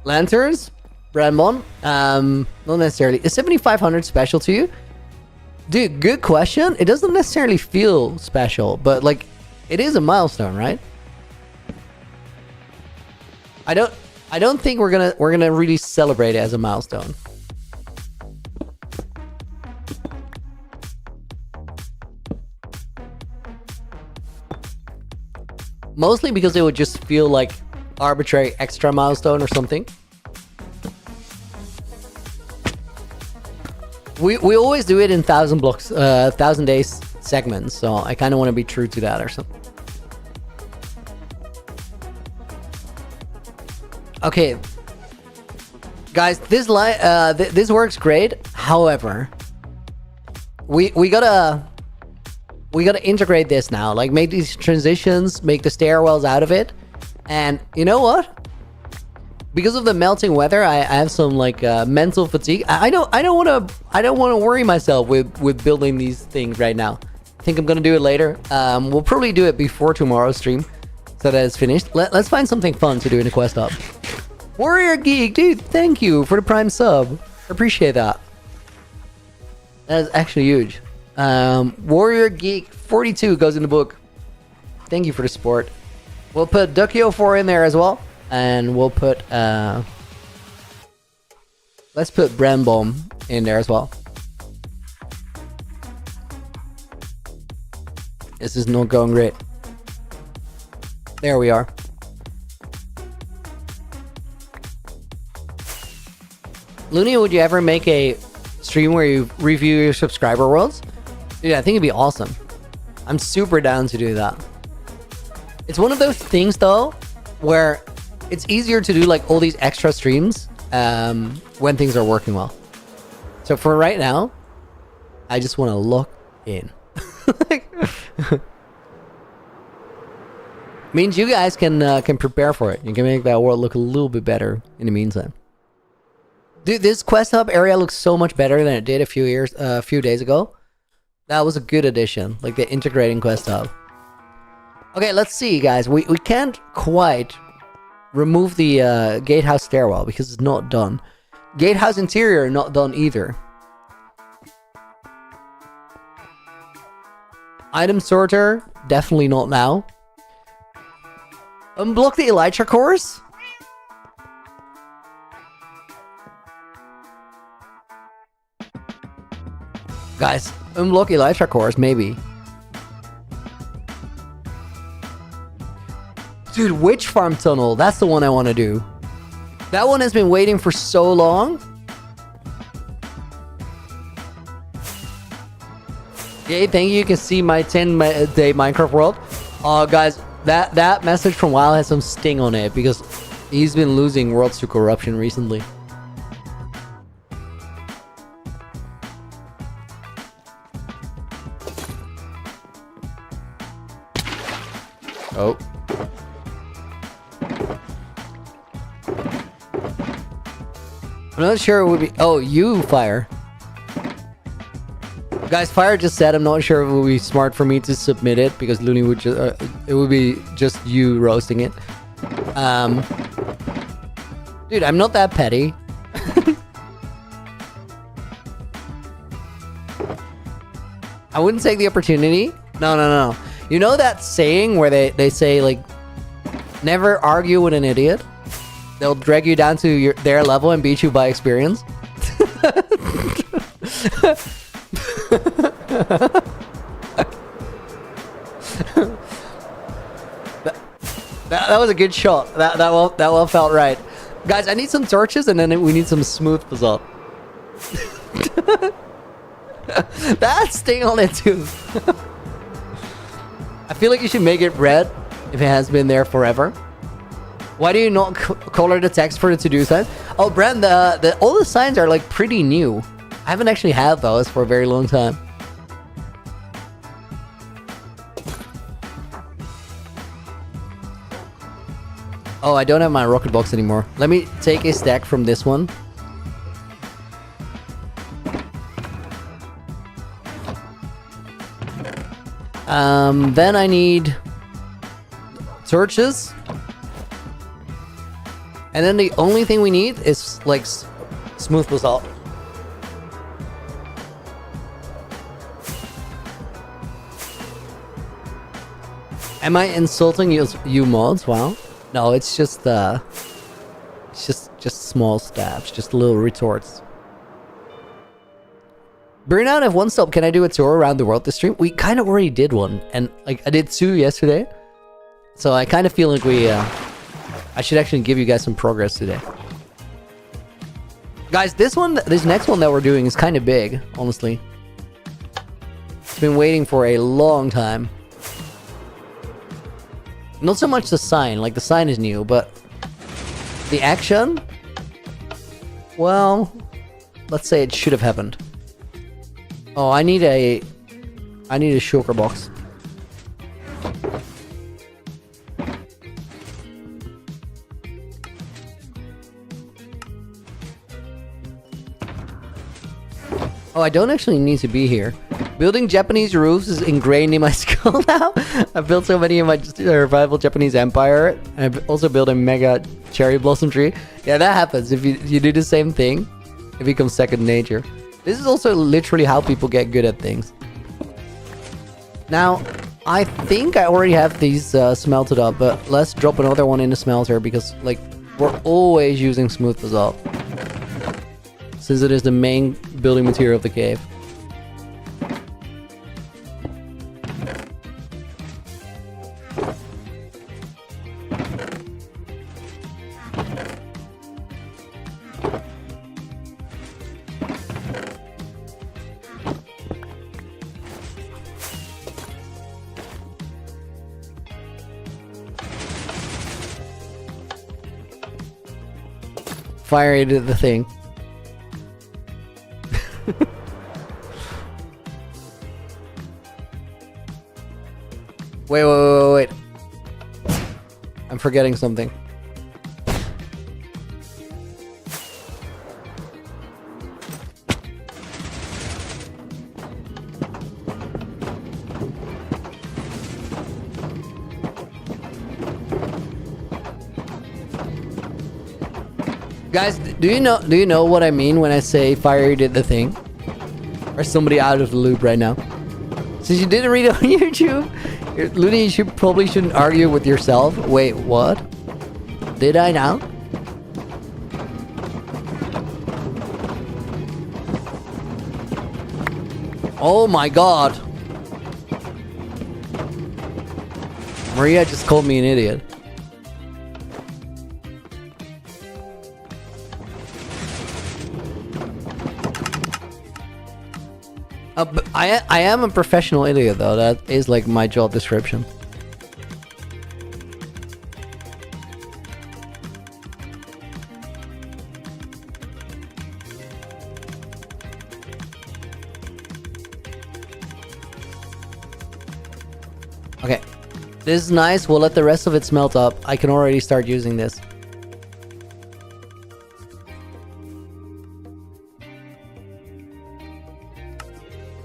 Lanterns? Brandmon? Not necessarily. Is 7500 special to you? Dude, good question. It doesn't necessarily feel special, but like it is a milestone, right? I don't think we're gonna really celebrate it as a milestone. Mostly because it would just feel like arbitrary extra milestone or something. We always do it in 1,000 blocks, 1,000 days segments, so I kind of want to be true to that or something. Okay, guys, this works great. However, we gotta integrate this now. Like, make these transitions, make the stairwells out of it, and you know what? Because of the melting weather, I have some like mental fatigue. I don't want to worry myself with building these things right now. I think I'm gonna do it later. We'll probably do it before tomorrow's stream, so that it's finished. Let's find something fun to do in the quest hub. Warrior Geek, dude, thank you for the Prime sub. Appreciate that. That is actually huge. Warrior Geek 42 goes in the book. Thank you for the support. We'll put Duckio 4 in there as well. And we'll put, let's put Brambomb in there as well. This is not going great. There we are. Looney, would you ever make a stream where you review your subscriber worlds? Dude, I think it'd be awesome. I'm super down to do that. It's one of those things, though, where it's easier to do like all these extra streams when things are working well. So for right now, I just want to look in. Means you guys can prepare for it. You can make that world look a little bit better in the meantime. Dude, this quest hub area looks so much better than it did a few days ago. That was a good addition, like the integrating quest hub. Okay, let's see, guys. We can't quite remove the gatehouse stairwell because it's not done. Gatehouse interior not done either. Item sorter definitely not now. Unblock the Elytra cores. Guys, unblock Elytra cores maybe. Dude, Witch Farm Tunnel. That's the one I want to do. That one has been waiting for so long. Okay, thank you. You can see my 10-day Minecraft world. Guys, that message from Wild has some sting on it because he's been losing worlds to corruption recently. Oh. I'm not sure it would be... Oh, you, Fire. Guys, Fire just said I'm not sure if it would be smart for me to submit it because Looney would just... it would be just you roasting it. Dude, I'm not that petty. I wouldn't take the opportunity. No. You know that saying where they say, like, never argue with an idiot? They'll drag you down to their level and beat you by experience. That was a good shot. That one felt right. Guys, I need some torches and then we need some smooth basalt. That's staying on it too. I feel like you should make it red if it has been there forever. Why do you not color the text for the to-do signs? Oh, Brent, all the signs are like pretty new. I haven't actually had those for a very long time. Oh, I don't have my rocket box anymore. Let me take a stack from this one. Then I need torches. And then the only thing we need is like smooth basalt. Am I insulting you mods? Wow. No, it's just small stabs, just little retorts. Burnout if one stop, can I do a tour around the world this stream? We kind of already did one, and like I did 2 yesterday. So I kind of feel like I should actually give you guys some progress today. Guys, this next one that we're doing is kind of big, honestly. It's been waiting for a long time. Not so much the sign, like the sign is new, but the action, well, let's say it should have happened. Oh, I need a shulker box. Oh, I don't actually need to be here. Building Japanese roofs is ingrained in my skull now. I've built so many in my rival Japanese empire. And I've also built a mega cherry blossom tree. Yeah, that happens. If you do the same thing, it becomes second nature. This is also literally how people get good at things. Now, I think I already have these smelted up, but let's drop another one in the smelter because, like, we're always using smooth basalt, since it is the main building material of the cave. Fire into the thing. Wait. I'm forgetting something. Guys, do you know what I mean when I say Fire did the thing? Or somebody out of the loop right now? Since you didn't read it on YouTube, Looney, you probably shouldn't argue with yourself. Wait, what? Did I now? Oh my god. Maria just called me an idiot. But I am a professional idiot though. That is like my job description. Okay, this is nice. We'll let the rest of it smelt up. I can already start using this.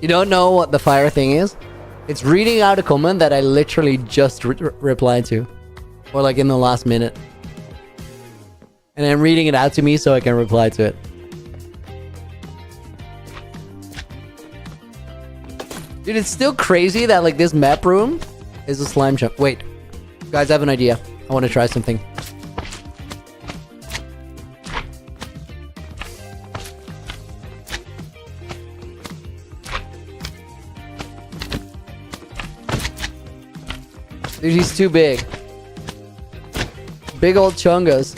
You don't know what the fire thing is? It's reading out a comment that I literally just replied to. Or like in the last minute. And then reading it out to me so I can reply to it. Dude, it's still crazy that like this map room is a slime chunk. Wait, guys, I have an idea. I want to try something. Dude, he's too big. Big old chungus.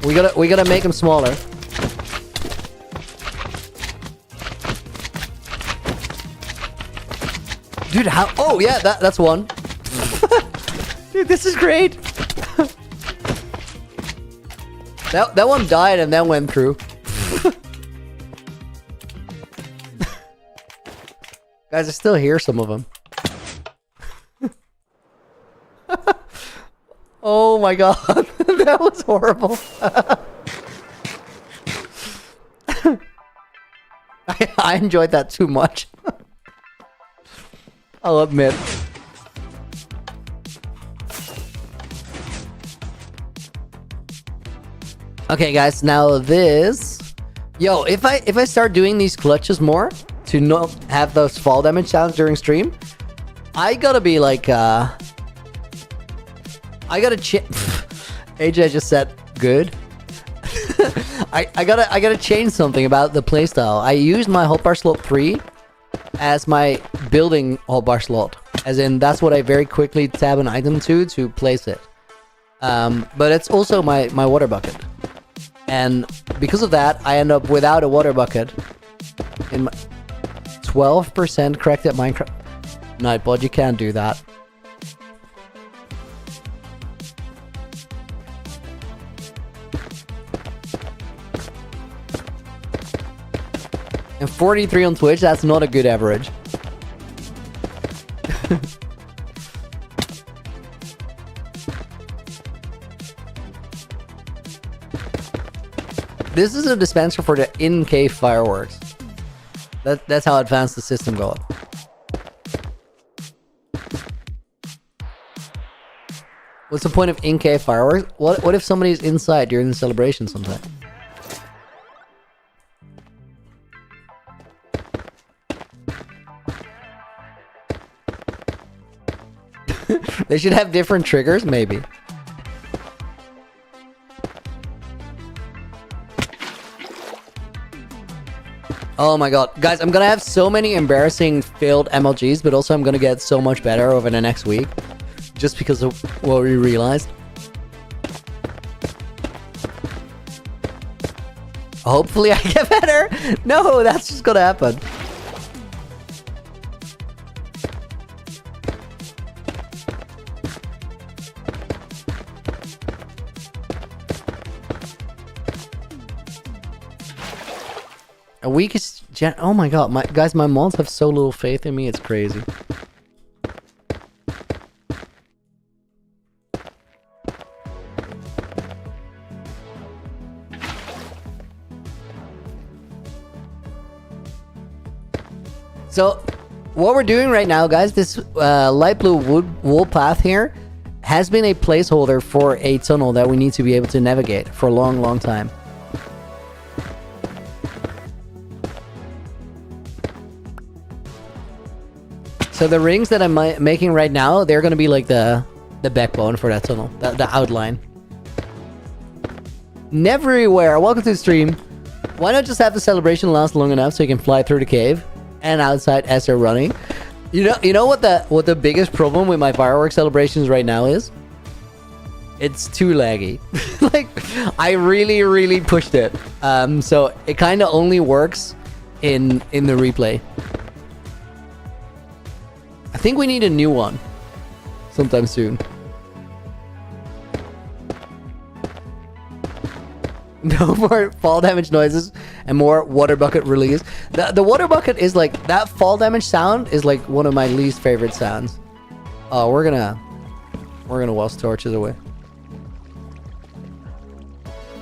We gotta make him smaller. Dude, how? Oh yeah, that's one. Dude, this is great. that one died and then went through. Guys, I still hear some of them. Oh my god, that was horrible. I enjoyed that too much. I'll admit. Okay, guys, now this. Yo, if I start doing these clutches more to not have those fall damage sounds during stream, I gotta be like, I gotta AJ just said good. I gotta change something about the playstyle. I used my hotbar slot 3 as my building hotbar slot, as in that's what I very quickly tab an item to place it. But it's also my water bucket, and because of that, I end up without a water bucket. In my 12% correct at Minecraft. Nightbot, you can't do that. And 43 on Twitch, that's not a good average. This is a dispenser for the in-cave fireworks. That's how advanced the system got. What's the point of in-cave fireworks? What if somebody's inside during the celebration sometime? They should have different triggers, maybe. Oh my god. Guys, I'm gonna have so many embarrassing failed MLGs, but also I'm gonna get so much better over the next week. Just because of what we realized. Hopefully I get better. No, that's just gonna happen. A week is... Oh my god, guys, my mods have so little faith in me, it's crazy. So, what we're doing right now, guys, this light blue wool path here has been a placeholder for a tunnel that we need to be able to navigate for a long, long time. So the rings that I'm making right now, they're going to be like the backbone for that tunnel, the outline. Neverywhere, welcome to the stream. Why not just have the celebration last long enough so you can fly through the cave and outside as they're running? You know what the biggest problem with my fireworks celebrations right now is? It's too laggy. Like, I really pushed it. So it kind of only works in the replay. I think we need a new one sometime soon. No more fall damage noises and more water bucket release. The water bucket is like, that fall damage sound is like one of my least favorite sounds. Oh, we're gonna wash torches away.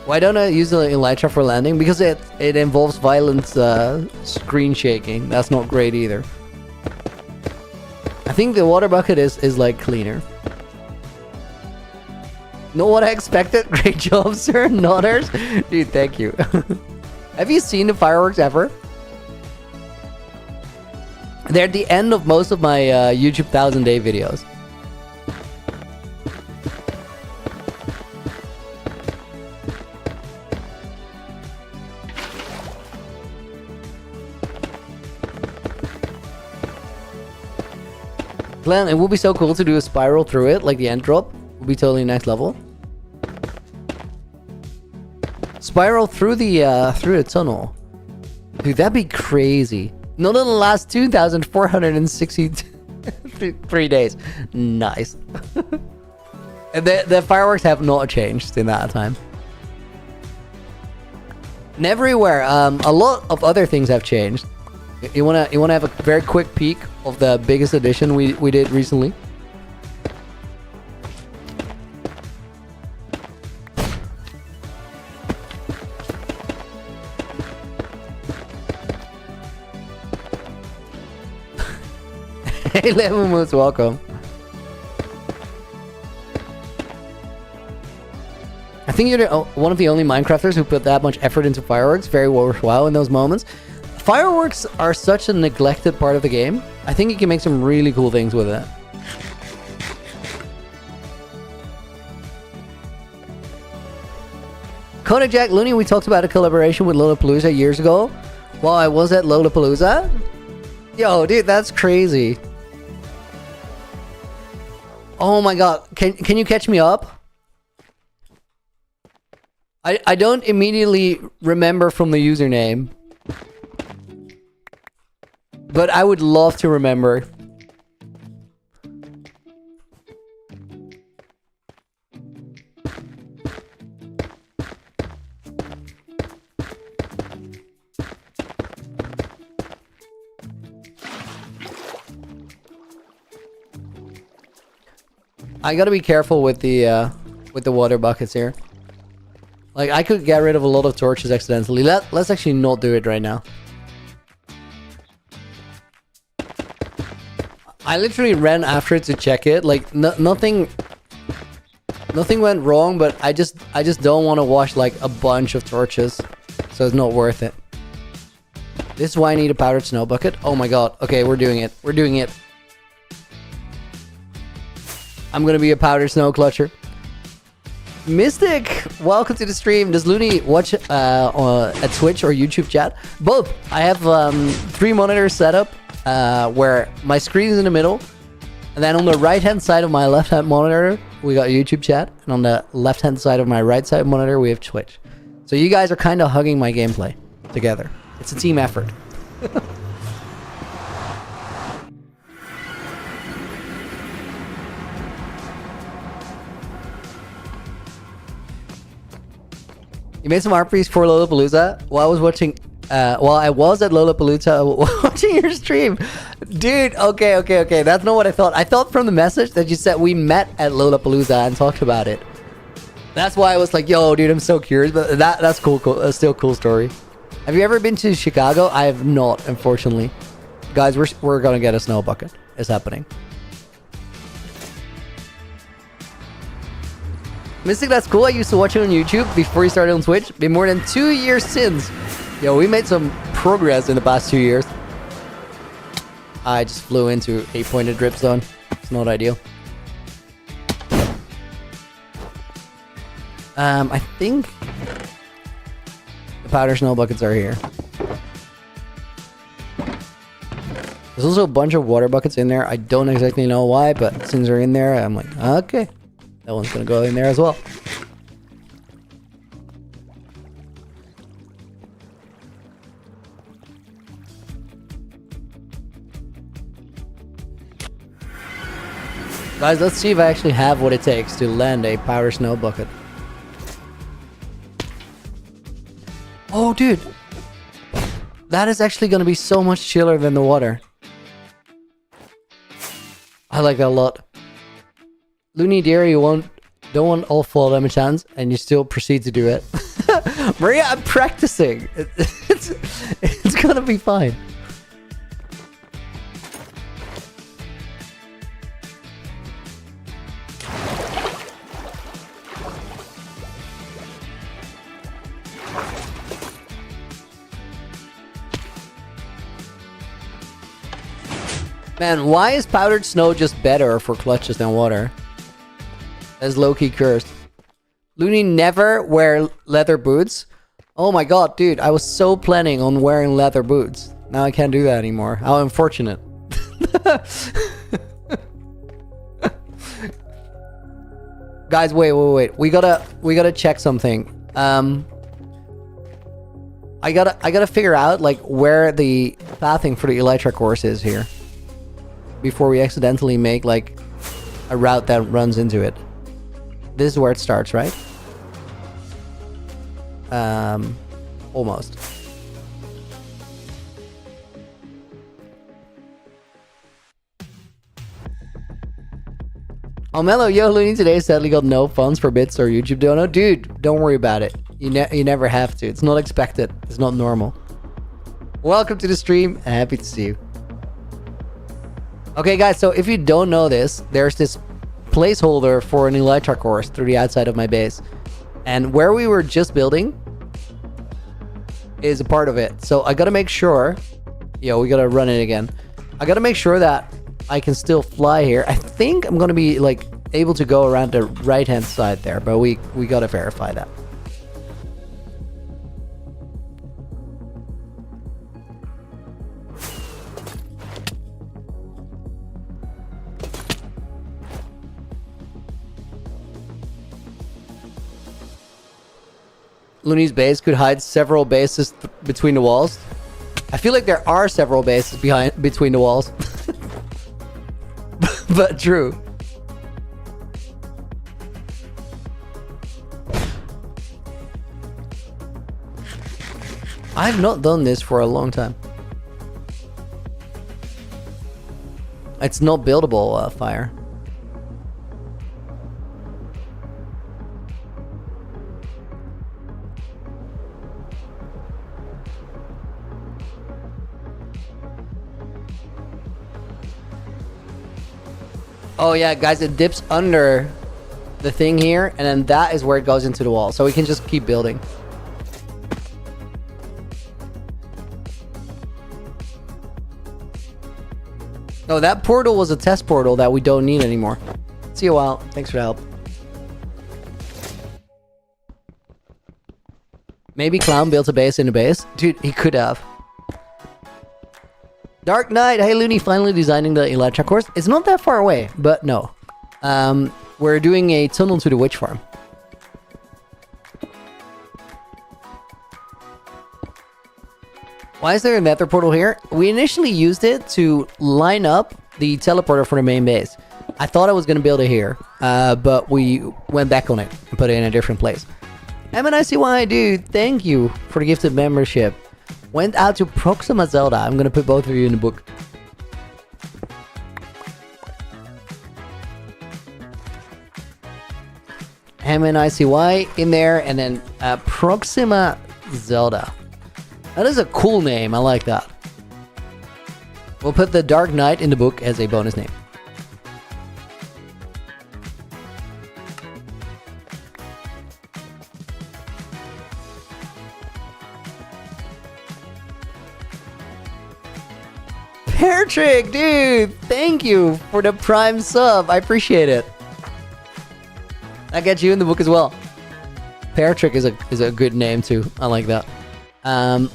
Why don't I use the elytra for landing? Because it involves violent screen shaking. That's not great either. I think the water bucket is like cleaner. Not what I expected. Great job, sir. Nodders. Dude, thank you. Have you seen the fireworks ever? They're at the end of most of my YouTube 1000-day videos. Glenn, it would be so cool to do a spiral through it, like the end drop. Would be totally next level. Spiral through the tunnel. Dude, that'd be crazy. Not in the last 2,463 days. Nice. And the fireworks have not changed in that time. And everywhere, a lot of other things have changed. You wanna have a very quick peek of the biggest addition we did recently? Hey, Lemon Moose, welcome. I think you're one of the only Minecrafters who put that much effort into fireworks. Very worthwhile in those moments. Fireworks are such a neglected part of the game. I think you can make some really cool things with it. Kodak Jack Looney, we talked about a collaboration with Lollapalooza years ago. While I was at Lollapalooza. Yo, dude, that's crazy. Oh my god, can you catch me up? I don't immediately remember from the username. But I would love to remember. I gotta be careful with the water buckets here. Like, I could get rid of a lot of torches accidentally. Let's actually not do it right now. I literally ran after it to check it. Like, nothing went wrong, but I just don't want to wash like a bunch of torches, so it's not worth it. This is why I need a powdered snow bucket. Oh my god. Okay, we're doing it. We're doing it. I'm gonna be a powdered snow clutcher. Mystic, welcome to the stream. Does Looney watch at Twitch or YouTube chat? Both. I have 3 monitors set up where my screen is in the middle, and then on the right hand side of my left hand monitor we got YouTube chat, and on the left hand side of my right side monitor we have Twitch. So you guys are kind of hugging my gameplay together. It's a team effort. You made some RPs for Lollapalooza while I was watching. While I was at Lollapalooza watching your stream, dude. Okay. That's not what I thought. I thought from the message that you said we met at Lollapalooza and talked about it. That's why I was like, "Yo, dude, I'm so curious." But that's cool. Still cool story. Have you ever been to Chicago? I have not, unfortunately. Guys, we're gonna get a snow bucket. It's happening. Mystic, that's cool. I used to watch it on YouTube before he started on Twitch. Been more than 2 years since. Yo, we made some progress in the past 2 years. I just flew into a pointed drip zone. It's not ideal. I think the powder snow buckets are here. There's also a bunch of water buckets in there. I don't exactly know why, but since they're in there, I'm like, okay. That one's gonna go in there as well. Guys, let's see if I actually have what it takes to land a powder snow bucket. Oh, dude. That is actually gonna be so much chiller than the water. I like that a lot. Looney dear, don't want all fall damage hands, and you still proceed to do it. Maria, I'm practicing. It's gonna be fine. Man, why is powdered snow just better for clutches than water? That's low-key cursed. Looney never wear leather boots. Oh my god, dude, I was so planning on wearing leather boots. Now I can't do that anymore. How unfortunate. Guys, wait. We gotta check something. I gotta figure out like where the pathing for the Elytra course is here before we accidentally make like a route that runs into it. This is where it starts, right? Almost. Oh, Mellow, yo, Looney today sadly got no funds for bits or YouTube dono. Dude, don't worry about it. You never have to. It's not expected. It's not normal. Welcome to the stream and happy to see you. Okay, guys, so if you don't know this, there's this placeholder for an Elytra course through the outside of my base. And where we were just building is a part of it. So I gotta make sure... Yo, we gotta run it again. I gotta make sure that I can still fly here. I think I'm gonna be like able to go around the right-hand side there, but we gotta verify that. Looney's base could hide several bases between the walls. I feel like there are several bases between the walls. But true. I've not done this for a long time. It's not buildable, fire. Oh yeah, guys, it dips under the thing here, and then that is where it goes into the wall. So we can just keep building. No, that portal was a test portal that we don't need anymore. See you a while. Thanks for the help. Maybe Clown built a base in a base? Dude, he could have. Dark Knight, hey Looney, finally designing the Elytra course. It's not that far away, but no. We're doing a tunnel to the witch farm. Why is there a nether portal here? We initially used it to line up the teleporter for the main base. I thought I was going to build it here, but we went back on it and put it in a different place. MNICY, dude, thank you for the gifted membership. Went out to Proxima Zelda. I'm gonna put both of you in the book. MNICY in there, and then Proxima Zelda. That is a cool name. I like that. We'll put the Dark Knight in the book as a bonus name. Patrick, dude, thank you for the Prime sub. I appreciate it. That gets you in the book as well. Patrick is a good name too. I like that.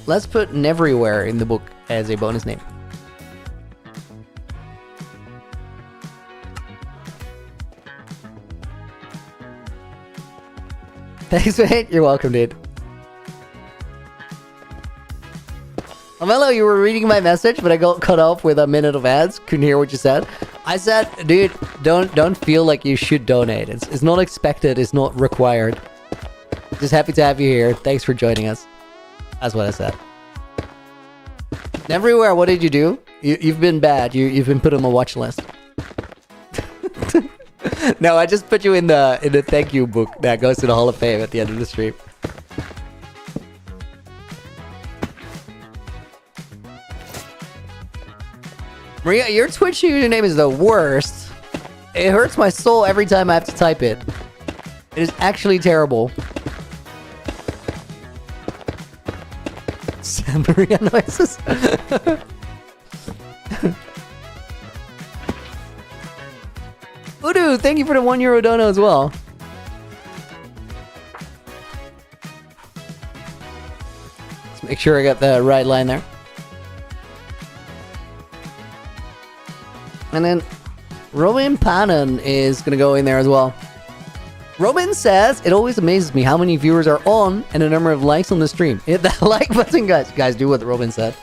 Let's put Neverywhere in the book as a bonus name. Thanks, mate. You're welcome, dude. Mello, you were reading my message, but I got cut off with a minute of ads. Couldn't hear what you said. I said, dude, don't feel like you should donate. It's not expected. It's not required. Just happy to have you here. Thanks for joining us. That's what I said. Everywhere, what did you do? You've been bad. You've been put on my watch list. No, I just put you in the thank you book that goes to the Hall of Fame at the end of the stream. Maria, your Twitch username is the worst. It hurts my soul every time I have to type it. It is actually terrible. San Maria noises. Lulu, thank you for the €1 dono as well. Let's make sure I got the right line there. And then Robin Panon is going to go in there as well. Robin says, it always amazes me how many viewers are on and the number of likes on the stream. Hit that like button, guys. Guys, do what Robin said.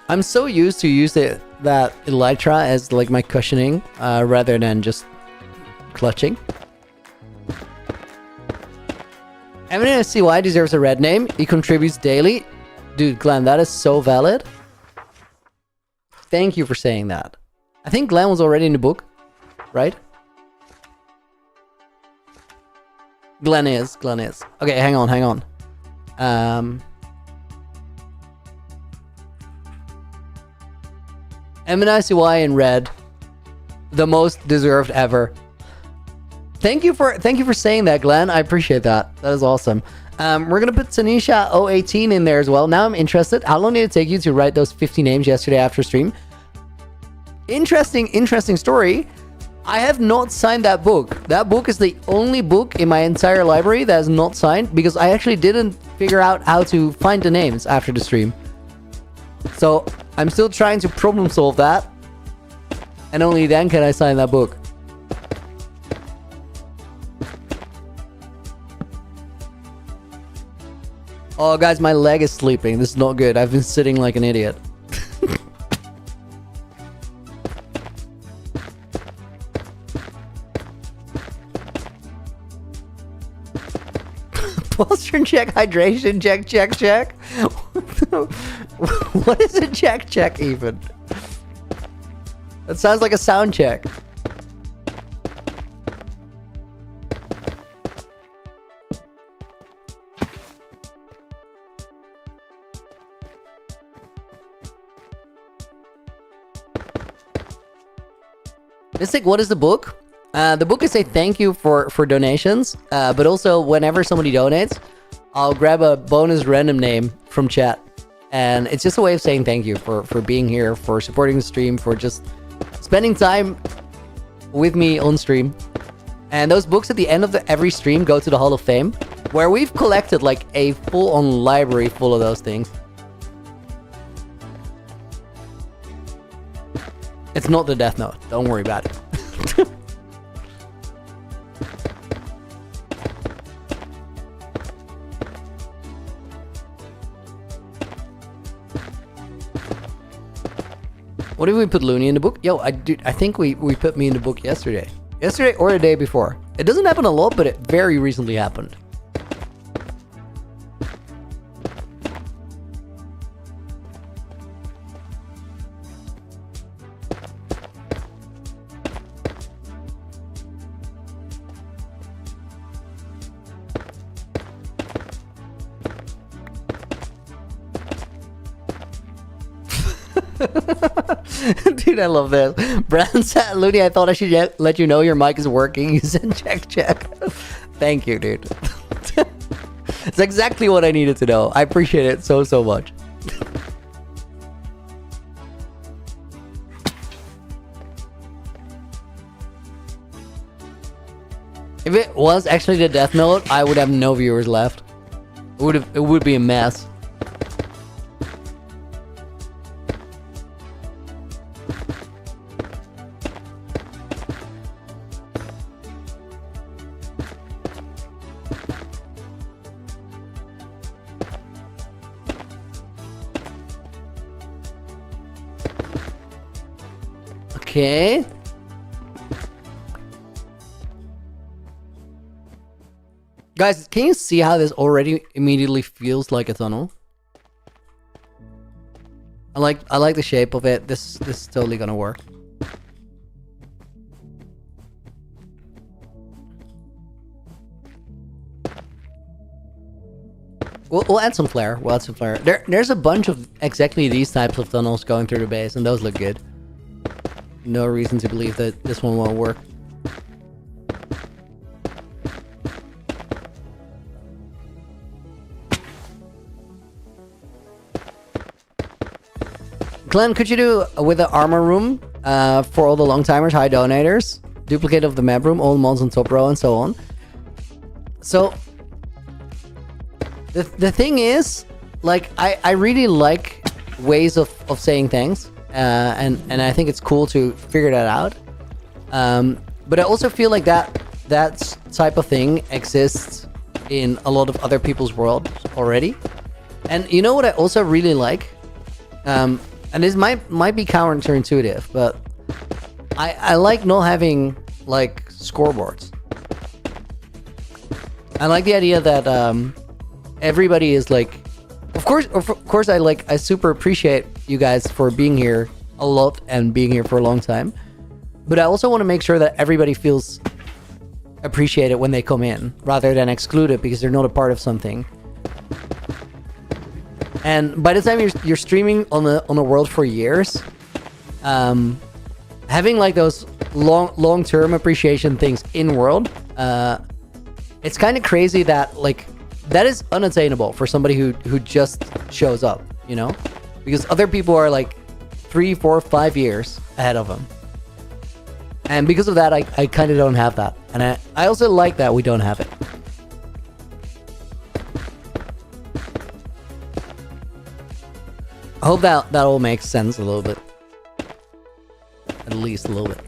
I'm so used to use that elytra as like my cushioning rather than just clutching. MNSCY deserves a red name. He contributes daily. Dude, Glenn, that is so valid. Thank you for saying that. I think Glenn was already in the book, right? Glenn is. Okay, hang on. MNICY in red, the most deserved ever. Thank you for saying that, Glenn. I appreciate that. That is awesome. We're gonna put Tanisha 018 in there as well. Now I'm interested. How long did it take you to write those 50 names yesterday after stream? Interesting story. I have not signed that book. That book is the only book in my entire library that is not signed because I actually didn't figure out how to find the names after the stream. So I'm still trying to problem solve that, and only then can I sign that book. Oh, guys, my leg is sleeping. This is not good. I've been sitting like an idiot. Posture check, hydration check. What is a check even? That sounds like a sound check. Mystic, what is the book? The book is a thank you for donations, but also whenever somebody donates, I'll grab a bonus random name from chat. And it's just a way of saying thank you for being here, for supporting the stream, for just spending time with me on stream. And those books at the end of every stream go to the Hall of Fame, where we've collected like a full-on library full of those things. It's not the Death Note. Don't worry about it. What did we put Looney in the book? Yo, I think we put me in the book yesterday. Yesterday or the day before. It doesn't happen a lot, but it very recently happened. Dude, I love this. Brandon said, Looney, I thought I should let you know your mic is working. You said check. Thank you, dude. It's exactly what I needed to know. I appreciate it so much. If it was actually the Death Note, I would have no viewers left. It would be a mess. Okay. Guys, can you see how this already immediately feels like a tunnel? I like the shape of it. This is totally gonna work. We'll add some flair. There's a bunch of exactly these types of tunnels going through the base, and those look good. no reason to believe that this one won't work. Glenn, could you do with the armor room for all the long timers, high donators? Duplicate of the map room, all mods on top row, and so on. So the thing is, like, I really like ways of saying things, and I think it's cool to figure that out. But I also feel like that type of thing exists in a lot of other people's worlds already. And you know what I also really like? And this might be counterintuitive, but I like not having like scoreboards. I like the idea that everybody is like, of course I super appreciate you guys for being here a lot and being here for a long time, but I also want to make sure that everybody feels appreciated when they come in, rather than excluded because they're not a part of something. And by the time you're streaming on a world for years, having like those long-term appreciation things in world, it's kind of crazy that like that is unattainable for somebody who just shows up, you know, because other people are like 3, 4, 5 years ahead of them, and because of that, I kind of don't have that, and I also like that we don't have it. I hope that all makes sense a little bit. At least a little bit.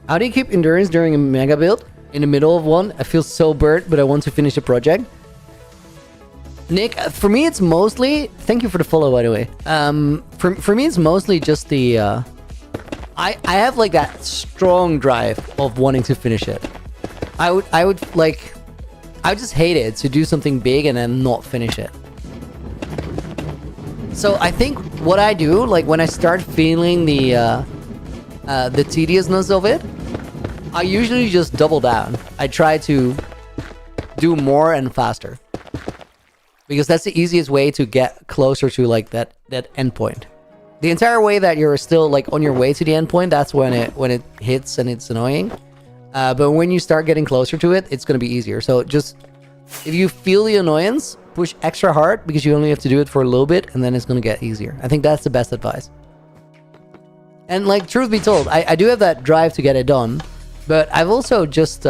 How do you keep endurance during a mega build? In the middle of one, I feel so burnt, but I want to finish the project. Nick, for me it's mostly... Thank you for the follow, by the way. For me it's mostly just the... I have like that strong drive of wanting to finish it. I would just hate it to do something big and then not finish it. So I think what I do, like when I start feeling the tediousness of it, I usually just double down. I try to do more and faster, because that's the easiest way to get closer to like that endpoint. The entire way that you're still like on your way to the endpoint, that's when it hits and it's annoying. But when you start getting closer to it, it's gonna be easier. So just, if you feel the annoyance, push extra hard, because you only have to do it for a little bit, and then it's gonna get easier. I think that's the best advice. And like, truth be told, I do have that drive to get it done, but I've also just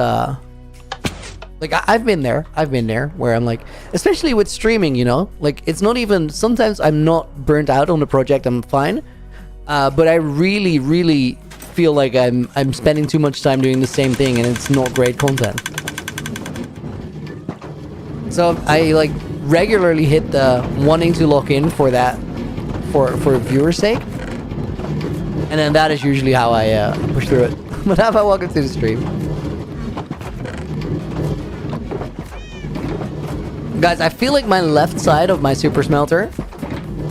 like I've been there where I'm like, especially with streaming, you know, like it's not even, sometimes I'm not burnt out on the project, I'm fine, but I really feel like I'm spending too much time doing the same thing and it's not great content. So I like regularly hit the wanting to lock in for that, for viewer's sake, and then that is usually how I push through it. But how about welcome to the stream. Guys, I feel like my left side of my super smelter,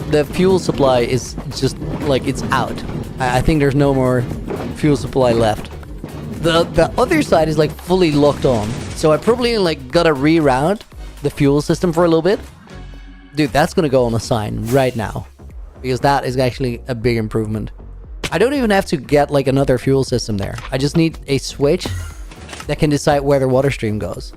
the fuel supply is just like, it's out. I think there's no more fuel supply left. The other side is like fully locked on. So I probably like gotta reroute the fuel system for a little bit. Dude, that's gonna go on a sign right now, because that is actually a big improvement. I don't even have to get like another fuel system there. I just need a switch that can decide where the water stream goes.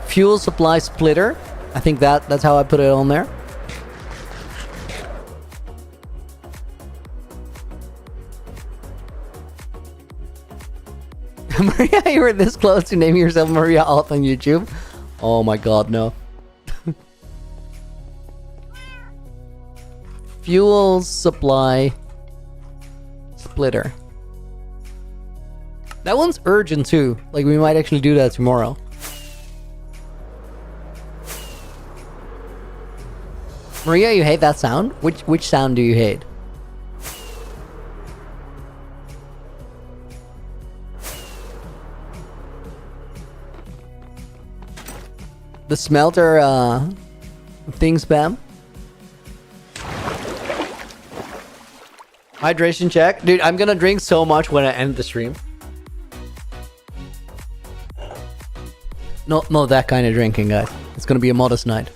Fuel supply splitter. I think that's how I put it on there. Maria, you were this close to naming yourself Maria Alt on YouTube. Oh my god, no. Fuel supply splitter. That one's urgent too. Like, we might actually do that tomorrow. Maria, you hate that sound? Which sound do you hate? The smelter thing spam. Hydration check. Dude, I'm gonna drink so much when I end the stream. Not that kind of drinking, guys. It's gonna be a modest night.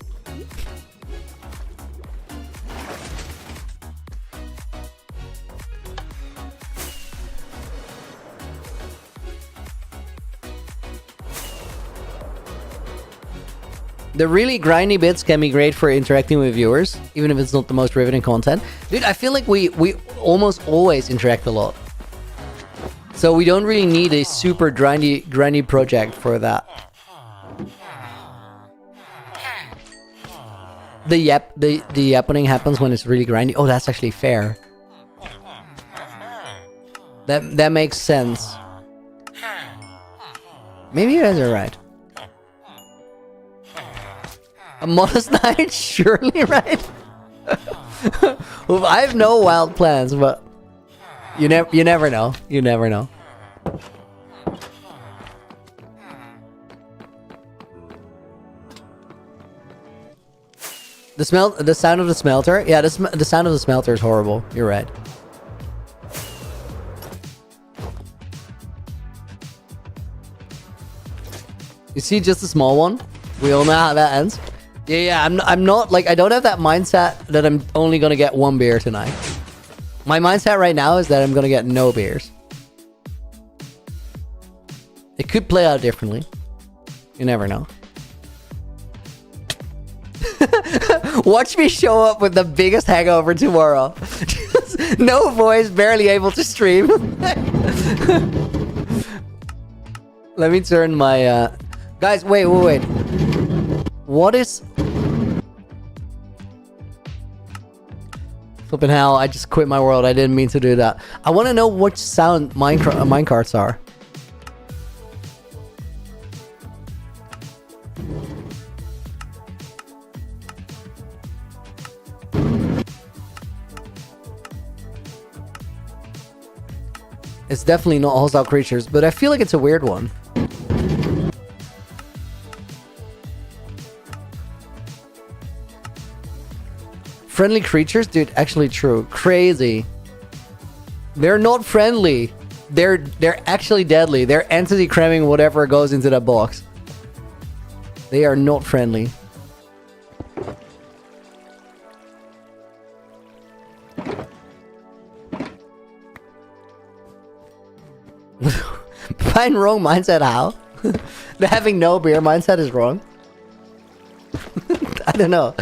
The really grindy bits can be great for interacting with viewers, even if it's not the most riveting content. Dude, I feel like we almost always interact a lot. So we don't really need a super grindy project for that. The yappening happens when it's really grindy. Oh, that's actually fair. That makes sense. Maybe you guys are right. A modest night? Surely, right? Well, I have no wild plans, but you never know. You never know. The sound of the smelter? Yeah, the sound of the smelter is horrible. You're right. You see just a small one? We all know how that ends. Yeah, I'm not, like, I don't have that mindset that I'm only gonna get one beer tonight. My mindset right now is that I'm gonna get no beers. It could play out differently. You never know. Watch me show up with the biggest hangover tomorrow. No voice, barely able to stream. Let me turn my... Guys, wait. What is... Flippin' hell, I just quit my world. I didn't mean to do that. I want to know what sound minecarts are. It's definitely not hostile creatures, but I feel like it's a weird one. Friendly creatures? Dude, actually true. Crazy. They're not friendly. They're actually deadly. They're entity cramming whatever goes into that box. They are not friendly. Find wrong mindset how? The having no beer mindset is wrong. I don't know.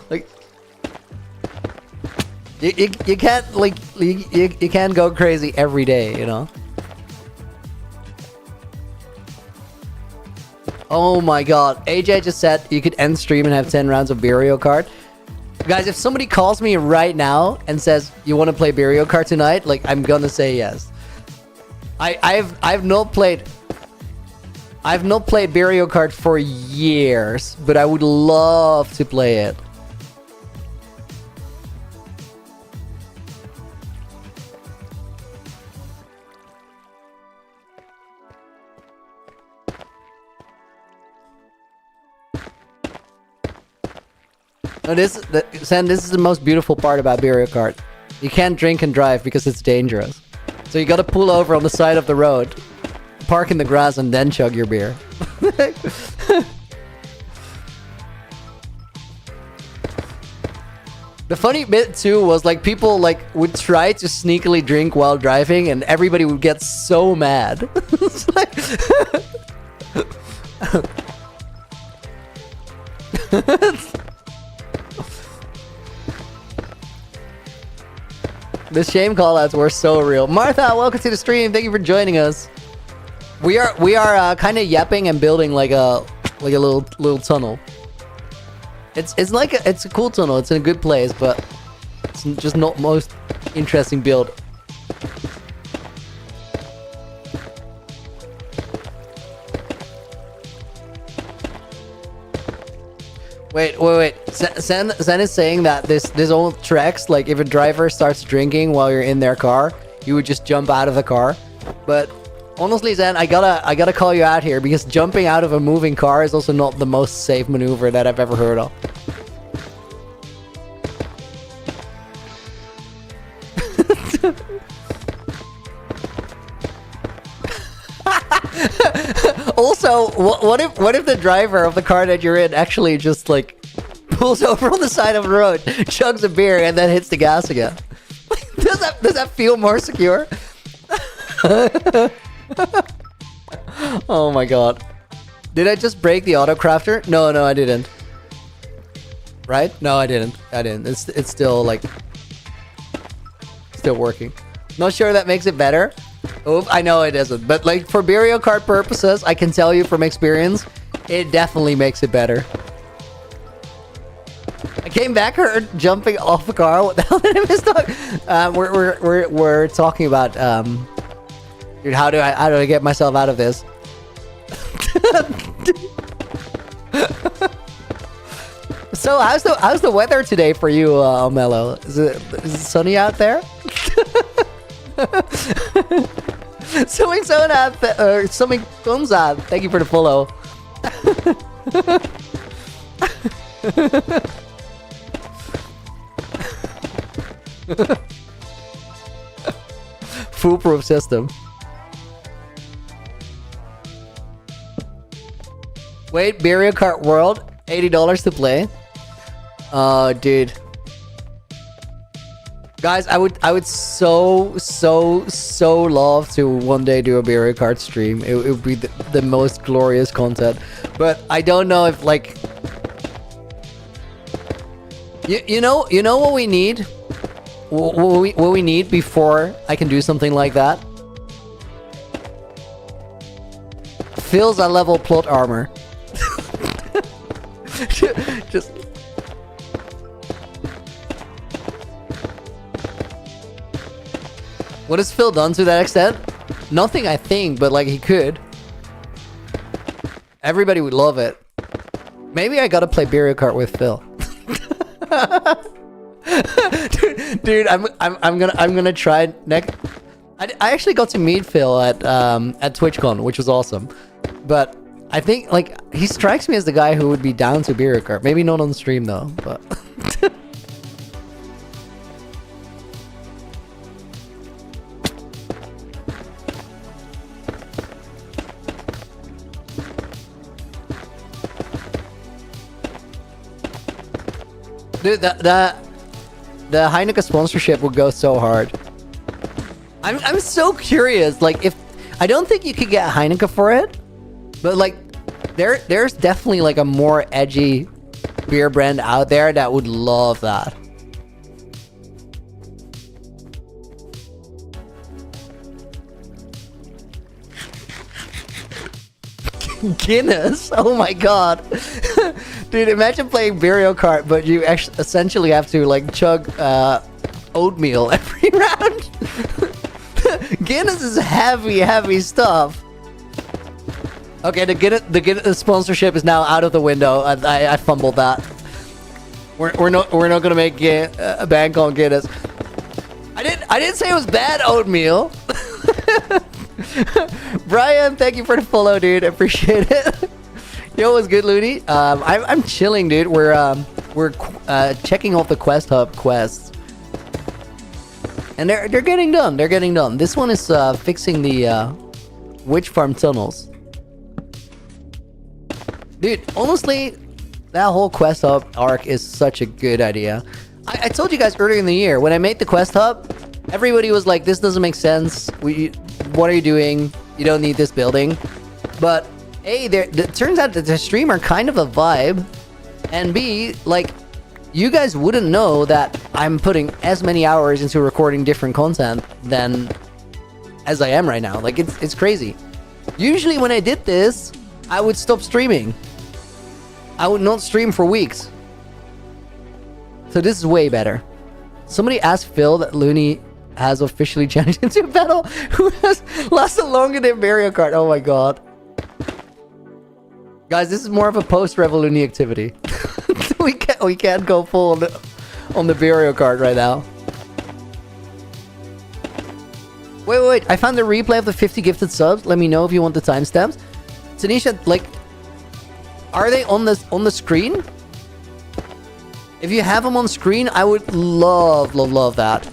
Like you can't like you can't go crazy every day, you know. Oh my god, AJ just said you could end stream and have 10 rounds of Burial Kart. Guys, if somebody calls me right now and says you want to play Burial Kart tonight, like I'm gonna say yes. I've not played Burial Kart for years, but I would love to play it. No, Sen, this is the most beautiful part about Burial Kart. You can't drink and drive because it's dangerous. So you gotta pull over on the side of the road, park in the grass, and then chug your beer. The funny bit too was like people like would try to sneakily drink while driving, and everybody would get so mad. It's like the shame callouts were so real. Martha, welcome to the stream. Thank you for joining us. We are kind of yapping and building like a little tunnel. It's a cool tunnel. It's in a good place, but it's just not most interesting build. Wait. Zen is saying that this old tracks, like if a driver starts drinking while you're in their car, you would just jump out of the car. But honestly, Zen, I gotta call you out here because jumping out of a moving car is also not the most safe maneuver that I've ever heard of. Also, what if the driver of the car that you're in actually just like pulls over on the side of the road, chugs a beer, and then hits the gas again? Does that feel more secure? Oh my god. Did I just break the auto crafter? No, I didn't. Right? No, I didn't. It's still like still working. Not sure that makes it better. Oh, I know it isn't. But like for Mario Kart purposes, I can tell you from experience, it definitely makes it better. I came back her jumping off the car. What the hell did I miss? We're talking about dude, how do I get myself out of this? So how's the weather today for you, Mello? Is it sunny out there? Something comes out. Thank you for the follow. Foolproof system. Wait, Mario Kart World, $80 to play. Oh, dude. Guys, I would so love to one day do a Mario Kart stream. It would be the most glorious content. But I don't know if like you know what we need? What we need before I can do something like that? Phil's a level plot armor. Just what has Phil done to that extent? Nothing, I think, but like he could. Everybody would love it. Maybe I gotta play Mario Kart with Phil. dude, I'm gonna try next. I actually got to meet Phil at TwitchCon, which was awesome. But I think like he strikes me as the guy who would be down to Mario Kart. Maybe not on stream though, but. Dude, the Heineken sponsorship would go so hard. I'm so curious. Like, if I don't think you could get Heineken for it, but like, there's definitely like a more edgy beer brand out there that would love that. Guinness? Oh my god. Dude, imagine playing Mario Kart, but you actually essentially have to like chug oatmeal every round. Guinness is heavy stuff. Okay, the Guinness sponsorship is now out of the window. I fumbled that. We're not gonna make a bank on Guinness. I didn't say it was bad oatmeal. Brian, thank you for the follow, dude. I appreciate it. Yo, what's good, Looney? I'm chilling, dude. We're checking off the Quest Hub quests, and they're getting done. They're getting done. This one is fixing the witch farm tunnels. Dude, honestly, that whole Quest Hub arc is such a good idea. I told you guys earlier in the year when I made the Quest Hub, everybody was like, "This doesn't make sense. What are you doing? You don't need this building." But A, it turns out that the stream are kind of a vibe, and B, like, you guys wouldn't know that I'm putting as many hours into recording different content than as I am right now. Like, it's crazy. Usually when I did this, I would stop streaming. I would not stream for weeks. So this is way better. Somebody asked Phil that Looney has officially challenged into a battle who has lasted longer than Mario Kart. Oh my god. Guys, this is more of a post-Revolution activity. we can't go full on the Mario Kart right now. Wait. I found the replay of the 50 gifted subs. Let me know if you want the timestamps. Tanisha, like, are they on the screen? If you have them on screen, I would love that.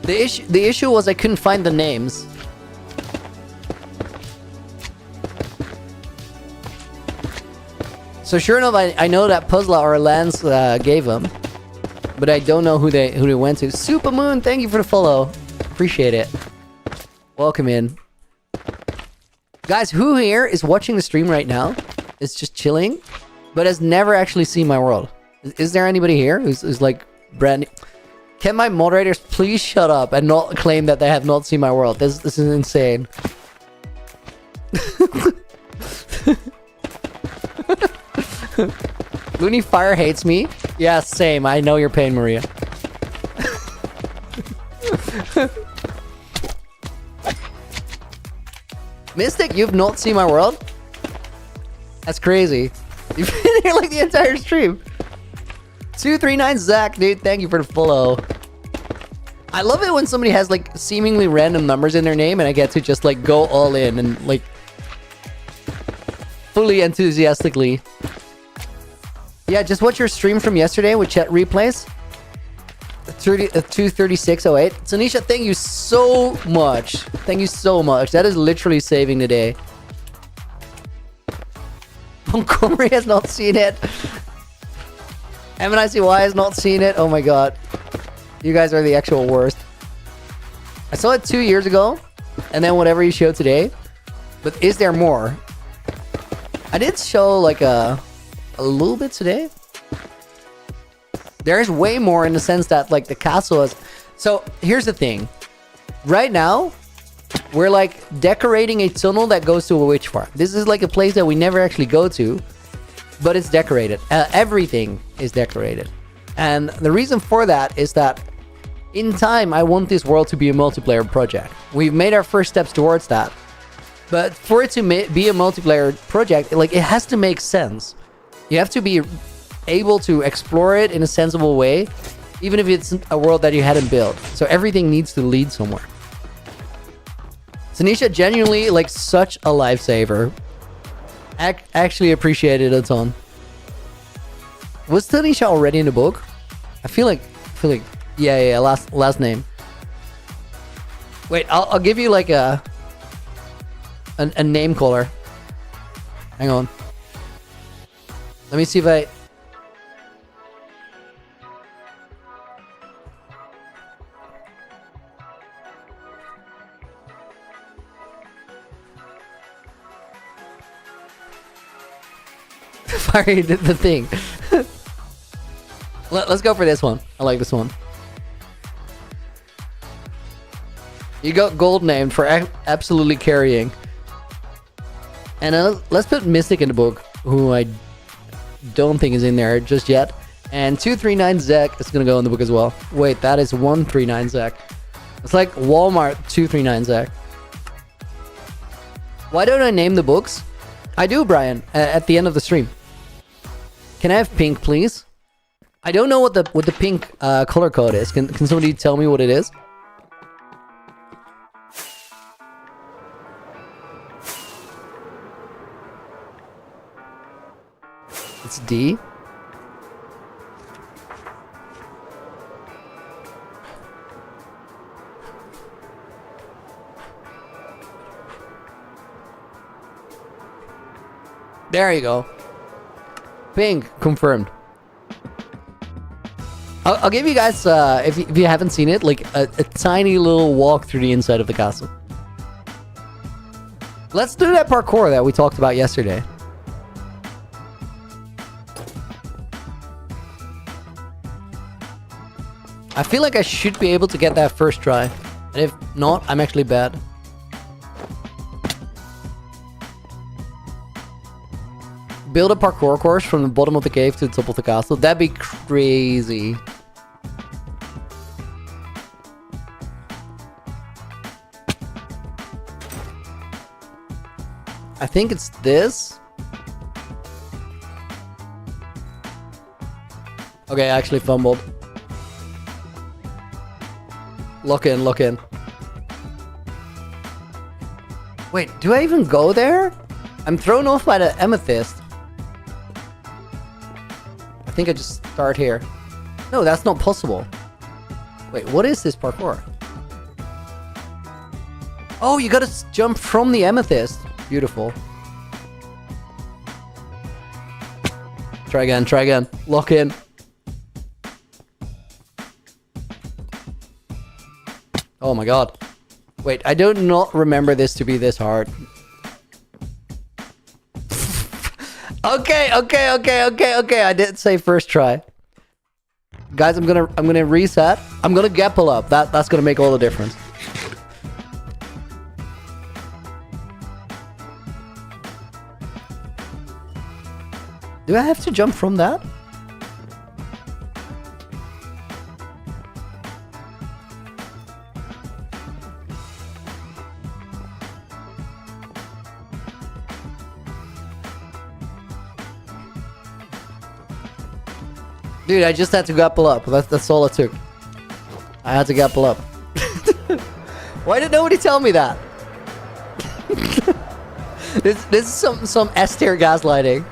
The issue was I couldn't find the names. So sure enough, I know that Puzzla or Lance gave them, but I don't know who they went to. Supermoon, thank you for the follow. Appreciate it. Welcome in. Guys, who here is watching the stream right now? Is just chilling, but has never actually seen my world? Is there anybody here who's like brand new? Can my moderators please shut up and not claim that they have not seen my world? This is insane. Looney Fire hates me. Yeah, same. I know your pain, Maria. Mystic, you've not seen my world? That's crazy. You've been here like the entire stream. 239 Zach, dude, thank you for the follow. I love it when somebody has like seemingly random numbers in their name and I get to just like go all in and like fully enthusiastically. Yeah, just watch your stream from yesterday with chat replays. 23608. Tanisha, thank you so much. Thank you so much. That is literally saving the day. Montgomery has not seen it. MNICY has not seen it. Oh my god. You guys are the actual worst. I saw it 2 years ago. And then whatever you showed today. But is there more? I did show like a little bit today. There is way more in the sense that like the castle is... So here's the thing. Right now, we're like decorating a tunnel that goes to a witch farm. This is like a place that we never actually go to, but it's decorated. Everything is decorated. And the reason for that is that in time, I want this world to be a multiplayer project. We've made our first steps towards that. But for it to be a multiplayer project, like it has to make sense. You have to be able to explore it in a sensible way, even if it's a world that you hadn't built. So everything needs to lead somewhere. Tanisha, genuinely like such a lifesaver. Actually appreciate it a ton. Was Tanisha already in the book? I feel like yeah, last name. Wait, I'll give you like a name caller. Hang on. Let me see if I... Fire did the thing. Let's go for this one. I like this one. You got gold named for absolutely carrying. And let's put Mystic in the book, who I don't think is in there just yet. And 239 Zek is gonna go in the book as well. Wait, that is 139 Zek. It's like Walmart 239 Zek. Why don't I name the books? I do, Brian, at the end of the stream. Can I have pink, please? I don't know what the pink color code is. Can somebody tell me what it is? It's D. There you go. Pink, confirmed. I'll give you guys, if you haven't seen it, like a tiny little walk through the inside of the castle. Let's do that parkour that we talked about yesterday. I feel like I should be able to get that first try. And if not, I'm actually bad. Build a parkour course from the bottom of the cave to the top of the castle. That'd be crazy. I think it's this. Okay, I actually fumbled. Lock in, lock in. Wait, do I even go there? I'm thrown off by the amethyst. I think I just start here. No, that's not possible. Wait, what is this parkour? Oh, you gotta jump from the amethyst. Beautiful. Try again, try again. Lock in. Oh my god. Wait, I do not remember this to be this hard. Okay. I did say first try. Guys, I'm gonna reset. I'm gonna gapple up. That's gonna make all the difference. Do I have to jump from that? Dude, I just had to gapple up. That's all it took. I had to gapple up. Why did nobody tell me that? This is some S-tier gaslighting.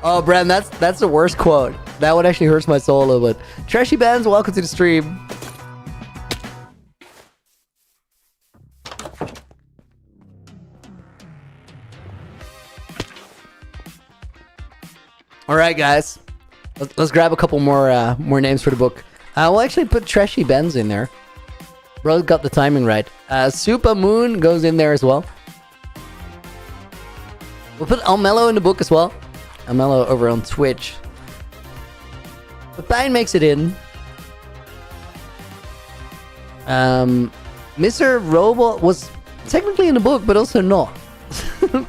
Oh, Bren, that's the worst quote. That one actually hurts my soul a little bit. Trashy Bands, welcome to the stream. All right, guys. Let's grab a couple more names for the book. We'll actually put Trashy Benz in there. Bro got the timing right. Super Moon goes in there as well. We'll put Almello in the book as well. Almello over on Twitch. Pepijn makes it in. Mr. Robot was technically in the book, but also not.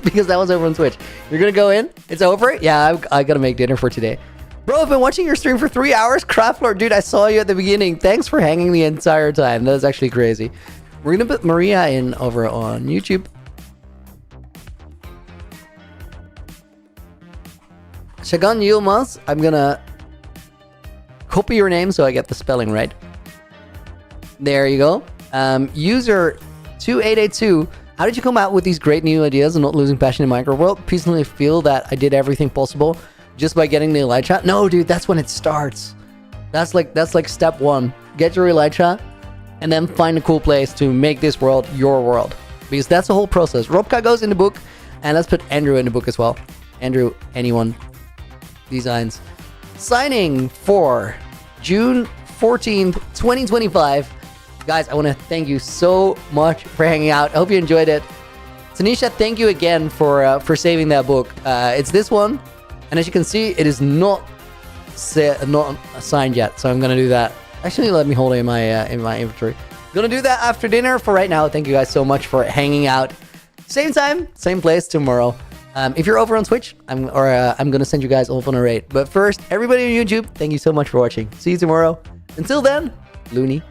Because that was over on Twitch. You're gonna go in? It's over? Yeah, I gotta make dinner for today. Bro, I've been watching your stream for 3 hours. Craftlord, dude, I saw you at the beginning. Thanks for hanging the entire time. That was actually crazy. We're gonna put Maria in over on YouTube. Shagan Yilmaz, I'm gonna copy your name so I get the spelling right. There you go. User 2882. How did you come out with these great new ideas and not losing passion in Minecraft? Well, personally feel that I did everything possible just by getting the Elytra. No, dude, that's when it starts. That's like step one. Get your Elytra and then find a cool place to make this world your world. Because that's the whole process. Robka goes in the book, and let's put Andrew in the book as well. Andrew, anyone. Designs. Signing for June 14th, 2025. Guys, I want to thank you so much for hanging out. I hope you enjoyed it. Tanisha, thank you again for saving that book. It's this one, and as you can see, it is not signed yet. So I'm gonna do that. Actually, let me hold it in my inventory. Gonna do that after dinner. For right now, thank you guys so much for hanging out. Same time, same place tomorrow. If you're over on Twitch, I'm gonna send you guys off on a raid. But first, everybody on YouTube, thank you so much for watching. See you tomorrow. Until then, Looney.